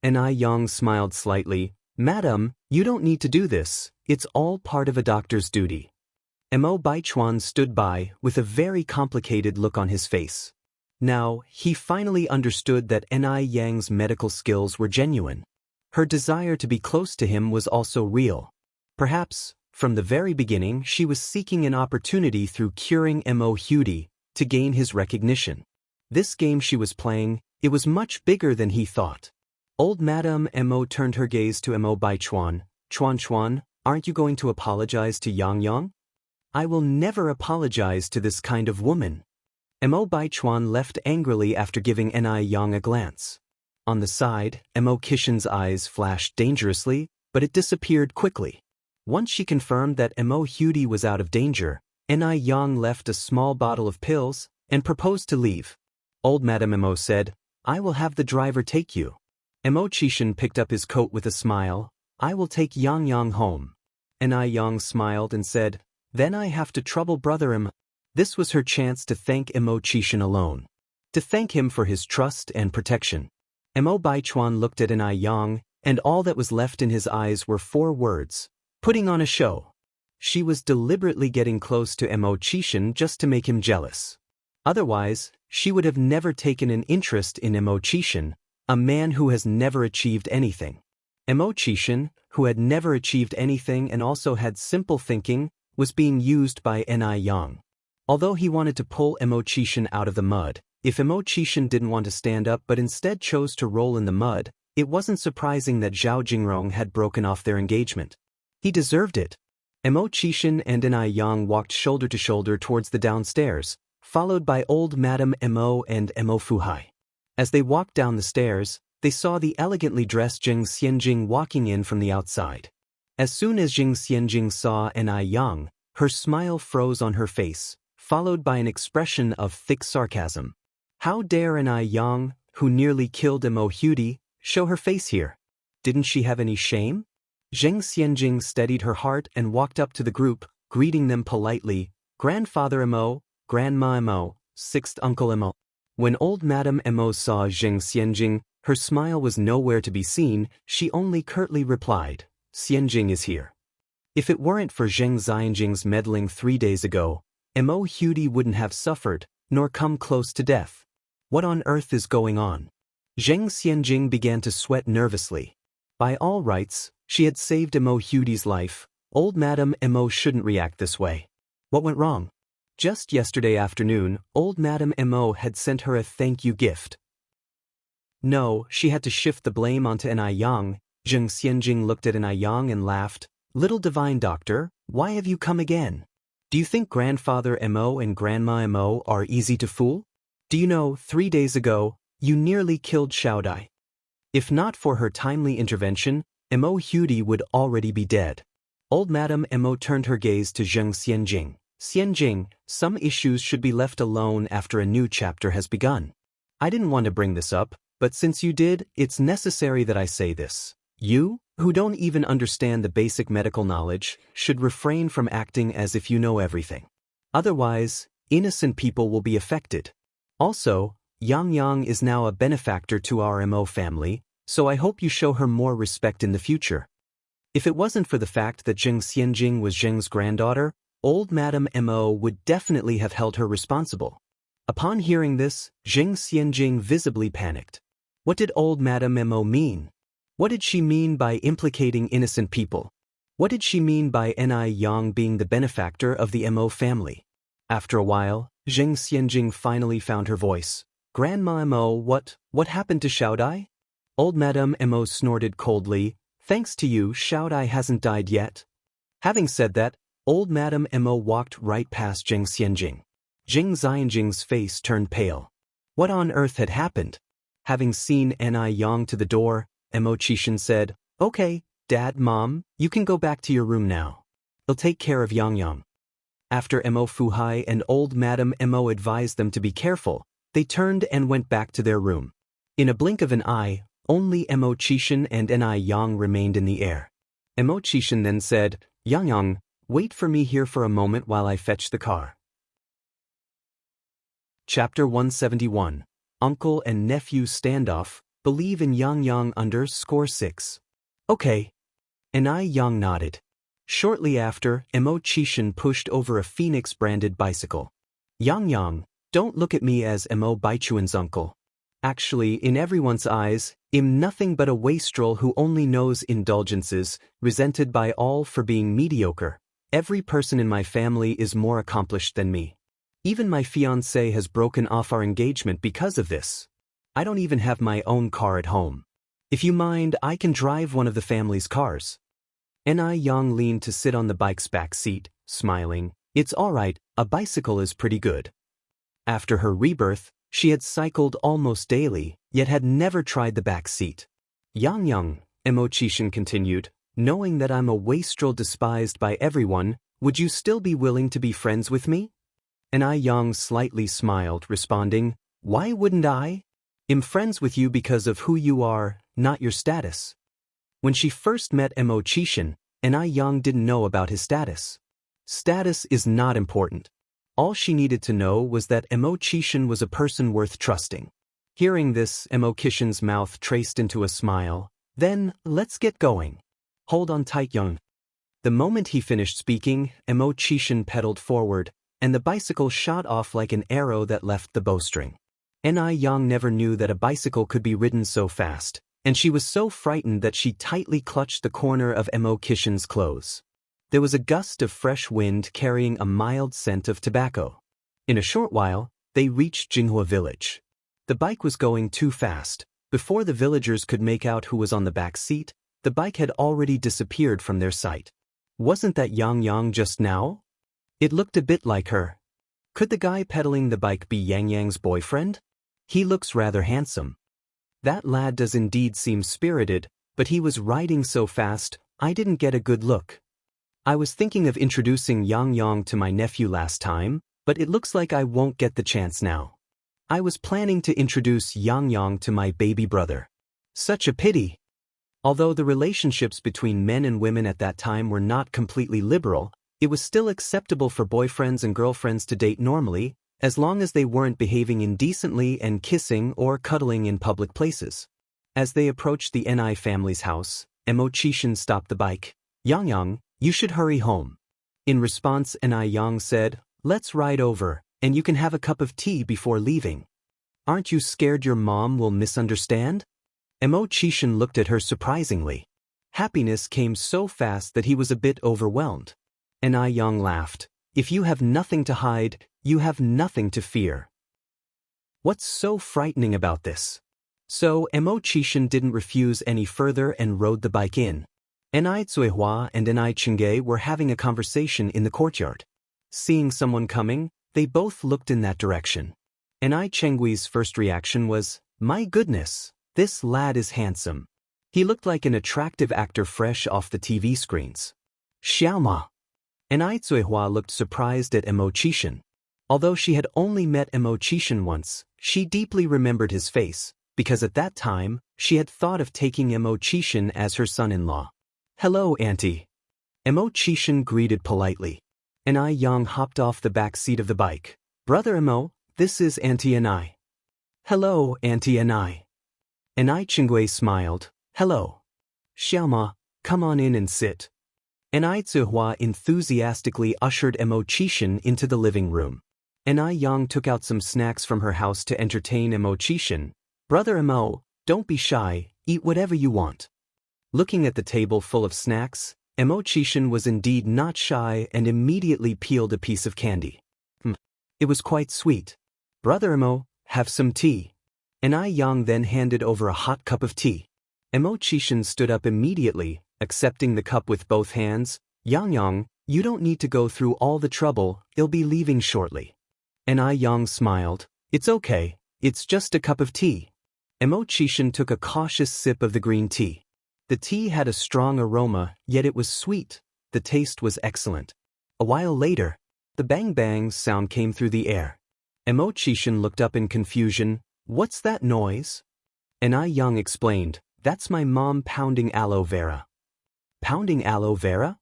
Enai Yang smiled slightly. Madam, you don't need to do this, it's all part of a doctor's duty. Emo Baichuan stood by, with a very complicated look on his face. Now, he finally understood that Enai Yang's medical skills were genuine. Her desire to be close to him was also real. Perhaps, from the very beginning, she was seeking an opportunity through curing Emo Hudi to gain his recognition. This game she was playing, it was much bigger than he thought. Old Madame Emo turned her gaze to Emo Baichuan. Chuan, aren't you going to apologize to Yang? I will never apologize to this kind of woman. Emo Baichuan left angrily after giving Enai Yang a glance. On the side, Emo Kishan's eyes flashed dangerously, but it disappeared quickly. Once she confirmed that Emo Hudi was out of danger, Enai Yang left a small bottle of pills and proposed to leave. Old Madame Emo said, I will have the driver take you. Emo Chishan picked up his coat with a smile. I will take Yang home. Enai Yang smiled and said, Then I have to trouble brother Emo. This was her chance to thank Emo Chishan alone. To thank him for his trust and protection. Emo Baichuan looked at Enai Yang, and all that was left in his eyes were 4 words. Putting on a show. She was deliberately getting close to Emo Chishan just to make him jealous. Otherwise, she would have never taken an interest in Emo Chishan, a man who has never achieved anything. Emo Chishan, who had never achieved anything and also had simple thinking, was being used by Enai Yang. Although he wanted to pull Emo Chishan out of the mud, if Emo Chishan didn't want to stand up but instead chose to roll in the mud, it wasn't surprising that Zhao Jingrong had broken off their engagement. He deserved it. Emo Chishan and Enai Yang walked shoulder to shoulder towards the downstairs, followed by old Madame Emo and Emo Fuhai. As they walked down the stairs, they saw the elegantly dressed Jing Xianjing walking in from the outside. As soon as Jing Xianjing saw Enai Yang, her smile froze on her face, followed by an expression of thick sarcasm. How dare Enai Yang, who nearly killed Emo Hudi, show her face here? Didn't she have any shame? Jing Xianjing steadied her heart and walked up to the group, greeting them politely. Grandfather Emo, Grandma Emo, 6th Uncle Emo. When old Madame Emo saw Jing Xianjing, her smile was nowhere to be seen, she only curtly replied, Xianxia is here. If it weren't for Zheng Xianjing's meddling 3 days ago, Mo Hudi wouldn't have suffered, nor come close to death. What on earth is going on? Zheng Xianjing began to sweat nervously. By all rights, she had saved Mo Hudi's life. Old Madame Mo shouldn't react this way. What went wrong? Just yesterday afternoon, old Madame Mo had sent her a thank you gift. No, she had to shift the blame onto Anai Yang. Zheng Xianjing looked at Anai Yang and laughed. Little divine doctor, why have you come again? Do you think Grandfather Mo and Grandma Mo are easy to fool? Do you know, 3 days ago, you nearly killed Xiaodai. If not for her timely intervention, Mo Hudi would already be dead. Old Madame Mo turned her gaze to Zheng Xianjing. Xianjing, some issues should be left alone after a new chapter has begun. I didn't want to bring this up, but since you did, it's necessary that I say this. You, who don't even understand the basic medical knowledge, should refrain from acting as if you know everything. Otherwise, innocent people will be affected. Also, Yang is now a benefactor to our Mo family, so I hope you show her more respect in the future. If it wasn't for the fact that Zheng Xianjing was Zheng's granddaughter, old Madame Mo would definitely have held her responsible. Upon hearing this, Zheng Xianjing visibly panicked. What did old Madame Mo mean? What did she mean by implicating innocent people? What did she mean by Anai Yang being the benefactor of the Mo family? After a while, Zheng Xianjing finally found her voice. Grandma Mo, what happened to Xiaodai? Old Madame Mo snorted coldly. Thanks to you, Xiaodai hasn't died yet. Having said that, old Madame Mo walked right past Zheng Xianjing. Zheng Xianjing's face turned pale. What on earth had happened? Having seen Anai Yang to the door, Mo Qishan said, Okay, Dad, Mom, you can go back to your room now. I'll take care of Yang. After Mo Fuhai and old Madame Mo advised them to be careful, they turned and went back to their room. In a blink of an eye, only Mo Qishan and Anai Yang remained in the air. Mo Qishan then said, Yang, wait for me here for a moment while I fetch the car. Chapter 171. Uncle and Nephew Standoff. Believe in Yang _6. Okay. Anai Yang nodded. Shortly after, Mo Qishan pushed over a Phoenix-branded bicycle. Yang, don't look at me as Mo Baichuan's uncle. Actually, in everyone's eyes, I'm nothing but a wastrel who only knows indulgences, resented by all for being mediocre. Every person in my family is more accomplished than me. Even my fiancé has broken off our engagement because of this. I don't even have my own car at home. If you mind, I can drive one of the family's cars. Anai Yang leaned to sit on the bike's back seat, smiling. It's all right, a bicycle is pretty good. After her rebirth, she had cycled almost daily, yet had never tried the back seat. Yang, Mo Qishan continued, knowing that I'm a wastrel despised by everyone, would you still be willing to be friends with me? Anai Yang slightly smiled, responding, Why wouldn't I? I'm friends with you because of who you are, not your status. When she first met Mo Qishan, Anai Yang didn't know about his status. Status is not important. All she needed to know was that Mo Qishan was a person worth trusting. Hearing this, Mo Qishan's mouth traced into a smile. Then, let's get going. Hold on tight, Young. The moment he finished speaking, Mo Qishan pedaled forward, and the bicycle shot off like an arrow that left the bowstring. Anai Yang never knew that a bicycle could be ridden so fast, and she was so frightened that she tightly clutched the corner of Mo Qishan's clothes. There was a gust of fresh wind carrying a mild scent of tobacco. In a short while, they reached Jinghua village. The bike was going too fast. Before the villagers could make out who was on the back seat, the bike had already disappeared from their sight. Wasn't that Yang just now? It looked a bit like her. Could the guy pedaling the bike be Yang's boyfriend? He looks rather handsome. That lad does indeed seem spirited, but he was riding so fast, I didn't get a good look. I was thinking of introducing Yang to my nephew last time, but it looks like I won't get the chance now. I was planning to introduce Yang to my baby brother. Such a pity. Although the relationships between men and women at that time were not completely liberal, it was still acceptable for boyfriends and girlfriends to date normally, as long as they weren't behaving indecently and kissing or cuddling in public places. As they approached the Ni family's house, Mo Qishan stopped the bike. Yang, you should hurry home. In response, Yang said, let's ride over, and you can have a cup of tea before leaving. Aren't you scared your mom will misunderstand? Mo Qishan looked at her surprisingly. Happiness came so fast that he was a bit overwhelmed. Yang laughed. If you have nothing to hide, you have nothing to fear. What's so frightening about this? So Mo Qishan didn't refuse any further and rode the bike in. Ni Zuihua and Ni Chengge were having a conversation in the courtyard. Seeing someone coming, they both looked in that direction. Ni Chenggui's first reaction was, my goodness, this lad is handsome. He looked like an attractive actor fresh off the TV screens. Xiaoma. Ni Zuihua looked surprised at Mo Qishan. Although she had only met Mo Qishan once, she deeply remembered his face, because at that time, she had thought of taking Mo Qishan as her son-in-law. Hello, Auntie. Mo Qishan greeted politely. Yang hopped off the back seat of the bike. Brother Mo, this is Auntie Ni. Hello, Auntie Ni. Ni Chengui smiled. Hello. Xiaoma, come on in and sit. Ni Zuihua enthusiastically ushered Mo Qishan into the living room. Yang took out some snacks from her house to entertain Mo Qishan. Brother Mo, don't be shy, eat whatever you want. Looking at the table full of snacks, Mo Qishan was indeed not shy and immediately peeled a piece of candy. It was quite sweet. Brother Mo, have some tea. Yang then handed over a hot cup of tea. Mo Qishan stood up immediately, accepting the cup with both hands. Yang, you don't need to go through all the trouble, you'll be leaving shortly. Yang smiled. It's okay, it's just a cup of tea. Mo Qishan took a cautious sip of the green tea. The tea had a strong aroma, yet it was sweet. The taste was excellent. A while later, the bang-bang sound came through the air. Mo Qishan looked up in confusion. What's that noise? Yang explained, that's my mom pounding aloe vera. Pounding aloe vera?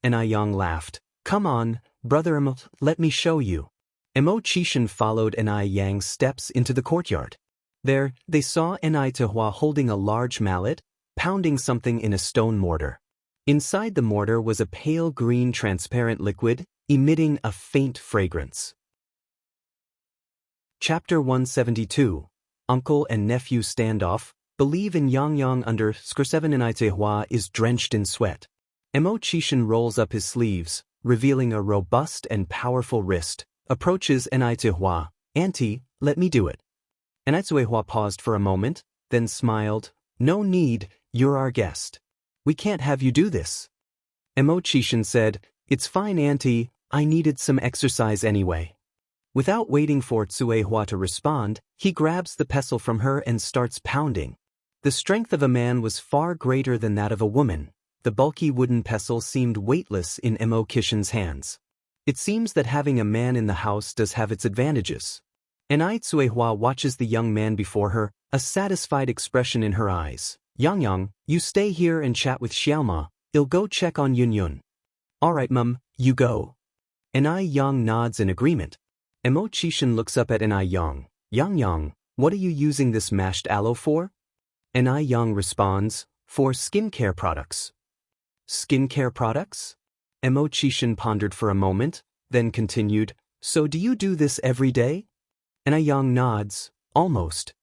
Yang laughed. Come on, brother Mo, let me show you. Mo Qishan followed Yang's steps into the courtyard. There, they saw Zuihua holding a large mallet, pounding something in a stone mortar. Inside the mortar was a pale green transparent liquid, emitting a faint fragrance. Chapter 172. Uncle and Nephew Standoff. Believe in Yang under Skur7 Zuihua is drenched in sweat. Mo Qishan rolls up his sleeves, revealing a robust and powerful wrist, approaches Zuihua. Auntie, let me do it. Zuihua paused for a moment, then smiled. No need, you're our guest. We can't have you do this. Mo Qishan said, it's fine Auntie, I needed some exercise anyway. Without waiting for Zuihua to respond, he grabs the pestle from her and starts pounding. The strength of a man was far greater than that of a woman. The bulky wooden pestle seemed weightless in Mo Qishan's hands. It seems that having a man in the house does have its advantages. Zuihua watches the young man before her, a satisfied expression in her eyes. Yang, you stay here and chat with Xiaoma, I'll go check on Yun. Alright Mum, you go. Yang nods in agreement. Mo Qishan looks up at Yang. Yang, what are you using this mashed aloe for? Yang responds, for skincare products. Skincare products? Mo Qishan pondered for a moment, then continued, so do you do this every day? Yang nods, almost.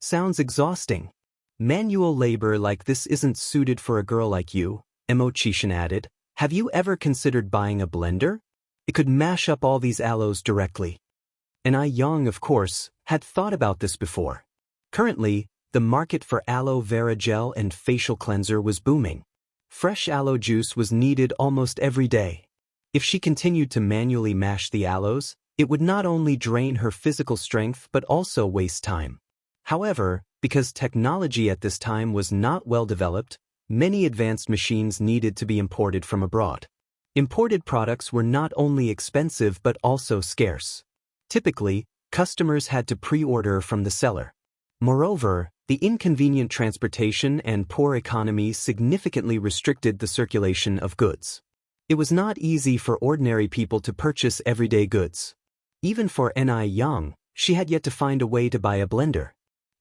Sounds exhausting. Manual labor like this isn't suited for a girl like you, Mo Qishan added. Have you ever considered buying a blender? It could mash up all these aloes directly. Yang, of course, had thought about this before. Currently, the market for aloe vera gel and facial cleanser was booming. Fresh aloe juice was needed almost every day. If she continued to manually mash the aloes, it would not only drain her physical strength but also waste time. However, because technology at this time was not well developed, many advanced machines needed to be imported from abroad. Imported products were not only expensive but also scarce. Typically, customers had to pre-order from the seller. Moreover, the inconvenient transportation and poor economy significantly restricted the circulation of goods. It was not easy for ordinary people to purchase everyday goods. Even for Yang, she had yet to find a way to buy a blender.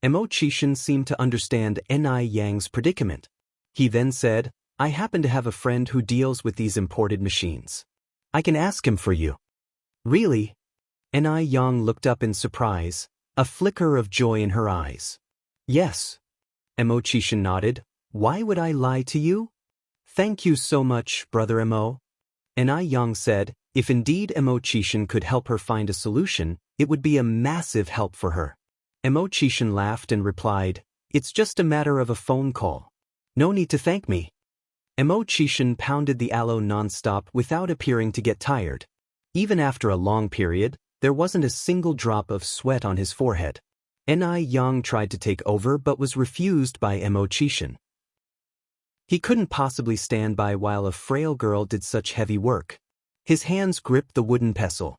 Mo Qishan seemed to understand Yang's predicament. He then said, I happen to have a friend who deals with these imported machines. I can ask him for you. Really? Xianxia looked up in surprise, a flicker of joy in her eyes. Yes. Mo nodded. Why would I lie to you? Thank you so much, Brother Mo. Xianxia said, if indeed Mo could help her find a solution, it would be a massive help for her. Mo laughed and replied, it's just a matter of a phone call. No need to thank me. Mo pounded the aloe non-stop without appearing to get tired. Even after a long period, there wasn't a single drop of sweat on his forehead. Xianxia tried to take over but was refused by Mo. He couldn't possibly stand by while a frail girl did such heavy work. His hands gripped the wooden pestle.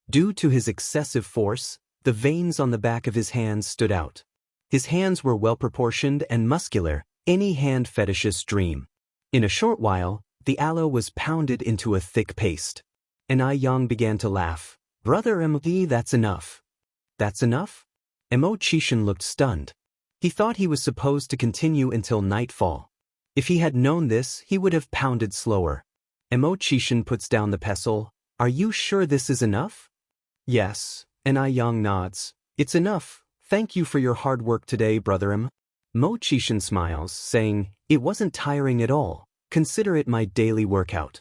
Due to his excessive force, the veins on the back of his hands stood out. His hands were well-proportioned and muscular, any hand fetishist's dream. In a short while, the aloe was pounded into a thick paste. Xianxia began to laugh. Brother M.D., that's enough. That's enough? Mo looked stunned. He thought he was supposed to continue until nightfall. If he had known this, he would have pounded slower. Mo puts down the pestle. Are you sure this is enough? Yes. Xianxia nods. It's enough. Thank you for your hard work today, Brother M. Mo smiles, saying, it wasn't tiring at all. Consider it my daily workout.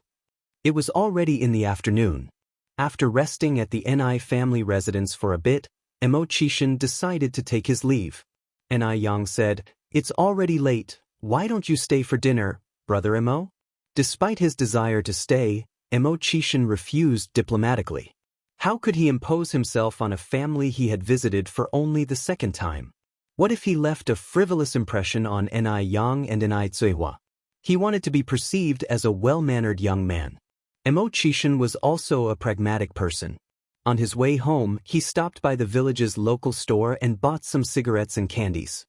It was already in the afternoon. After resting at the Ni family residence for a bit, Mo decided to take his leave. Xianxia said, it's already late. Why don't you stay for dinner, Brother Mo? Despite his desire to stay, Mo refused diplomatically. How could he impose himself on a family he had visited for only the second time? What if he left a frivolous impression on Xianxia and Ni? He wanted to be perceived as a well-mannered young man. Mo was also a pragmatic person. On his way home, he stopped by the village's local store and bought some cigarettes and candies.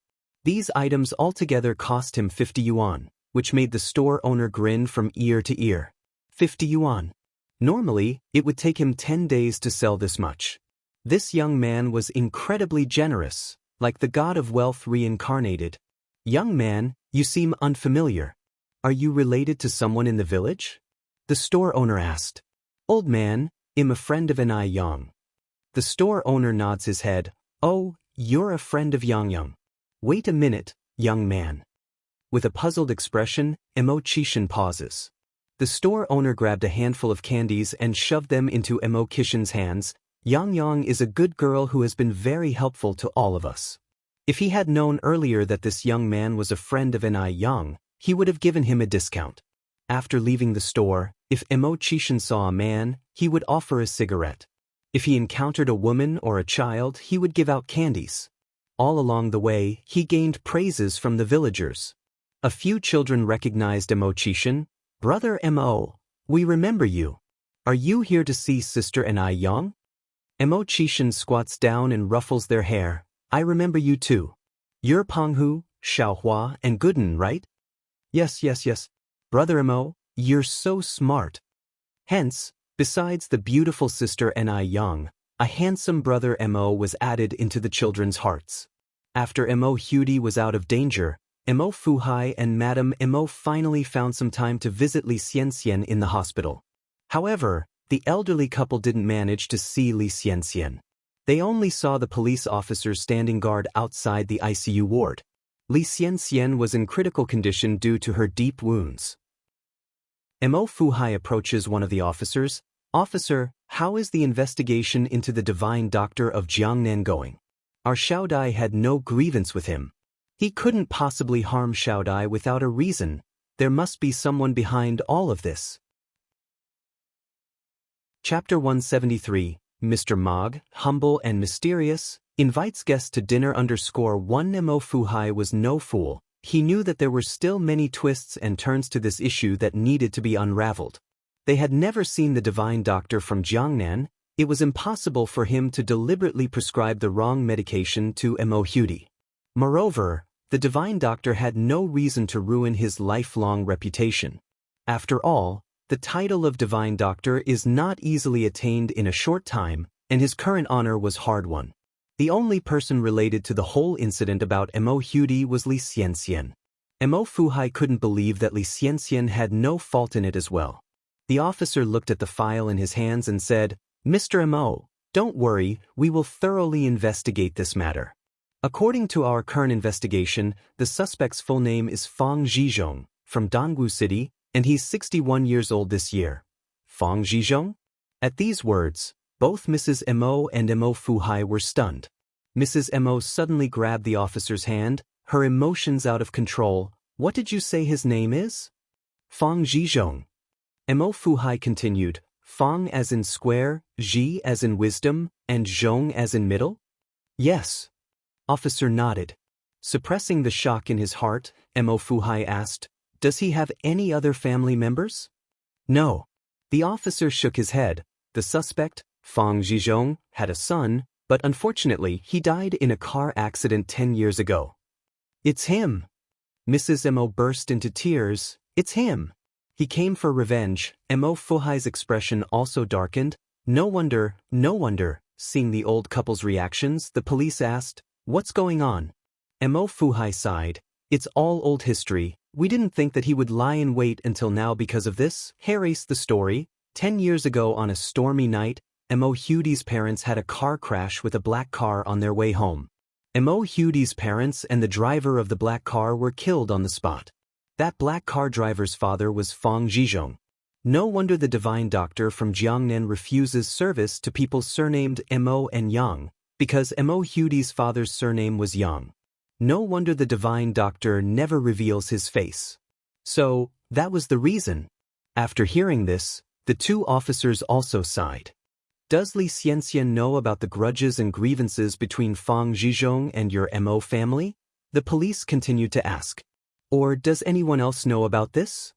These items altogether cost him 50 yuan, which made the store owner grin from ear to ear. 50 yuan. Normally, it would take him 10 days to sell this much. This young man was incredibly generous, like the god of wealth reincarnated. Young man, you seem unfamiliar. Are you related to someone in the village? The store owner asked. Old man, I'm a friend of Xianxia. The store owner nods his head. Oh, you're a friend of Xianxia. Wait a minute, young man. With a puzzled expression, Mo pauses. The store owner grabbed a handful of candies and shoved them into Mo hands. Xianxia is a good girl who has been very helpful to all of us. If he had known earlier that this young man was a friend of Xianxia, he would have given him a discount. After leaving the store, if Mo saw a man, he would offer a cigarette. If he encountered a woman or a child, he would give out candies. All along the way, he gained praises from the villagers. A few children recognized Mo. Brother Mo, we remember you. Are you here to see Sister Xianxia? Mo squats down and ruffles their hair. I remember you too. You're Penghu, Xiaohua, and Gooden, right? Yes. Brother Mo, you're so smart. Hence, besides the beautiful Sister Xianxia, a handsome Brother Mo was added into the children's hearts. After Mo was out of danger, Mo Fuhai and Madame Mo finally found some time to visit Xianxia in the hospital. However, the elderly couple didn't manage to see Xianxia. They only saw the police officers standing guard outside the ICU ward. Xianxia was in critical condition due to her deep wounds. Mo Fuhai approaches one of the officers. Officer, how is the investigation into the divine doctor of Jiangnan going? Our Xiaodai had no grievance with him. He couldn't possibly harm Xiaodai without a reason. There must be someone behind all of this. Chapter 173, Mr. Mog, humble and mysterious, invites guests to dinner. _1 Mo Fuhai was no fool. He knew that there were still many twists and turns to this issue that needed to be unraveled. They had never seen the divine doctor from Jiangnan. It was impossible for him to deliberately prescribe the wrong medication to Mo. Moreover, the divine doctor had no reason to ruin his lifelong reputation. After all, the title of divine doctor is not easily attained in a short time, and his current honor was hard-won. The only person related to the whole incident about Mo was Xianxia. Mo Fuhai couldn't believe that Li Xianxian had no fault in it as well. The officer looked at the file in his hands and said, "Mr. Mo, don't worry, we will thoroughly investigate this matter. According to our current investigation, the suspect's full name is Fang Zhizhong, from Dongwu City, and he's 61 years old this year." Fang Zhizhong? At these words, both Mrs. Mo and Mo Fuhai were stunned. Mrs. Mo suddenly grabbed the officer's hand, her emotions out of control. "What did you say his name is?" "Fang Zhizhong." Mo Fuhai continued, "Fang as in square, Zhi as in wisdom, and Zhong as in middle?" "Yes." Officer nodded. Suppressing the shock in his heart, Mo Fuhai asked, "Does he have any other family members?" "No." The officer shook his head. The suspect, Fang Zhizhong, had a son, but unfortunately he died in a car accident 10 years ago. "It's him." Mrs. Mo burst into tears. "It's him. He came for revenge." Mo Fuhai's expression also darkened. No wonder. Seeing the old couple's reactions, the police asked, "What's going on?" Mo Fuhai sighed. "It's all old history. We didn't think that he would lie in wait until now because of this." Harry's the story. 10 years ago on a stormy night, Mo Hudy's parents had a car crash with a black car on their way home. Mo Hudy's parents and the driver of the black car were killed on the spot. That black car driver's father was Fang Zhizhong. No wonder the divine doctor from Jiangnan refuses service to people surnamed Mo and Yang, because Mo Hudy's father's surname was Yang. No wonder the divine doctor never reveals his face. So, that was the reason. After hearing this, the two officers also sighed. Does Li Xianxian know about the grudges and grievances between Fang Zhizhong and your Mo family? The police continued to ask. Or does anyone else know about this?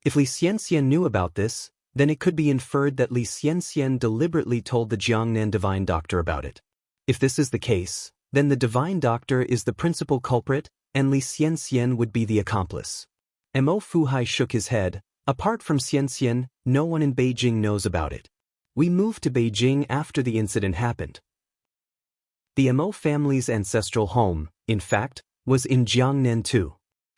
If Li Xianxian knew about this, then it could be inferred that Li Xianxian deliberately told the Jiangnan divine doctor about it. If this is the case, then the divine doctor is the principal culprit, and Li Xianxian would be the accomplice. Mo Fuhai shook his head. Apart from Xianxian, no one in Beijing knows about it. We moved to Beijing after the incident happened. The Mo family's ancestral home, in fact, was in Jiangnan too.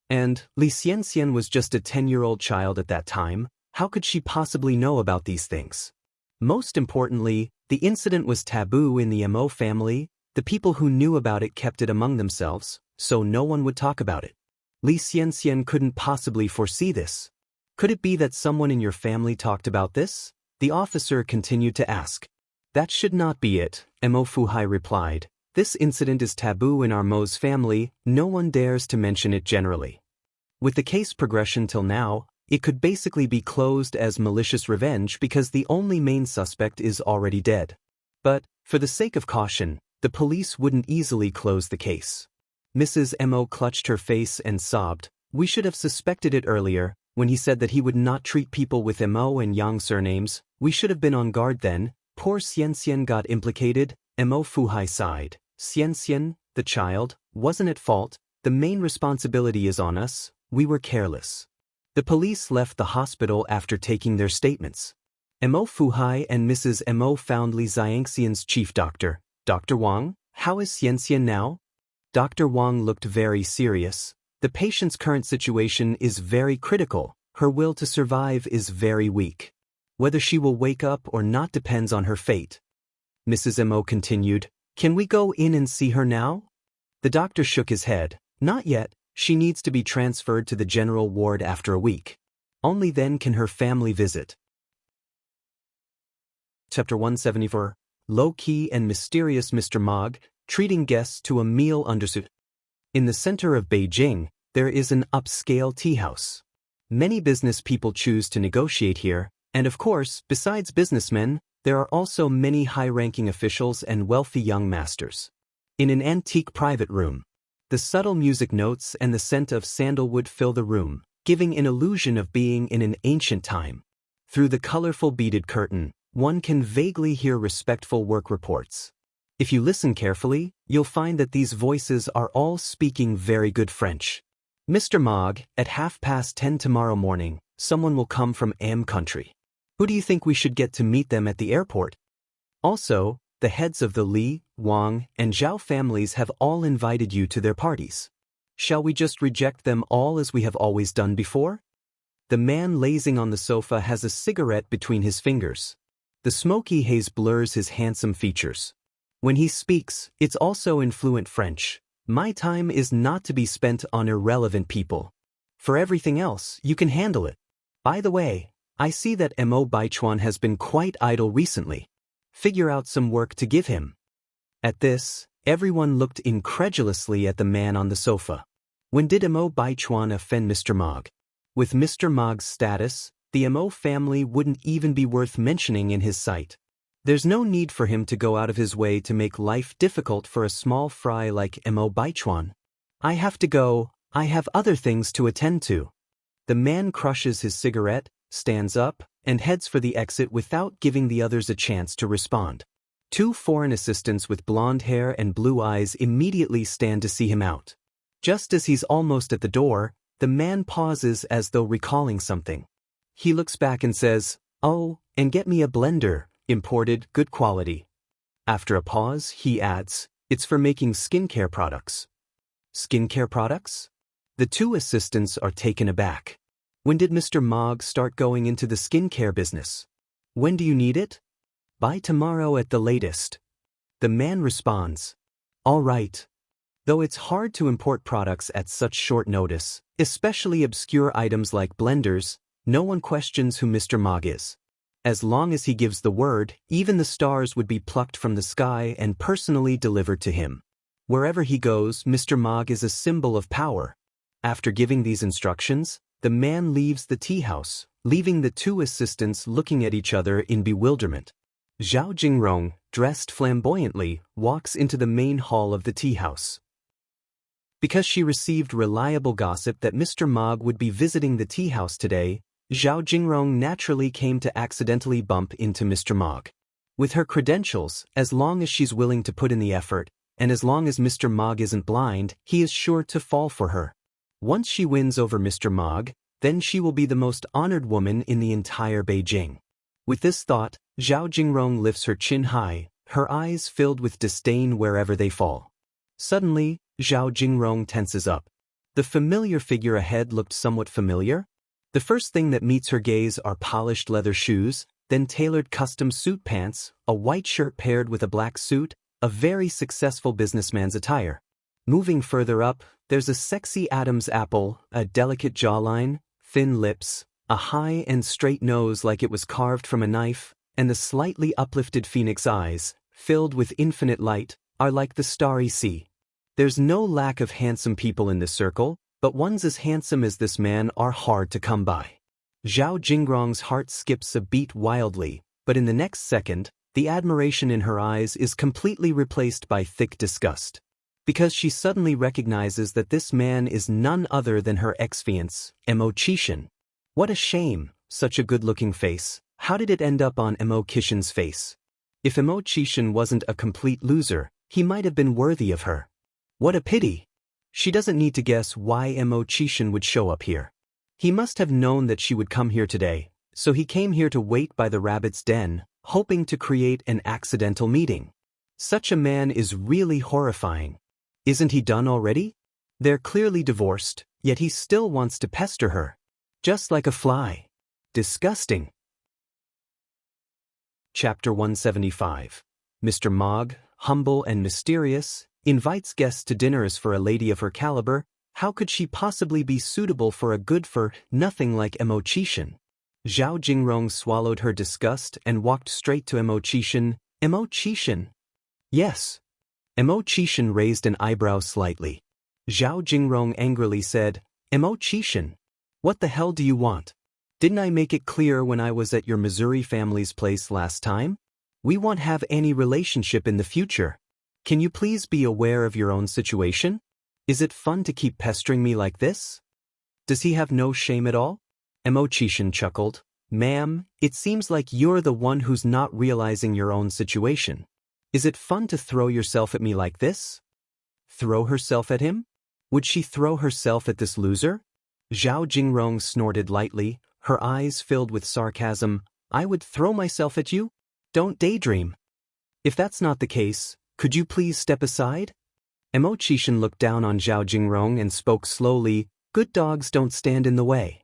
And Li Xianxian was just a 10-year-old child at that time. How could she possibly know about these things? Most importantly, the incident was taboo in the Mo family. The people who knew about it kept it among themselves, so no one would talk about it. Li Xianxian couldn't possibly foresee this. Could it be that someone in your family talked about this? The officer continued to ask. That should not be it, Mo Fuhai replied. This incident is taboo in our Mo's family, no one dares to mention it generally. With the case progression till now, it could basically be closed as malicious revenge because the only main suspect is already dead. But, for the sake of caution, the police wouldn't easily close the case. Mrs. Mo clutched her face and sobbed. We should have suspected it earlier. When he said that he would not treat people with Mo and Yang surnames, we should have been on guard then. Poor Xianxian got implicated. Mo Fuhai sighed. Xianxian, the child, wasn't at fault. The main responsibility is on us. We were careless. The police left the hospital after taking their statements. Mo Fuhai and Mrs. Mo found Li Xianxian's chief doctor. Dr. Wang, how is Xianxian now? Dr. Wang looked very serious. The patient's current situation is very critical. Her will to survive is very weak. Whether she will wake up or not depends on her fate. Mrs. Mo continued, Can we go in and see her now? The doctor shook his head. Not yet. She needs to be transferred to the general ward after a week. Only then can her family visit. Chapter 174. Low-key and mysterious Mr. Mog, treating guests to a meal undersuit. In the center of Beijing, there is an upscale tea house. Many business people choose to negotiate here, and of course, besides businessmen, there are also many high-ranking officials and wealthy young masters. In an antique private room, the subtle music notes and the scent of sandalwood fill the room, giving an illusion of being in an ancient time. Through the colorful beaded curtain, one can vaguely hear respectful work reports. If you listen carefully, you'll find that these voices are all speaking very good French. Mr. Mog, at 10:30 tomorrow morning, someone will come from Am country. Who do you think we should get to meet them at the airport? Also, the heads of the Li, Wang, and Zhao families have all invited you to their parties. Shall we just reject them all as we have always done before? The man lazing on the sofa has a cigarette between his fingers. The smoky haze blurs his handsome features. When he speaks, it's also in fluent French. My time is not to be spent on irrelevant people. For everything else, you can handle it. By the way, I see that Mo Baichuan has been quite idle recently. Figure out some work to give him. At this, everyone looked incredulously at the man on the sofa. When did Mo Baichuan offend Mr. Mog? With Mr. Mog's status, the Mo family wouldn't even be worth mentioning in his sight. There's no need for him to go out of his way to make life difficult for a small fry like Mo Baichuan. I have to go, I have other things to attend to. The man crushes his cigarette, stands up, and heads for the exit without giving the others a chance to respond. Two foreign assistants with blonde hair and blue eyes immediately stand to see him out. Just as he's almost at the door, the man pauses as though recalling something. He looks back and says, "Oh, and get me a blender, imported, good quality." After a pause, he adds, "It's for making skincare products." Skincare products? The two assistants are taken aback. When did Mr. Mog start going into the skincare business? When do you need it? By tomorrow at the latest. The man responds, "All right." Though it's hard to import products at such short notice, especially obscure items like blenders, no one questions who Mr. Mog is. As long as he gives the word, even the stars would be plucked from the sky and personally delivered to him. Wherever he goes, Mr. Mog is a symbol of power. After giving these instructions, the man leaves the tea house, leaving the two assistants looking at each other in bewilderment. Zhao Jingrong, dressed flamboyantly, walks into the main hall of the tea house. Because she received reliable gossip that Mr. Mog would be visiting the tea house today, Zhao Jingrong naturally came to accidentally bump into Mr. Mog. With her credentials, as long as she's willing to put in the effort, and as long as Mr. Mog isn't blind, he is sure to fall for her. Once she wins over Mr. Mog, then she will be the most honored woman in the entire Beijing. With this thought, Zhao Jingrong lifts her chin high, her eyes filled with disdain wherever they fall. Suddenly, Zhao Jingrong tenses up. The familiar figure ahead looked somewhat familiar. The first thing that meets her gaze are polished leather shoes, then tailored custom suit pants, a white shirt paired with a black suit, a very successful businessman's attire. Moving further up, there's a sexy Adam's apple, a delicate jawline, thin lips, a high and straight nose like it was carved from a knife, and the slightly uplifted phoenix eyes, filled with infinite light, are like the starry sea. There's no lack of handsome people in this circle, but ones as handsome as this man are hard to come by. Zhao Jingrong's heart skips a beat wildly, but in the next second, the admiration in her eyes is completely replaced by thick disgust. Because she suddenly recognizes that this man is none other than her ex-fiancé, Mo Qishan. What a shame, such a good-looking face. How did it end up on Mo Qishan's face? If Mo Qishan wasn't a complete loser, he might have been worthy of her. What a pity. She doesn't need to guess why Mo Qishan would show up here. He must have known that she would come here today, so he came here to wait by the rabbit's den, hoping to create an accidental meeting. Such a man is really horrifying. Isn't he done already? They're clearly divorced, yet he still wants to pester her. Just like a fly. Disgusting. Chapter 175. Mr. Mog, humble and mysterious, invites guests to dinner as for a lady of her caliber. How could she possibly be suitable for a good-for-nothing like Mo Qishan? Zhao Jingrong swallowed her disgust and walked straight to Mo Qishan. Mo Qishan? Yes. Mo Qishan raised an eyebrow slightly. Zhao Jingrong angrily said, Mo Qishan, what the hell do you want? Didn't I make it clear when I was at your Missouri family's place last time? We won't have any relationship in the future. Can you please be aware of your own situation? Is it fun to keep pestering me like this? Does he have no shame at all? Mo Qishan chuckled. Ma'am, it seems like you're the one who's not realizing your own situation. Is it fun to throw yourself at me like this? Throw herself at him? Would she throw herself at this loser? Zhao Jingrong snorted lightly, her eyes filled with sarcasm. I would throw myself at you? Don't daydream. If that's not the case, could you please step aside? Mo Qishan looked down on Zhao Jingrong and spoke slowly, "Good dogs don't stand in the way."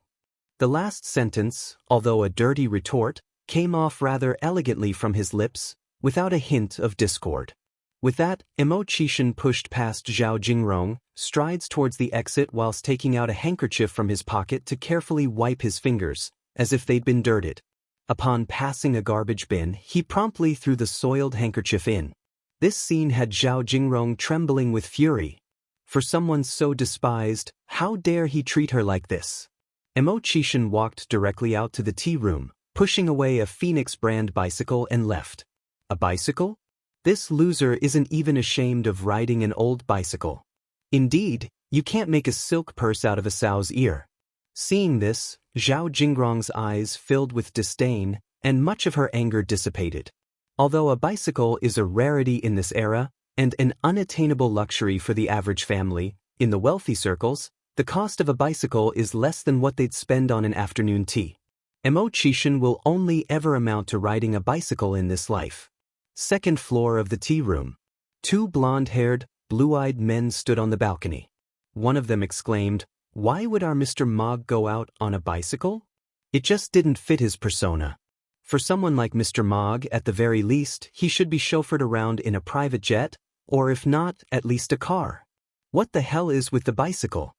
The last sentence, although a dirty retort, came off rather elegantly from his lips, without a hint of discord. With that, Mo Qishan pushed past Zhao Jingrong, strides towards the exit whilst taking out a handkerchief from his pocket to carefully wipe his fingers, as if they'd been dirted. Upon passing a garbage bin, he promptly threw the soiled handkerchief in. This scene had Zhao Jingrong trembling with fury. For someone so despised, how dare he treat her like this? Mo Qishan walked directly out to the tea room, pushing away a Phoenix brand bicycle and left. A bicycle? This loser isn't even ashamed of riding an old bicycle. Indeed, you can't make a silk purse out of a sow's ear. Seeing this, Zhao Jingrong's eyes filled with disdain, and much of her anger dissipated. Although a bicycle is a rarity in this era, and an unattainable luxury for the average family, in the wealthy circles, the cost of a bicycle is less than what they'd spend on an afternoon tea. Mo Qishan will only ever amount to riding a bicycle in this life. Second floor of the tea room. Two blonde-haired, blue-eyed men stood on the balcony. One of them exclaimed, "Why would our Mr. Mog go out on a bicycle?" It just didn't fit his persona. For someone like Mr. Mog, at the very least, he should be chauffeured around in a private jet, or if not, at least a car. What the hell is with the bicycle?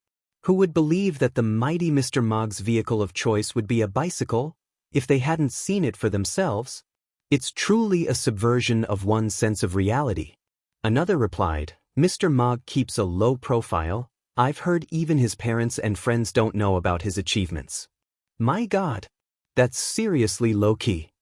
Who would believe that the mighty Mr. Mog's vehicle of choice would be a bicycle, if they hadn't seen it for themselves? It's truly a subversion of one's sense of reality. Another replied, "Mr. Mog keeps a low profile. I've heard even his parents and friends don't know about his achievements." My God, that's seriously low-key.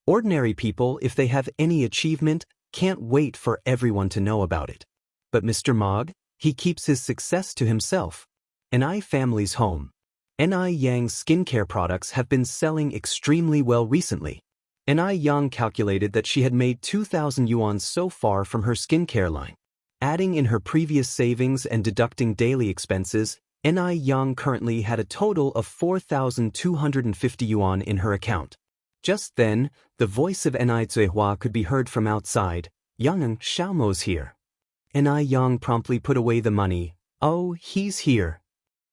Ordinary people, if they have any achievement, can't wait for everyone to know about it. But Mr. Mog, he keeps his success to himself. Ni family's home. Ni Yang's skincare products have been selling extremely well recently. Ni Yang calculated that she had made 2,000 yuan so far from her skincare line. Adding in her previous savings and deducting daily expenses, Ni Yang currently had a total of 4,250 yuan in her account. Just then, the voice of Ni Zuihua could be heard from outside. "Yang Xiaomo's here." Ni Yang promptly put away the money. "Oh, he's here."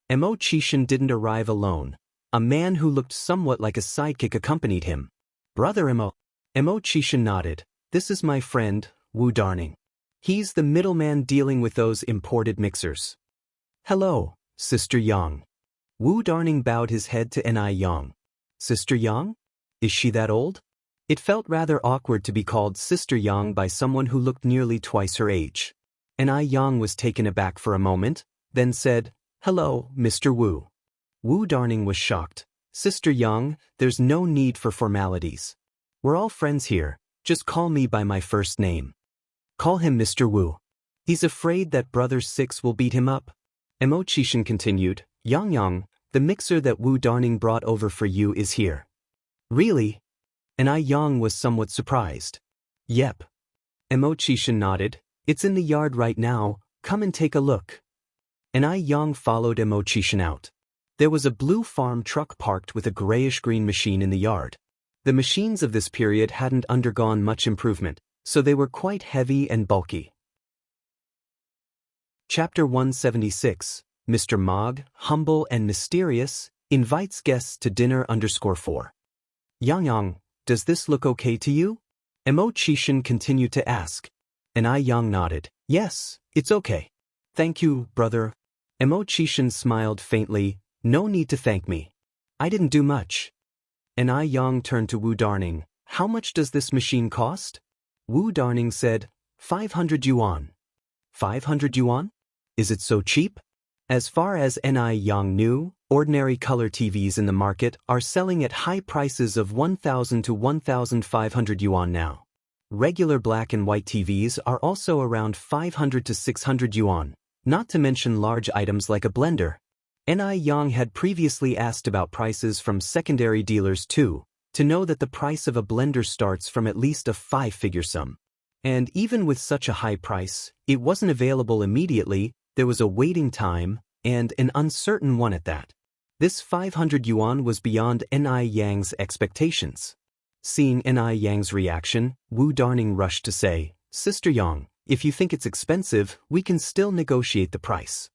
Mo Qishan didn't arrive alone. A man who looked somewhat like a sidekick accompanied him. "Brother Mo." Mo Qishan nodded. "This is my friend, Wu Darning. He's the middleman dealing with those imported mixers." "Hello, Sister Yang." Wu Darning bowed his head to Ni Yang. "Sister Yang? Is she that old?" It felt rather awkward to be called Sister Yang by someone who looked nearly twice her age. Ni Yang was taken aback for a moment, then said, "Hello, Mr. Wu." Wu Darning was shocked. "Sister Yang, there's no need for formalities. We're all friends here, just call me by my first name." "Call him Mr. Wu. He's afraid that Brother Six will beat him up." Mo Qishan continued, Yang, the mixer that Wu Darning brought over for you is here." "Really?" Ni Yang was somewhat surprised. "Yep." Mo Qishan nodded. "It's in the yard right now, come and take a look." Ni Yang followed Mo Qishan out. There was a blue farm truck parked with a grayish-green machine in the yard. The machines of this period hadn't undergone much improvement, so they were quite heavy and bulky. Chapter 176, Mr. Mog, humble and mysterious, invites guests to dinner _4. Yang, does this look okay to you?" Mo Qishan continued to ask. Ni Yang nodded. "Yes, it's okay. Thank you, brother." Mo Qishan smiled faintly. "No need to thank me. I didn't do much." Ni Yang turned to Wu Darning. "How much does this machine cost?" Wu Darning said, 500 yuan. 500 yuan? Is it so cheap? As far as Ni Yang knew, ordinary color TVs in the market are selling at high prices of 1,000 to 1,500 yuan now. Regular black and white TVs are also around 500 to 600 yuan, not to mention large items like a blender. Ni Yang had previously asked about prices from secondary dealers too, to know that the price of a blender starts from at least a 5-figure sum. And even with such a high price, it wasn't available immediately, there was a waiting time, and an uncertain one at that. This 500 yuan was beyond Ni Yang's expectations. Seeing Ni Yang's reaction, Wu Darning rushed to say, "Sister Yang, If you think it's expensive, we can still negotiate the price.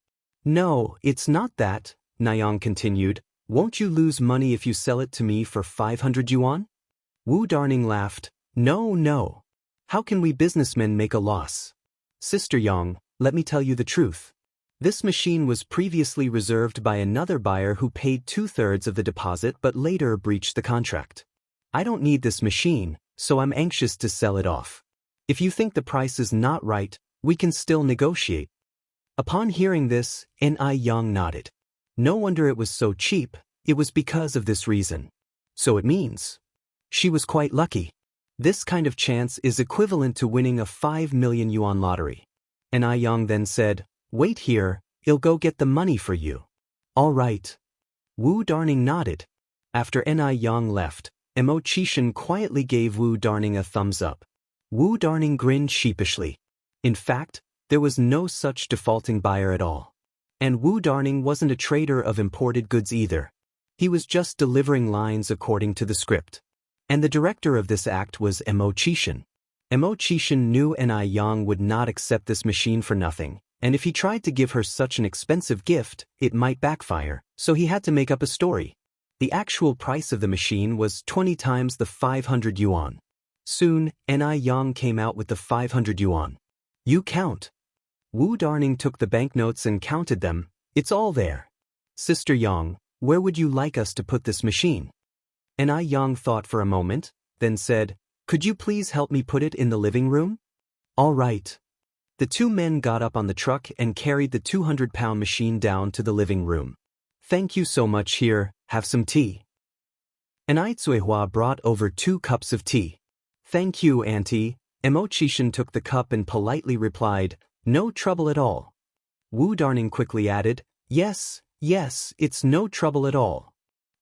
No, it's not that, Nayang continued. Won't you lose money if you sell it to me for 500 yuan? Wu Darning laughed. No, no. How can we businessmen make a loss? Sister Yang, let me tell you the truth. This machine was previously reserved by another buyer who paid 2/3 of the deposit but later breached the contract. I don't need this machine, so I'm anxious to sell it off. If you think the price is not right, we can still negotiate. Upon hearing this, Yang nodded. No wonder it was so cheap, it was because of this reason. So it means she was quite lucky. This kind of chance is equivalent to winning a 5 million yuan lottery. Yang then said, wait here, I'll go get the money for you. All right. Wu Darning nodded. After Yang left, Mo Qishan quietly gave Wu Darning a thumbs up. Wu Darning grinned sheepishly. In fact, there was no such defaulting buyer at all. And Wu Darning wasn't a trader of imported goods either. He was just delivering lines according to the script. And the director of this act was Mo Qishan. Mo Qishan knew Yang would not accept this machine for nothing, and if he tried to give her such an expensive gift, it might backfire, so he had to make up a story. The actual price of the machine was 20 times the 500 yuan. Soon, Yang came out with the 500 yuan. You count. Wu Darning took the banknotes and counted them. It's all there. Sister Yang, where would you like us to put this machine? Yang thought for a moment, then said, could you please help me put it in the living room? All right. The two men got up on the truck and carried the 200-pound machine down to the living room. Thank you so much. Here, have some tea. Zuihua brought over 2 cups of tea. Thank you, Auntie. Mo Qishan took the cup and politely replied, no trouble at all. Wu Darning quickly added, yes, it's no trouble at all.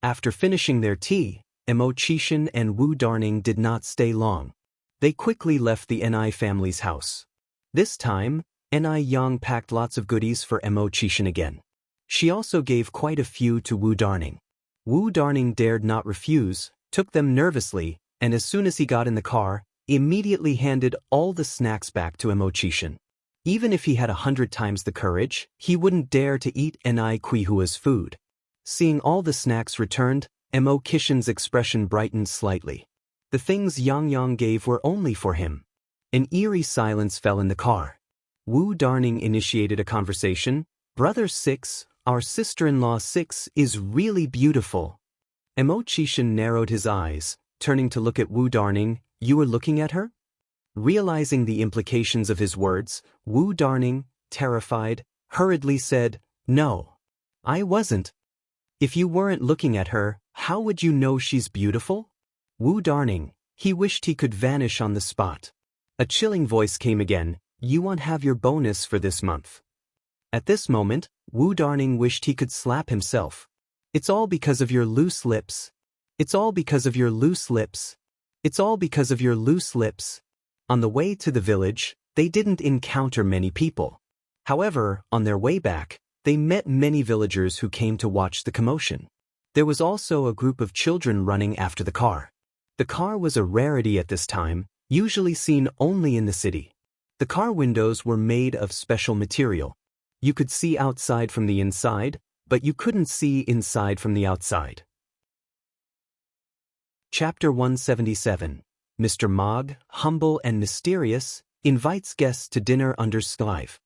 After finishing their tea, Mo Qishan and Wu Darning did not stay long. They quickly left the Ni family's house. This time, Yang packed lots of goodies for Mo Qishan again. She also gave quite a few to Wu Darning. Wu Darning dared not refuse, took them nervously, and as soon as he got in the car, immediately handed all the snacks back to Mo Qishan. Even if he had 100 times the courage, he wouldn't dare to eat Ni Kuihua's food. Seeing all the snacks returned, Mo Qishan's expression brightened slightly. The things Yang gave were only for him. An eerie silence fell in the car. Wu Darning initiated a conversation. Brother Six, our sister-in-law Six, is really beautiful. Mo Qishan narrowed his eyes, turning to look at Wu Darning. You were looking at her? Realizing the implications of his words, Wu Darning, terrified, hurriedly said, no. I wasn't. If you weren't looking at her, how would you know she's beautiful? Wu Darning, he wished he could vanish on the spot. A chilling voice came again, you won't have your bonus for this month. At this moment, Wu Darning wished he could slap himself. It's all because of your loose lips. It's all because of your loose lips. It's all because of your loose lips. On the way to the village, they didn't encounter many people. However, on their way back, they met many villagers who came to watch the commotion. There was also a group of children running after the car. The car was a rarity at this time, usually seen only in the city. The car windows were made of special material. You could see outside from the inside, but you couldn't see inside from the outside. Chapter 177. Mr. Mogg, humble and mysterious, invites guests to dinner under Slive.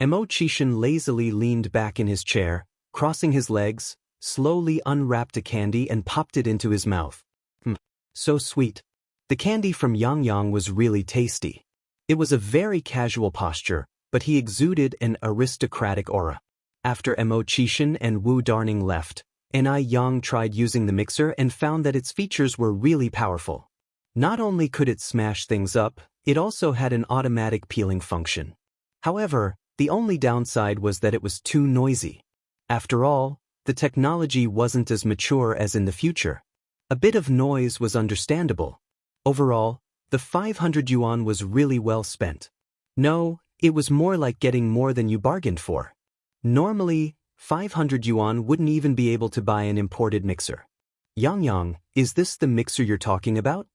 Mo Qishan lazily leaned back in his chair, crossing his legs, slowly unwrapped a candy and popped it into his mouth. So sweet. The candy from Yang was really tasty. It was a very casual posture, but he exuded an aristocratic aura. After Mo Qishan and Wu Darning left, Yang tried using the mixer and found that its features were really powerful. Not only could it smash things up, it also had an automatic peeling function. However, the only downside was that it was too noisy. After all, the technology wasn't as mature as in the future. A bit of noise was understandable. Overall, the 500 yuan was really well spent. No, it was more like getting more than you bargained for. Normally, 500 yuan wouldn't even be able to buy an imported mixer. Yang, is this the mixer you're talking about?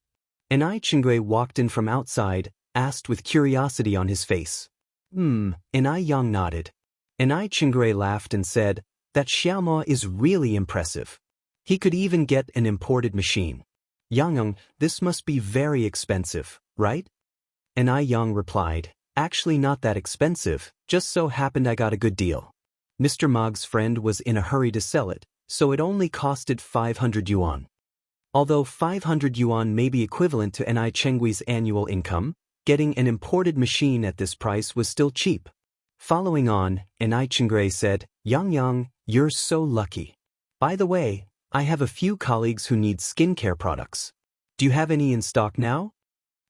Chingui walked in from outside, asked with curiosity on his face. And Yang nodded. And Chingray laughed and said, that Xiaomo is really impressive. He could even get an imported machine. Yang, this must be very expensive, right? And Yang replied, actually not that expensive, just so happened I got a good deal. Mr. Mog's friend was in a hurry to sell it, so it only costed 500 yuan. Although 500 yuan may be equivalent to Ni Chenggui's annual income, getting an imported machine at this price was still cheap. Following on, Ni Chengui said, Yang, you're so lucky. By the way, I have a few colleagues who need skincare products. Do you have any in stock now?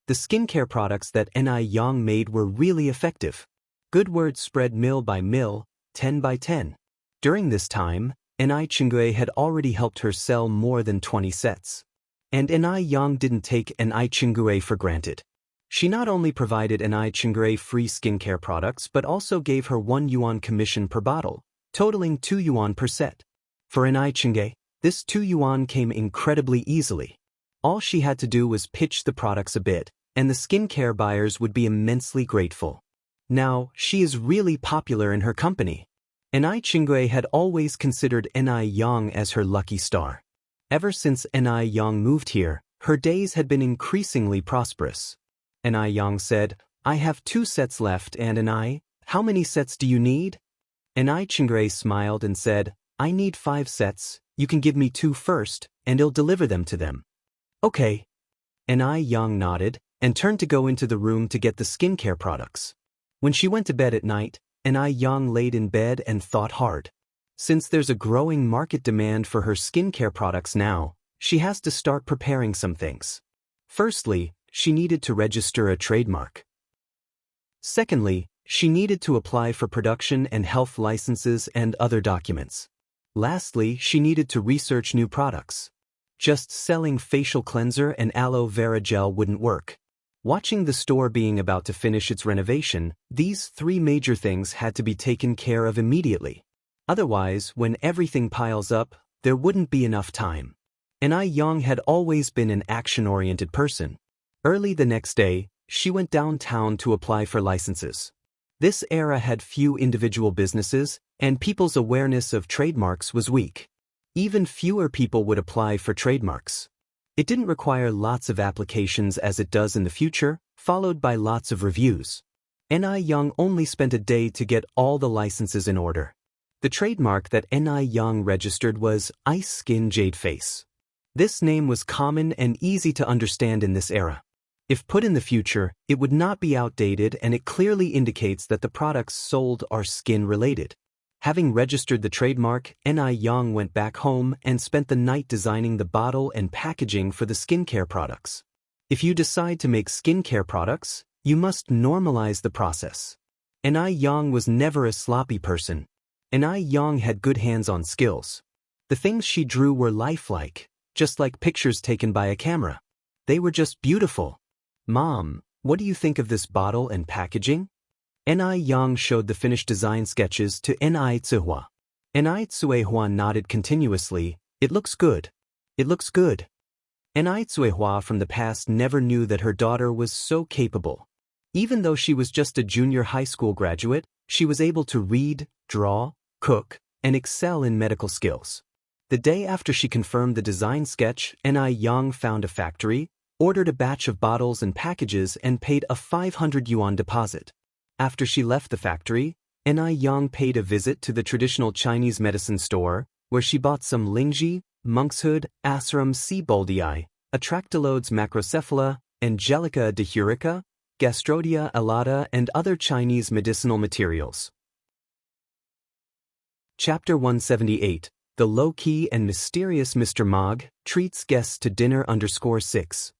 The skincare products that Ni Yang made were really effective. Good word spread mill by mill, 10 by 10. During this time, Ni Chengui had already helped her sell more than 20 sets. And Ni Yang didn't take Ni Chengui for granted. She not only provided Ni Chengui free skincare products but also gave her 1 yuan commission per bottle, totaling 2 yuan per set. For Ni Chengui, this 2 yuan came incredibly easily. All she had to do was pitch the products a bit, and the skincare buyers would be immensely grateful. Now, she is really popular in her company. Ni Chengui had always considered Ni Yang as her lucky star. Ever since Ni Yang moved here, her days had been increasingly prosperous. Ni Yang said, I have 2 sets left and Ni, how many sets do you need? Ni Chengui smiled and said, I need 5 sets, you can give me 2 first, and I'll deliver them to them. Okay. Ni Yang nodded, and turned to go into the room to get the skincare products. When she went to bed at night, Ni Yang laid in bed and thought hard. Since there's a growing market demand for her skincare products now, she has to start preparing some things. Firstly, she needed to register a trademark. Secondly, she needed to apply for production and health licenses and other documents. Lastly, she needed to research new products. Just selling facial cleanser and aloe vera gel wouldn't work. Watching the store being about to finish its renovation, these 3 major things had to be taken care of immediately. Otherwise, when everything piles up, there wouldn't be enough time. Ni Yang had always been an action-oriented person. Early the next day, she went downtown to apply for licenses. This era had few individual businesses, and people's awareness of trademarks was weak. Even fewer people would apply for trademarks. It didn't require lots of applications as it does in the future, followed by lots of reviews. Ni Yang only spent a day to get all the licenses in order. The trademark that Ni Yang registered was Ice Skin Jade Face. This name was common and easy to understand in this era. If put in the future, it would not be outdated and it clearly indicates that the products sold are skin-related. Having registered the trademark, Ni Yang went back home and spent the night designing the bottle and packaging for the skincare products. If you decide to make skincare products, you must normalize the process. Ni Yang was never a sloppy person. Ni Yang had good hands-on skills. The things she drew were lifelike, just like pictures taken by a camera. They were just beautiful. Mom, what do you think of this bottle and packaging? Ni Yang showed the finished design sketches to Ni Zihua. Ni Zihua nodded continuously, it looks good. It looks good. Ni Zihua from the past never knew that her daughter was so capable. Even though she was just a junior high school graduate, she was able to read, draw, cook, and excel in medical skills. The day after she confirmed the design sketch, Ni Yang found a factory, ordered a batch of bottles and packages and paid a 500 yuan deposit. After she left the factory, Ni Yang paid a visit to the traditional Chinese medicine store, where she bought some lingji, monkshood, asarum C. boldii, atractylodes macrocephala, angelica dihurica, gastrodia alata and other Chinese medicinal materials. Chapter 178, The Low-Key and Mysterious Mr. Mog Treats Guests to Dinner _6.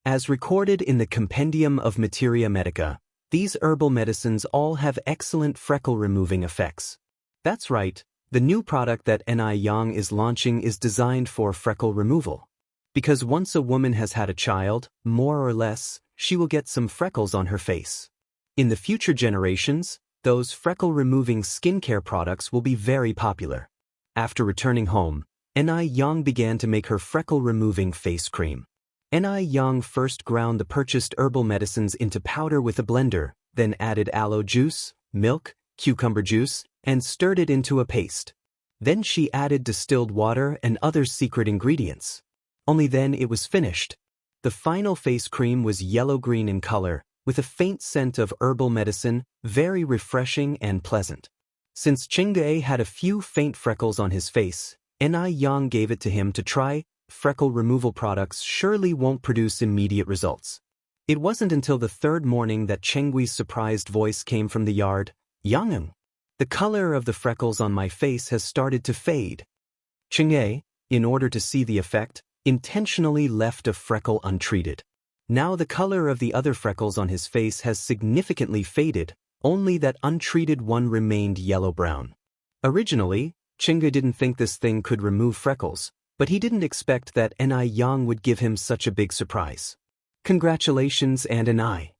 As recorded in the Compendium of Materia Medica, these herbal medicines all have excellent freckle-removing effects. That's right, the new product that Ni Yang is launching is designed for freckle removal. Because once a woman has had a child, more or less, she will get some freckles on her face. In the future generations, those freckle-removing skincare products will be very popular. After returning home, Ni Yang began to make her freckle-removing face cream. Ni Yang first ground the purchased herbal medicines into powder with a blender, then added aloe juice, milk, cucumber juice, and stirred it into a paste. Then she added distilled water and other secret ingredients. Only then it was finished. The final face cream was yellow-green in color, with a faint scent of herbal medicine, very refreshing and pleasant. Since Chingay had a few faint freckles on his face, Ni Yang gave it to him to try. Freckle removal products surely won't produce immediate results. It wasn't until the third morning that Chenggui's surprised voice came from the yard. Yang, the color of the freckles on my face has started to fade. Chingay, in order to see the effect, intentionally left a freckle untreated. Now the color of the other freckles on his face has significantly faded, only that untreated one remained yellow-brown. Originally, Chingay didn't think this thing could remove freckles, but he didn't expect that Ni Yang would give him such a big surprise. Congratulations, Ni.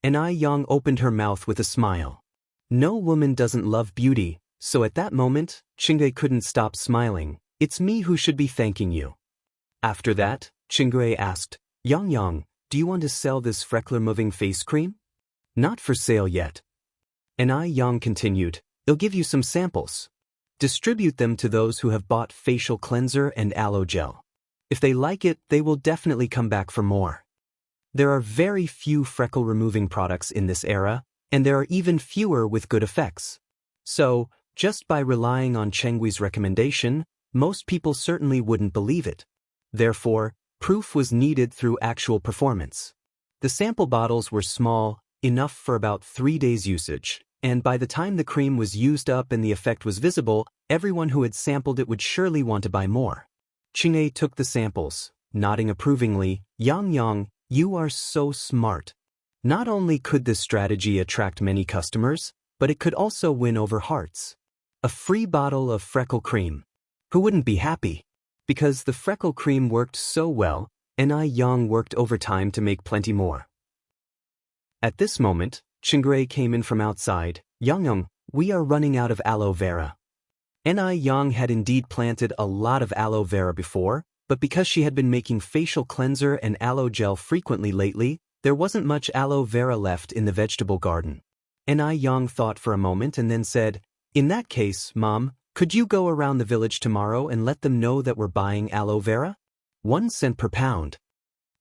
Ni Yang opened her mouth with a smile. No woman doesn't love beauty, so at that moment, Chingay couldn't stop smiling. It's me who should be thanking you. After that, Chingay asked, Yang, do you want to sell this freckle-removing face cream? Not for sale yet. Ni Yang continued, I'll give you some samples. Distribute them to those who have bought facial cleanser and aloe gel. If they like it, they will definitely come back for more. There are very few freckle-removing products in this era, and there are even fewer with good effects. So, just by relying on Chenggui's recommendation, most people certainly wouldn't believe it. Therefore, proof was needed through actual performance. The sample bottles were small, enough for about 3 days' usage, and by the time the cream was used up and the effect was visible, everyone who had sampled it would surely want to buy more. Chingay took the samples, nodding approvingly. Yang, you are so smart. Not only could this strategy attract many customers, but it could also win over hearts. A free bottle of freckle cream. Who wouldn't be happy? Because the freckle cream worked so well, Ni Yang worked overtime to make plenty more. At this moment, Chingay came in from outside. Yang, we are running out of aloe vera. Ni Yang had indeed planted a lot of aloe vera before, but because she had been making facial cleanser and aloe gel frequently lately, there wasn't much aloe vera left in the vegetable garden. Ni Yang thought for a moment and then said, In that case, Mom, could you go around the village tomorrow and let them know that we're buying aloe vera? 1 cent per pound.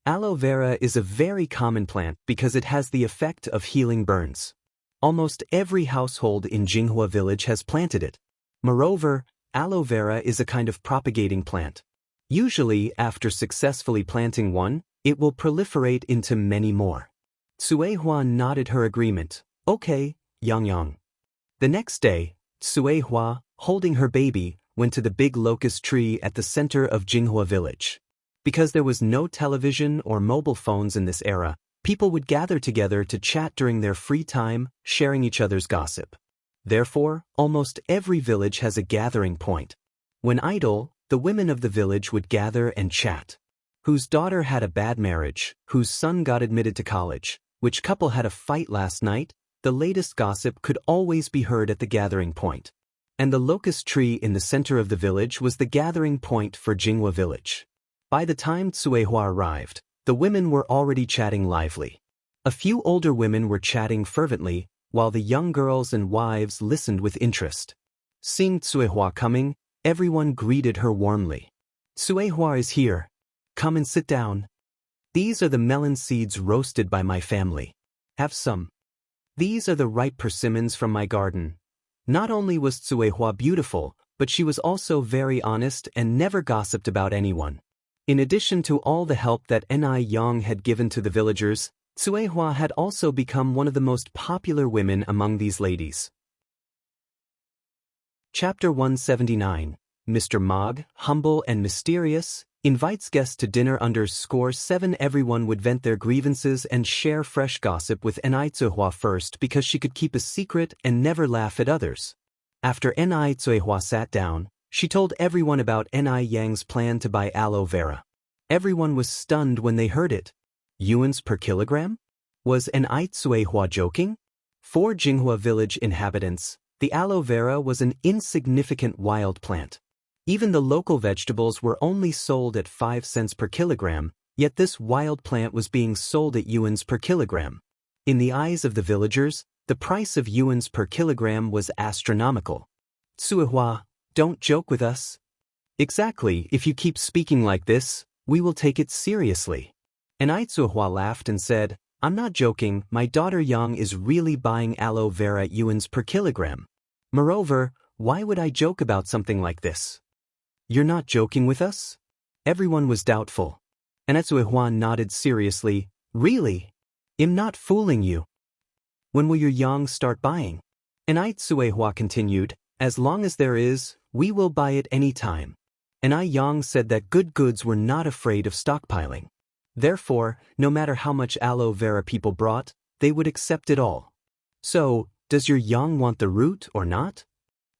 Aloe vera is a very common plant because it has the effect of healing burns. Almost every household in Jinghua village has planted it. Moreover, aloe vera is a kind of propagating plant. Usually, after successfully planting one, it will proliferate into many more. Cuihua nodded her agreement. Okay, Yang. The next day, Cuihua, holding her baby, went to the big locust tree at the center of Jinghua village. Because there was no television or mobile phones in this era, people would gather together to chat during their free time, sharing each other's gossip. Therefore, almost every village has a gathering point. When idle, the women of the village would gather and chat. Whose daughter had a bad marriage, whose son got admitted to college, which couple had a fight last night, the latest gossip could always be heard at the gathering point. And the locust tree in the center of the village was the gathering point for Jinghua village. By the time Cuihua arrived, the women were already chatting lively. A few older women were chatting fervently, while the young girls and wives listened with interest. Seeing Cuihua coming, everyone greeted her warmly. Cuihua is here. Come and sit down. These are the melon seeds roasted by my family. Have some. These are the ripe persimmons from my garden. Not only was Cuihua beautiful, but she was also very honest and never gossiped about anyone. In addition to all the help that Ni Yang had given to the villagers, Cuihua had also become one of the most popular women among these ladies. Chapter 179. Mr. Mog, humble and mysterious, invites guests to dinner. _7 Everyone would vent their grievances and share fresh gossip with Ni Cuihua first because she could keep a secret and never laugh at others. After Ni Cuihua sat down, she told everyone about Ni Yang's plan to buy aloe vera. Everyone was stunned when they heard it. Yuans per kilogram? Was Ni Cuihua joking? For Jinghua village inhabitants, the aloe vera was an insignificant wild plant. Even the local vegetables were only sold at 5 cents per kilogram, Yet this wild plant was being sold at yuans per kilogram. In the eyes of the villagers, the price of yuans per kilogram was astronomical. Tsuehua, don't joke with us. Exactly, if you keep speaking like this, we will take it seriously. And Tsuehua laughed and said, I'm not joking, my daughter Yang is really buying aloe vera at yuans per kilogram. Moreover, why would I joke about something like this? You're not joking with us? Everyone was doubtful. And Tsuehua nodded seriously, really? I'm not fooling you. When will your Yang start buying? And Tsuehua continued, as long as there is, we will buy it any time. And Yang said that good goods were not afraid of stockpiling. Therefore, no matter how much aloe vera people brought, they would accept it all. So, does your Yang want the root or not?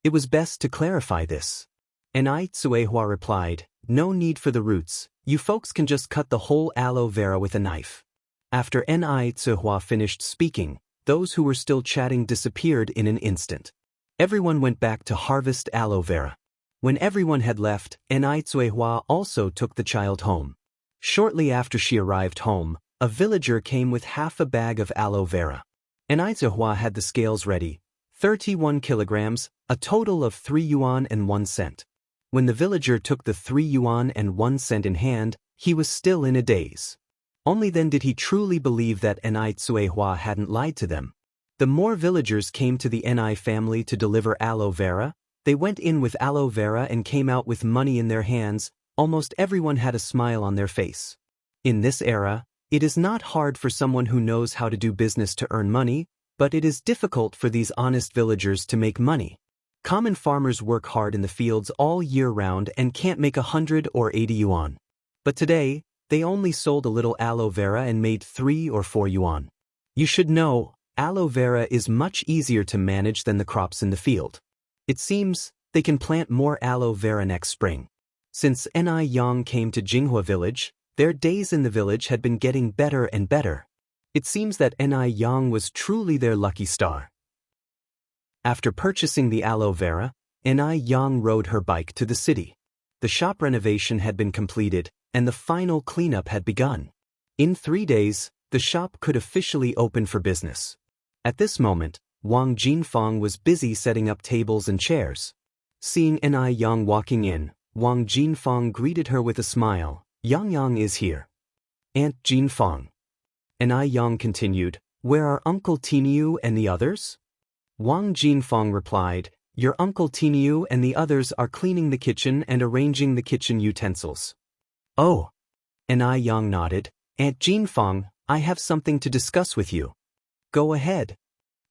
It was best to clarify this. And Tsuehua replied, no need for the roots, you folks can just cut the whole aloe vera with a knife. After Tsuehua finished speaking, those who were still chatting disappeared in an instant. Everyone went back to harvest aloe vera. When everyone had left, Tsuehua also took the child home. Shortly after she arrived home, a villager came with half a bag of aloe vera. Tsuehua had the scales ready, 31 kilograms, a total of 3 yuan and 1 cent. When the villager took the 3 yuan and 1 cent in hand, he was still in a daze. Only then did he truly believe that Tsuehua hadn't lied to them. The more villagers came to the family to deliver aloe vera, they went in with aloe vera and came out with money in their hands. Almost everyone had a smile on their face. In this era, it is not hard for someone who knows how to do business to earn money, but it is difficult for these honest villagers to make money. Common farmers work hard in the fields all year round and can't make 100 or 80 yuan. But today, they only sold a little aloe vera and made 3 or 4 yuan. You should know, aloe vera is much easier to manage than the crops in the field. It seems they can plant more aloe vera next spring. Since Yang came to Jinghua village, their days in the village had been getting better and better. It seems that Yang was truly their lucky star. After purchasing the aloe vera, Yang rode her bike to the city. The shop renovation had been completed, and the final cleanup had begun. In 3 days, the shop could officially open for business. At this moment, Wang Jinfeng was busy setting up tables and chairs. Seeing Yang walking in, Wang Jinfeng greeted her with a smile. Yang is here. Aunt Jinfeng. Yang continued, where are Uncle Tiniu and the others? Wang Jinfeng replied, your Uncle Tiniu and the others are cleaning the kitchen and arranging the kitchen utensils. Oh. Yang nodded, Aunt Jinfeng, I have something to discuss with you. Go ahead.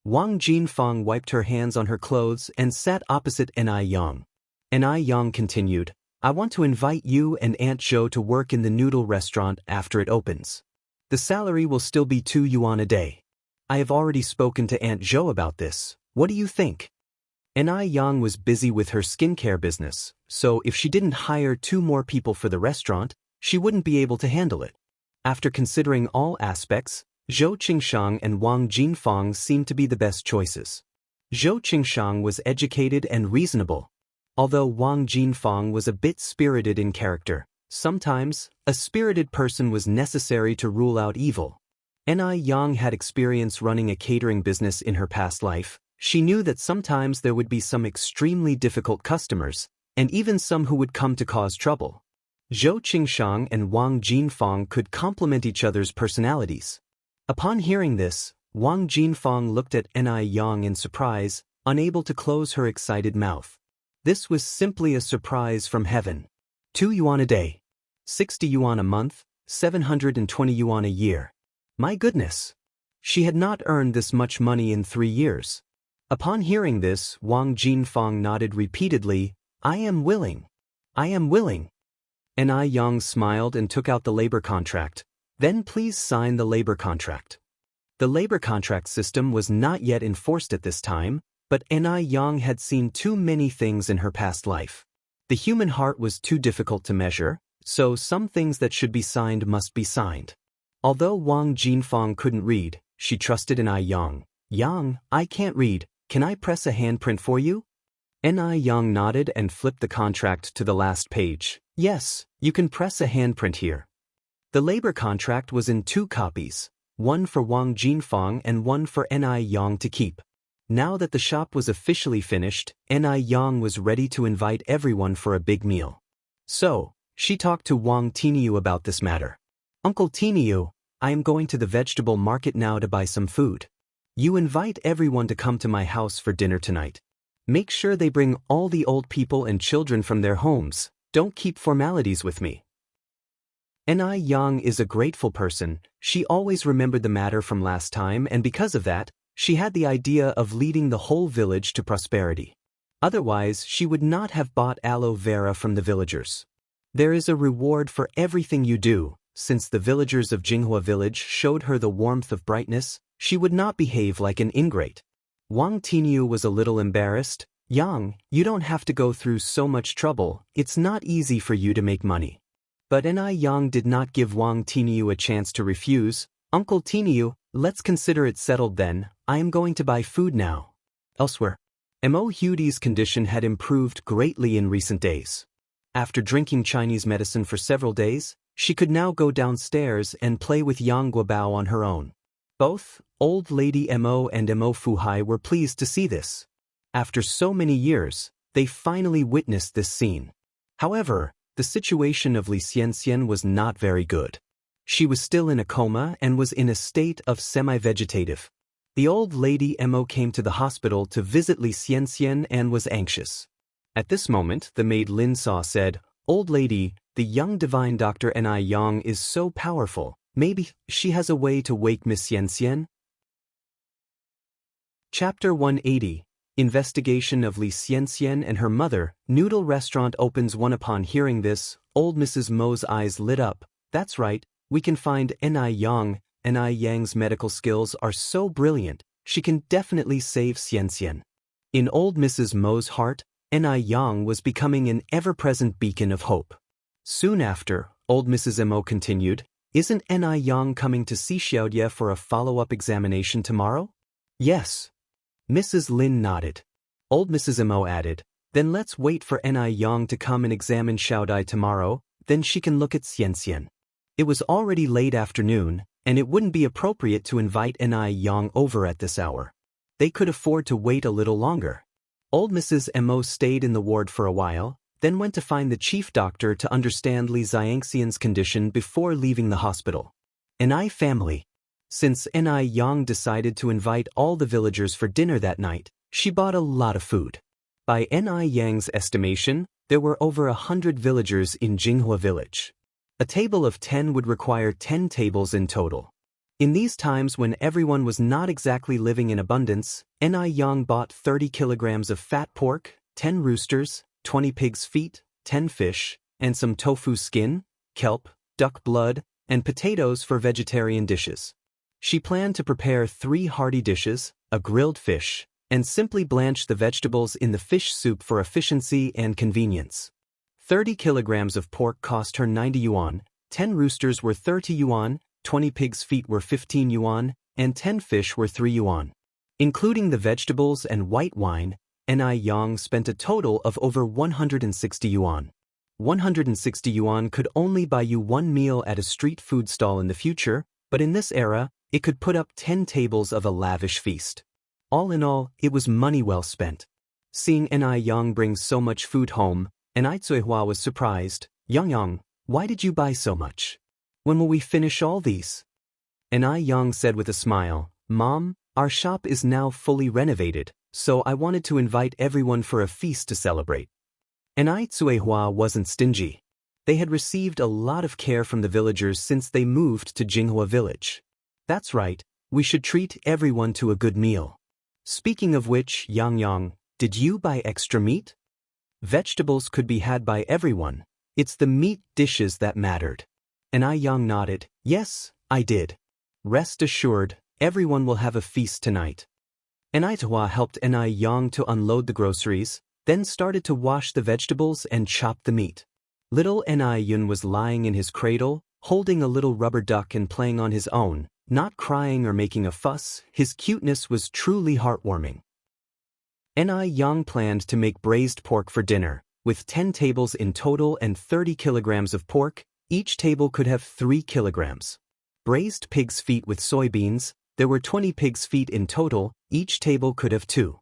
Wang Jinfeng wiped her hands on her clothes and sat opposite Yang. Yang continued, I want to invite you and Aunt Zhou to work in the noodle restaurant after it opens. The salary will still be 2 yuan a day. I have already spoken to Aunt Zhou about this. What do you think? Yang was busy with her skincare business, so if she didn't hire 2 more people for the restaurant, she wouldn't be able to handle it. After considering all aspects, Zhou Qingshang and Wang Jinfeng seemed to be the best choices. Zhou Qingshang was educated and reasonable. Although Wang Jinfeng was a bit spirited in character, sometimes, a spirited person was necessary to rule out evil. Yang had experience running a catering business in her past life. She knew that sometimes there would be some extremely difficult customers, and even some who would come to cause trouble. Zhou Qingshang and Wang Jinfeng could complement each other's personalities. Upon hearing this, Wang Jinfeng looked at Yang in surprise, unable to close her excited mouth. This was simply a surprise from heaven. 2 yuan a day. 60 yuan a month, 720 yuan a year. My goodness! She had not earned this much money in 3 years. Upon hearing this, Wang Jinfeng nodded repeatedly, I am willing. I am willing. Yang smiled and took out the labor contract. Then please sign the labor contract. The labor contract system was not yet enforced at this time, but Yang had seen too many things in her past life. The human heart was too difficult to measure, so some things that should be signed must be signed. Although Wang Jinfeng couldn't read, she trusted Yang. Yang, I can't read, can I press a handprint for you? Yang nodded and flipped the contract to the last page. Yes, you can press a handprint here. The labor contract was in 2 copies, one for Wang Jinfang and one for Ni Yang to keep. Now that the shop was officially finished, Ni Yang was ready to invite everyone for a big meal. So, she talked to Wang Tiniu about this matter. Uncle Tiniu, I am going to the vegetable market now to buy some food. You invite everyone to come to my house for dinner tonight. Make sure they bring all the old people and children from their homes. Don't keep formalities with me. Ni Yang is a grateful person. She always remembered the matter from last time, and because of that, she had the idea of leading the whole village to prosperity. Otherwise, she would not have bought aloe vera from the villagers. There is a reward for everything you do. Since the villagers of Jinghua village showed her the warmth of brightness, she would not behave like an ingrate. Wang Tiniu was a little embarrassed. Yang, you don't have to go through so much trouble. It's not easy for you to make money. But Ni Yang did not give Wang Tiniu a chance to refuse. Uncle Tiniu, let's consider it settled then. I am going to buy food now. Elsewhere, Mo Hudi's condition had improved greatly in recent days. After drinking Chinese medicine for several days, she could now go downstairs and play with Yang Guobao on her own. Both, old lady Mo and Mo Fuhai, were pleased to see this. After so many years, they finally witnessed this scene. However, the situation of Xianxia was not very good. She was still in a coma and was in a state of semi-vegetative. The old lady Mo came to the hospital to visit Xianxia and was anxious. At this moment, the maid Lin Sa said, "Old lady, the young divine Dr. Ni Yang is so powerful. Maybe she has a way to wake Miss Xianxia." Chapter 180. Investigation of Xianxia and her mother. Noodle restaurant opens. One. Upon hearing this, old Mrs. Mo's eyes lit up. That's right, we can find Ni Yang. Ni Yang's medical skills are so brilliant, she can definitely save Xianxia. In old Mrs. Mo's heart, Ni Yang was becoming an ever-present beacon of hope. Soon after, old Mrs. Mo continued, "Isn't Ni Yang coming to see Xiaodia for a follow-up examination tomorrow?" "Yes." Mrs. Lin nodded. Old Mrs. Mo added, "Then let's wait for Ni Yang to come and examine Xiaodai tomorrow, then she can look at Xianxia." It was already late afternoon, and it wouldn't be appropriate to invite Ni Yang over at this hour. They could afford to wait a little longer. Old Mrs. Mo stayed in the ward for a while, then went to find the chief doctor to understand Li Xianxian's condition before leaving the hospital. Ni family. Since Ni Yang decided to invite all the villagers for dinner that night, she bought a lot of food. By Ni Yang's estimation, there were over 100 villagers in Jinghua village. A table of 10 would require 10 tables in total. In these times when everyone was not exactly living in abundance, Ni Yang bought 30 kilograms of fat pork, 10 roosters, 20 pig's feet, 10 fish, and some tofu skin, kelp, duck blood, and potatoes for vegetarian dishes. She planned to prepare 3 hearty dishes, a grilled fish, and simply blanch the vegetables in the fish soup for efficiency and convenience. 30 kilograms of pork cost her 90 yuan, 10 roosters were 30 yuan, 20 pig's feet were 15 yuan, and 10 fish were 3 yuan. Including the vegetables and white wine, Ni Yang spent a total of over 160 yuan. 160 yuan could only buy you one meal at a street food stall in the future, but in this era, it could put up 10 tables of a lavish feast. All in all, it was money well spent. Seeing Ni Yang bring so much food home, Ni Zuihua was surprised. "Yang, why did you buy so much? When will we finish all these?" Ni Yang said with a smile, "Mom, our shop is now fully renovated, so I wanted to invite everyone for a feast to celebrate." Ni Zuihua wasn't stingy. They had received a lot of care from the villagers since they moved to Jinghua village. "That's right, we should treat everyone to a good meal. Speaking of which, Yang, did you buy extra meat?" Vegetables could be had by everyone. It's the meat dishes that mattered. Ni Yang nodded. "Yes, I did. Rest assured, everyone will have a feast tonight." Ni Zuihua helped Ni Yang to unload the groceries, then started to wash the vegetables and chop the meat. Little Ni Yun was lying in his cradle, holding a little rubber duck and playing on his own, not crying or making a fuss. His cuteness was truly heartwarming. Ni Yang planned to make braised pork for dinner, with 10 tables in total and 30 kilograms of pork. each table could have 3 kilograms. Braised pig's feet with soybeans, there were 20 pig's feet in total, each table could have 2.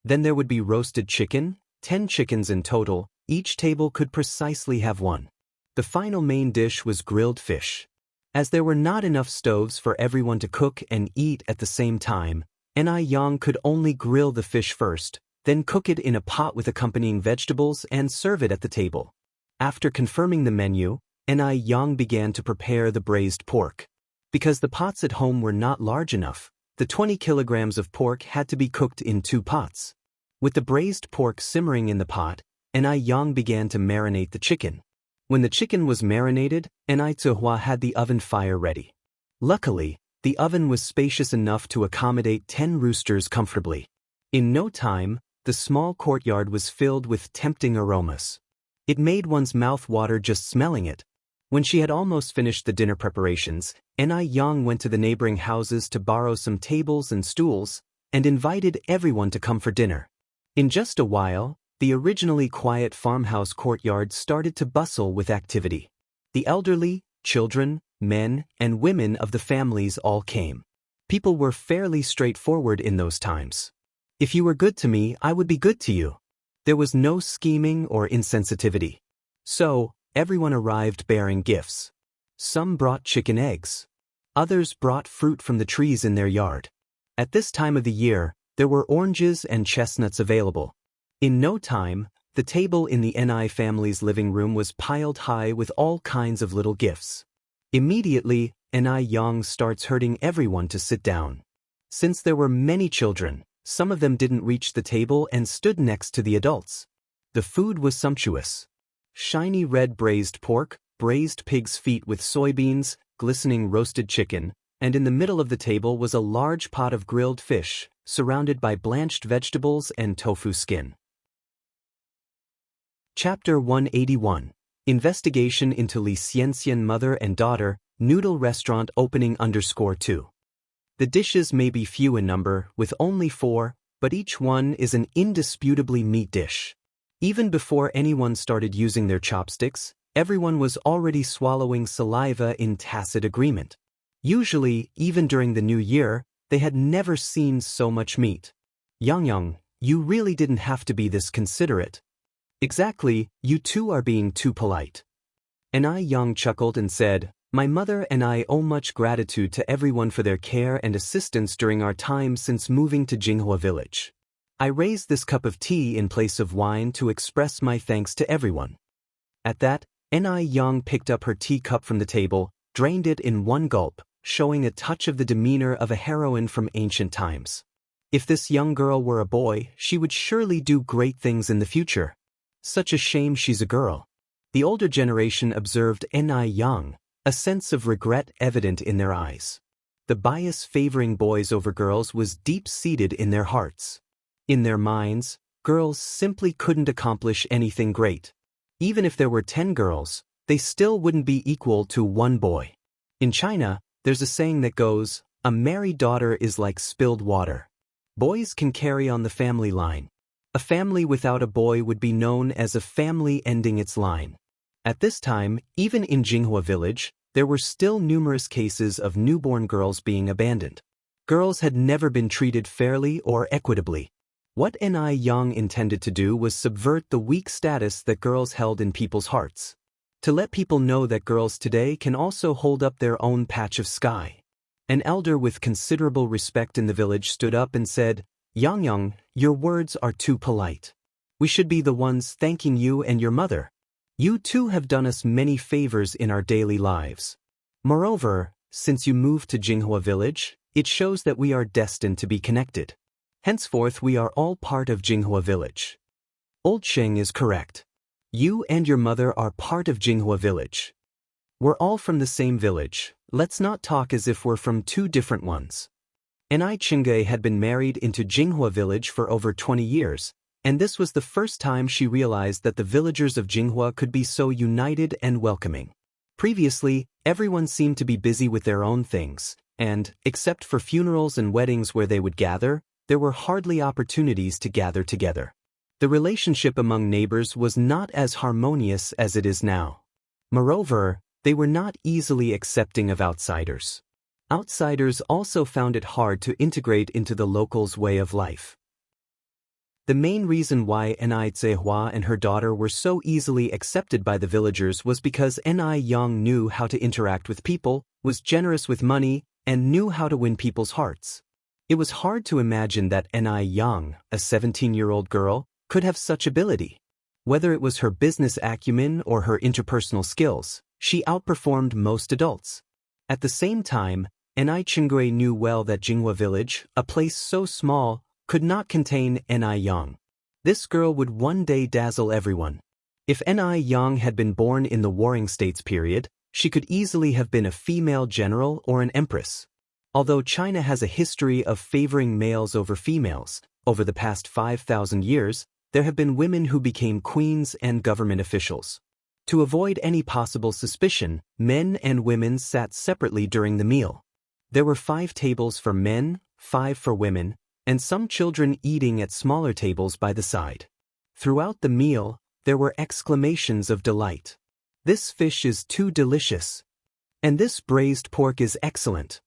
Then there would be roasted chicken, 10 chickens in total, each table could precisely have 1. The final main dish was grilled fish. As there were not enough stoves for everyone to cook and eat at the same time, Yang could only grill the fish first, then cook it in a pot with accompanying vegetables and serve it at the table. After confirming the menu, Yang began to prepare the braised pork. Because the pots at home were not large enough, the 20 kilograms of pork had to be cooked in 2 pots. With the braised pork simmering in the pot, Yang began to marinate the chicken. When the chicken was marinated, Zihua had the oven fire ready. Luckily, the oven was spacious enough to accommodate 10 roosters comfortably. In no time, the small courtyard was filled with tempting aromas. It made one's mouth water just smelling it. When she had almost finished the dinner preparations, Yang went to the neighboring houses to borrow some tables and stools, and invited everyone to come for dinner. In just a while, the originally quiet farmhouse courtyard started to bustle with activity. The elderly, children, men, and women of the families all came. People were fairly straightforward in those times. If you were good to me, I would be good to you. There was no scheming or insensitivity. So, everyone arrived bearing gifts. Some brought chicken eggs. Others brought fruit from the trees in their yard. At this time of the year, there were oranges and chestnuts available. In no time, the table in the Ni family's living room was piled high with all kinds of little gifts. Immediately, Yang starts herding everyone to sit down. Since there were many children, some of them didn't reach the table and stood next to the adults. The food was sumptuous. Shiny red braised pork, braised pig's feet with soybeans, glistening roasted chicken, and in the middle of the table was a large pot of grilled fish, surrounded by blanched vegetables and tofu skin. Chapter 181. Investigation into Li Xianxian mother and daughter, noodle restaurant opening _2. The dishes may be few in number, with only 4, but each one is an indisputably meat dish. Even before anyone started using their chopsticks, everyone was already swallowing saliva in tacit agreement. Usually, even during the new year, they had never seen so much meat. Yang, you really didn't have to be this considerate. Exactly, you two are being too polite. Yang chuckled and said, my mother and I owe much gratitude to everyone for their care and assistance during our time since moving to Jinghua village. I raised this cup of tea in place of wine to express my thanks to everyone. At that, Yang picked up her teacup from the table, drained it in one gulp, showing a touch of the demeanor of a heroine from ancient times. If this young girl were a boy, she would surely do great things in the future. Such a shame she's a girl. The older generation observed Yang, a sense of regret evident in their eyes. The bias favoring boys over girls was deep-seated in their hearts. In their minds, girls simply couldn't accomplish anything great. Even if there were 10 girls, they still wouldn't be equal to 1 boy. In China, there's a saying that goes, a married daughter is like spilled water. Boys can carry on the family line. A family without a boy would be known as a family ending its line. At this time, even in Jinghua village, there were still numerous cases of newborn girls being abandoned. Girls had never been treated fairly or equitably. What Yang intended to do was subvert the weak status that girls held in people's hearts. To let people know that girls today can also hold up their own patch of sky. An elder with considerable respect in the village stood up and said, Yang, your words are too polite. We should be the ones thanking you and your mother. You too have done us many favors in our daily lives. Moreover, since you moved to Jinghua village, it shows that we are destined to be connected. Henceforth we are all part of Jinghua village. Old Sheng is correct. You and your mother are part of Jinghua village. We're all from the same village, let's not talk as if we're from 2 different ones. Chingay had been married into Jinghua village for over 20 years, and this was the first time she realized that the villagers of Jinghua could be so united and welcoming. Previously, everyone seemed to be busy with their own things, and, except for funerals and weddings where they would gather, there were hardly opportunities to gather together. The relationship among neighbors was not as harmonious as it is now. Moreover, They were not easily accepting of outsiders. Outsiders also found it hard to integrate into the locals' way of life. The main reason why Ni Zehua and her daughter were so easily accepted by the villagers was because Ni Yang knew how to interact with people, was generous with money, and knew how to win people's hearts. It was hard to imagine that Ni Yang, a 17-year-old girl, could have such ability. Whether it was her business acumen or her interpersonal skills, she outperformed most adults. At the same time, Ni Qinggui knew well that Jinghua village, a place so small, could not contain Ni Yang. This girl would one day dazzle everyone. If Ni Yang had been born in the Warring States period, she could easily have been a female general or an empress. Although China has a history of favoring males over females, over the past 5,000 years, there have been women who became queens and government officials. To avoid any possible suspicion, men and women sat separately during the meal. There were 5 tables for men, 5 for women, and some children eating at smaller tables by the side. Throughout the meal, there were exclamations of delight. "This fish is too delicious." And "this braised pork is excellent."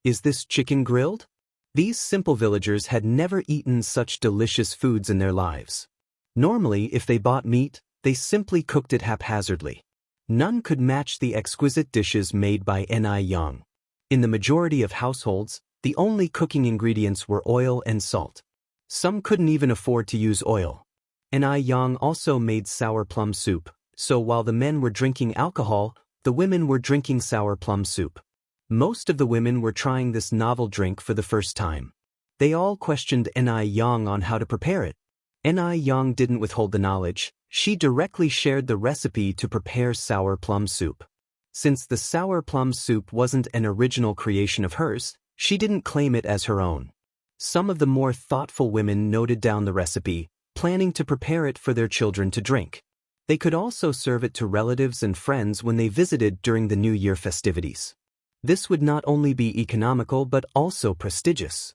"Is this chicken grilled?" These simple villagers had never eaten such delicious foods in their lives. Normally, if they bought meat, they simply cooked it haphazardly. None could match the exquisite dishes made by Ni Yang. In the majority of households, the only cooking ingredients were oil and salt. Some couldn't even afford to use oil. Ni Yang also made sour plum soup, so while the men were drinking alcohol, the women were drinking sour plum soup. Most of the women were trying this novel drink for the first time. They all questioned Ni Yang on how to prepare it. Ni Yang didn't withhold the knowledge, she directly shared the recipe to prepare sour plum soup. Since the sour plum soup wasn't an original creation of hers, she didn't claim it as her own. Some of the more thoughtful women noted down the recipe, planning to prepare it for their children to drink. They could also serve it to relatives and friends when they visited during the New Year festivities. This would not only be economical but also prestigious.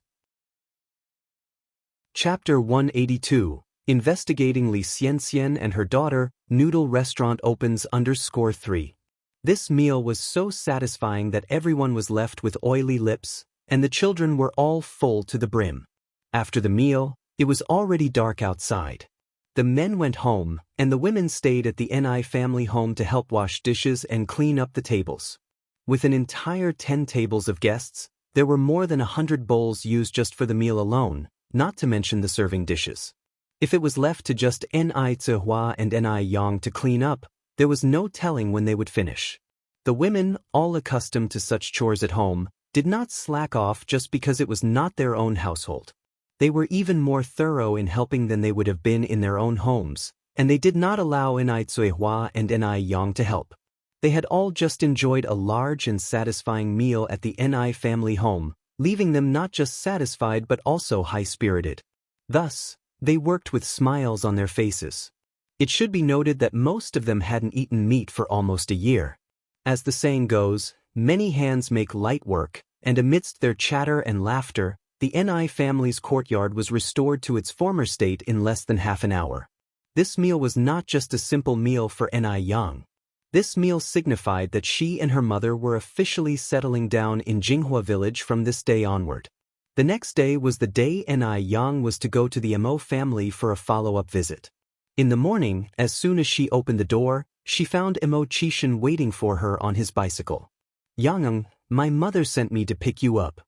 Chapter 182, Investigating Li Xianxia and her daughter, Noodle Restaurant opens _3. This meal was so satisfying that everyone was left with oily lips, and the children were all full to the brim. After the meal, it was already dark outside. The men went home, and the women stayed at the Ni family home to help wash dishes and clean up the tables. With an entire 10 tables of guests, there were more than 100 bowls used just for the meal alone, not to mention the serving dishes. If it was left to just Ni Zehua and Ni Yang to clean up, there was no telling when they would finish. The women, all accustomed to such chores at home, did not slack off just because it was not their own household. They were even more thorough in helping than they would have been in their own homes, and they did not allow Ni Zehua and Ni Yang to help. They had all just enjoyed a large and satisfying meal at the Ni family home, leaving them not just satisfied but also high-spirited. Thus, they worked with smiles on their faces. It should be noted that most of them hadn't eaten meat for almost a year. As the saying goes, many hands make light work, and amidst their chatter and laughter, the Ni family's courtyard was restored to its former state in less than half an hour. This meal was not just a simple meal for Ni Yang. This meal signified that she and her mother were officially settling down in Jinghua village from this day onward. The next day was the day Ni Yang was to go to the Mo family for a follow-up visit. In the morning, as soon as she opened the door, she found Mo Qishan waiting for her on his bicycle. "Yang, my mother sent me to pick you up."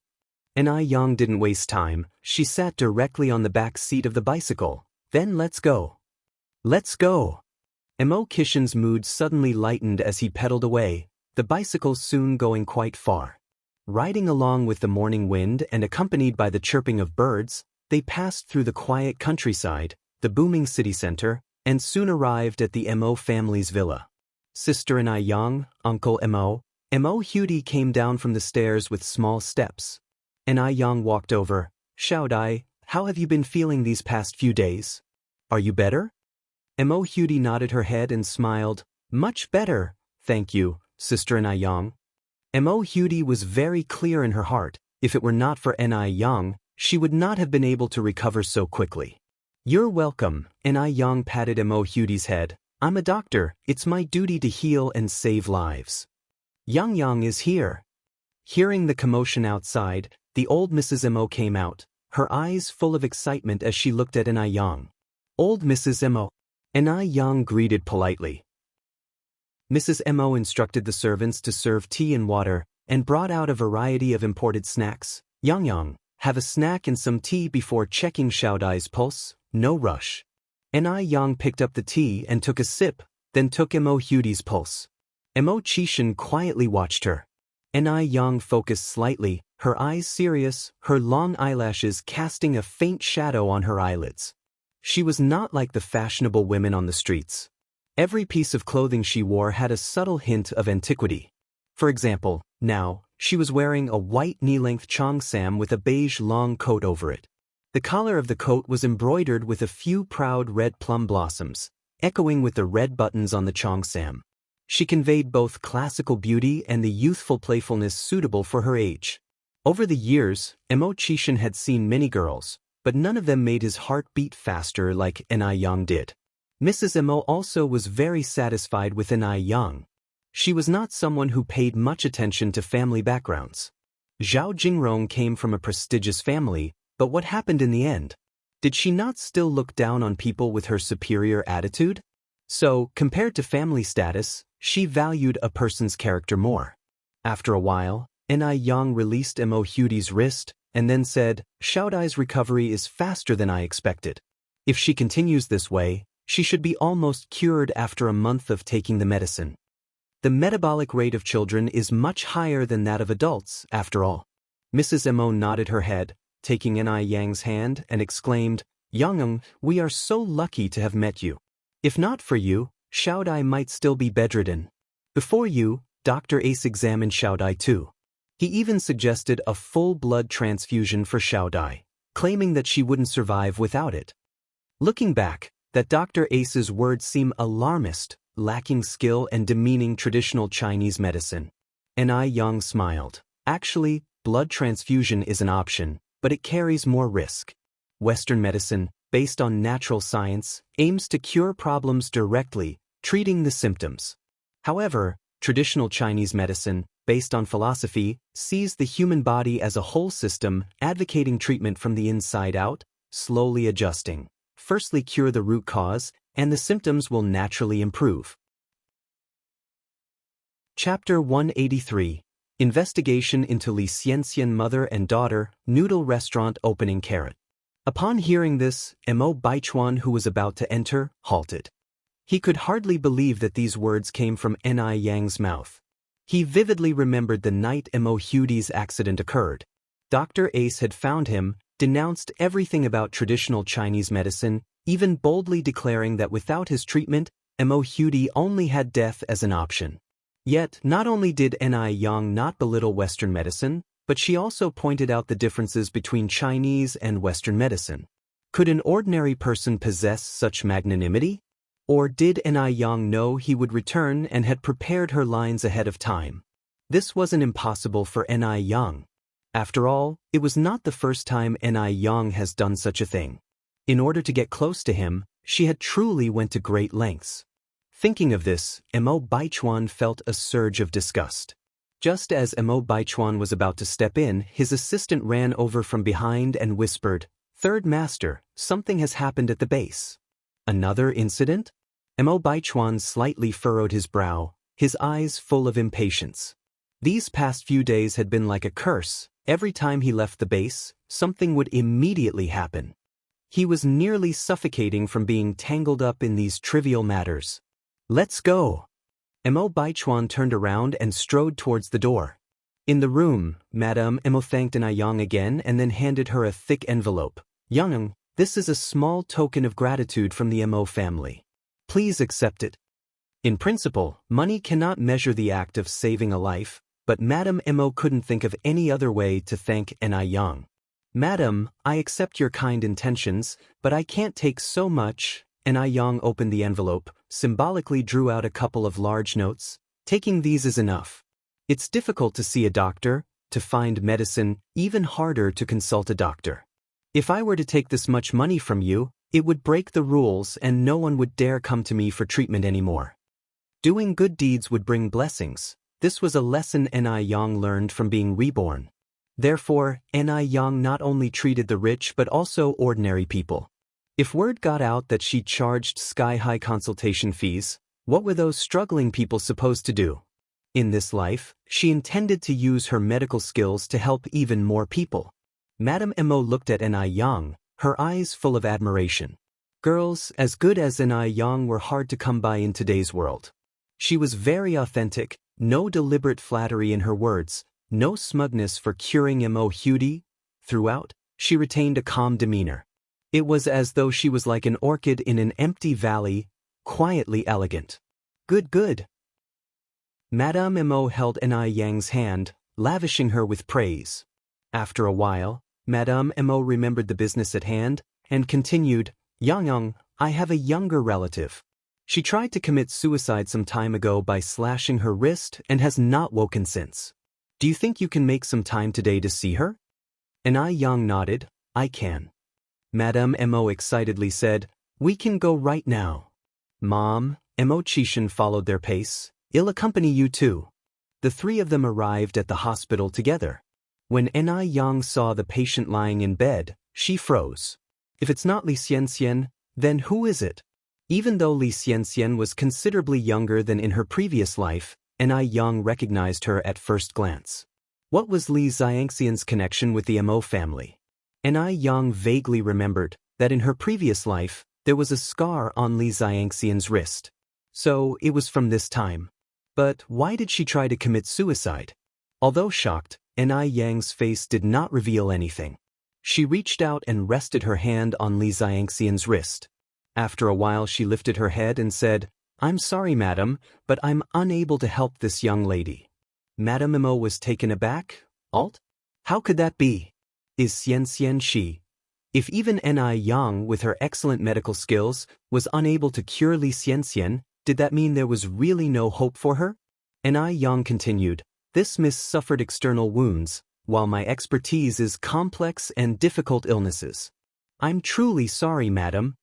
Ni Yang didn't waste time, she sat directly on the back seat of the bicycle. "Then let's go." "Let's go." Mo Qishan's mood suddenly lightened as he pedaled away, the bicycle soon going quite far. Riding along with the morning wind and accompanied by the chirping of birds, they passed through the quiet countryside, the booming city center, and soon arrived at the Mo family's villa. Sister Ni Yang, Uncle Mo Hudi came down from the stairs with small steps. Ni Yang walked over. "Xiaodai, how have you been feeling these past few days? Are you better?" Mo Hudi nodded her head and smiled. "Much better, thank you, Sister Ni Yang." Mo Hudi was very clear in her heart, if it were not for Ni Yang, she would not have been able to recover so quickly. "You're welcome," Ni Yang patted Mo Hudi's head. I'm a doctor, it's my duty to heal and save lives. Xianxia is here. Hearing the commotion outside, the old Mrs. Mo came out, her eyes full of excitement as she looked at Xianxia. Old Mrs. Mo. Xianxia greeted politely. Mrs. Mo instructed the servants to serve tea and water, and brought out a variety of imported snacks. Xianxia, have a snack and some tea before checking Xiaodai's pulse, no rush. Xianxia picked up the tea and took a sip, then took Mo Hudi's pulse. Mo Qishan quietly watched her. Xianxia focused slightly, her eyes serious, her long eyelashes casting a faint shadow on her eyelids. She was not like the fashionable women on the streets. Every piece of clothing she wore had a subtle hint of antiquity. For example, now, she was wearing a white knee-length cheongsam with a beige long coat over it. The collar of the coat was embroidered with a few proud red plum blossoms, echoing with the red buttons on the cheongsam. She conveyed both classical beauty and the youthful playfulness suitable for her age. Over the years, Mo Qishan had seen many girls, but none of them made his heart beat faster like Xianxia did. Mrs. Mo also was very satisfied with Xianxia. She was not someone who paid much attention to family backgrounds. Zhao Jingrong came from a prestigious family, but what happened in the end? Did she not still look down on people with her superior attitude? So, compared to family status, she valued a person's character more. After a while, Xianxia released Mo Hudi's wrist, and then said, Xiaodai's recovery is faster than I expected. If she continues this way, she should be almost cured after a month of taking the medicine. The metabolic rate of children is much higher than that of adults, after all. Mrs. Mo nodded her head, taking Xianxia's hand, and exclaimed, Xianxia, we are so lucky to have met you. If not for you, Xiaodai might still be bedridden. Before you, Dr. Ace examined Xiaodai too. He even suggested a full blood transfusion for Xiaodai, claiming that she wouldn't survive without it. Looking back, that Dr. Ace's words seem alarmist, lacking skill and demeaning traditional Chinese medicine. Xianxia smiled. Actually, blood transfusion is an option, but it carries more risk. Western medicine, based on natural science, aims to cure problems directly, treating the symptoms. However, traditional Chinese medicine, based on philosophy, sees the human body as a whole system, advocating treatment from the inside out, slowly adjusting. Firstly, cure the root cause, and the symptoms will naturally improve. Chapter 183. Investigation into Li Xianxian mother and daughter, noodle restaurant opening carrot. Upon hearing this, Mo Baichuan, who was about to enter, halted. He could hardly believe that these words came from Xianxia's mouth. He vividly remembered the night Mo Hudi's accident occurred. Dr. Ace had found him, denounced everything about traditional Chinese medicine, even boldly declaring that without his treatment, Mo Hudi only had death as an option. Yet, not only did Xianxia not belittle Western medicine, but she also pointed out the differences between Chinese and Western medicine. Could an ordinary person possess such magnanimity? Or did Xianxia know he would return and had prepared her lines ahead of time? This wasn't impossible for Xianxia. After all, it was not the first time Xianxia has done such a thing. In order to get close to him, she had truly went to great lengths. Thinking of this, Mo Baichuan felt a surge of disgust. Just as Mo Baichuan was about to step in, his assistant ran over from behind and whispered, Third Master, something has happened at the base. Another incident? Mo Baichuan slightly furrowed his brow, his eyes full of impatience. These past few days had been like a curse. Every time he left the base, something would immediately happen. He was nearly suffocating from being tangled up in these trivial matters. Let's go. Mo Baichuan turned around and strode towards the door. In the room, Madame Mo thanked Xianxia again and then handed her a thick envelope. Xianxia, this is a small token of gratitude from the Mo family. Please accept it. In principle, money cannot measure the act of saving a life, but Madame Mo couldn't think of any other way to thank Xianxia. Madam, I accept your kind intentions, but I can't take so much. Xianxia opened the envelope, symbolically drew out a couple of large notes. Taking these is enough. It's difficult to see a doctor, to find medicine, even harder to consult a doctor. If I were to take this much money from you, It would break the rules and no one would dare come to me for treatment anymore. Doing good deeds would bring blessings. This was a lesson Ni Yang learned from being reborn. Therefore, Ni Yang not only treated the rich but also ordinary people. If word got out that she charged sky-high consultation fees, what were those struggling people supposed to do? In this life, she intended to use her medical skills to help even more people. Madame Mo looked at Ni Yang, her eyes full of admiration. Girls as good as Ni Yang were hard to come by in today's world. She was very authentic, no deliberate flattery in her words, no smugness for curing Mo Hudi. Throughout, she retained a calm demeanor. It was as though she was like an orchid in an empty valley, quietly elegant. Good. Madame Mo held Ni Yang's hand, lavishing her with praise. After a while, Madame Mo remembered the business at hand, and continued, Yang, I have a younger relative. She tried to commit suicide some time ago by slashing her wrist and has not woken since. Do you think you can make some time today to see her? Ni Yang nodded, I can. Madame Mo excitedly said, we can go right now. Mom, Mo Chishan followed their pace, I'll accompany you too. The three of them arrived at the hospital together. When Ni Yang saw the patient lying in bed, she froze. If it's not Xianxia, then who is it? Even though Xianxia was considerably younger than in her previous life, Ni Yang recognized her at first glance. What was Xianxia's connection with the Mo family? Ni Yang vaguely remembered that in her previous life, there was a scar on Xianxia's wrist. So it was from this time. But why did she try to commit suicide? Although shocked, Ni Yang's face did not reveal anything. She reached out and rested her hand on Xianxia's wrist. After a while she lifted her head and said, I'm sorry, madam, but I'm unable to help this young lady. Madame Mo was taken aback. Alt? How could that be? Is Xianxia she? If even Ni Yang, with her excellent medical skills, was unable to cure Xianxia, did that mean there was really no hope for her? Ni Yang continued, this miss suffered external wounds, while my expertise is complex and difficult illnesses. I'm truly sorry, madam.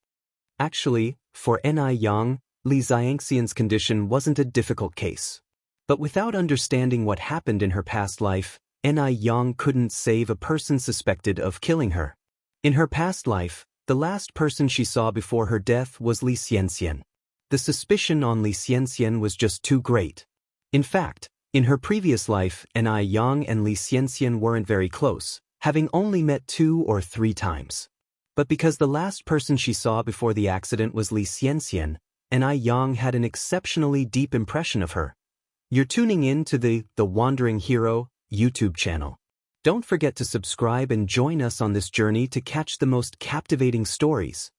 Actually, for Ni Yang, Xianxia's condition wasn't a difficult case. But without understanding what happened in her past life, Ni Yang couldn't save a person suspected of killing her. In her past life, the last person she saw before her death was Xianxia. The suspicion on Xianxia was just too great. In fact, in her previous life, Ni Yang and Xianxia weren't very close, having only met 2 or 3 times. But because the last person she saw before the accident was Xianxia, Ni Yang had an exceptionally deep impression of her. You're tuning in to the Wandering Hero YouTube channel. Don't forget to subscribe and join us on this journey to catch the most captivating stories.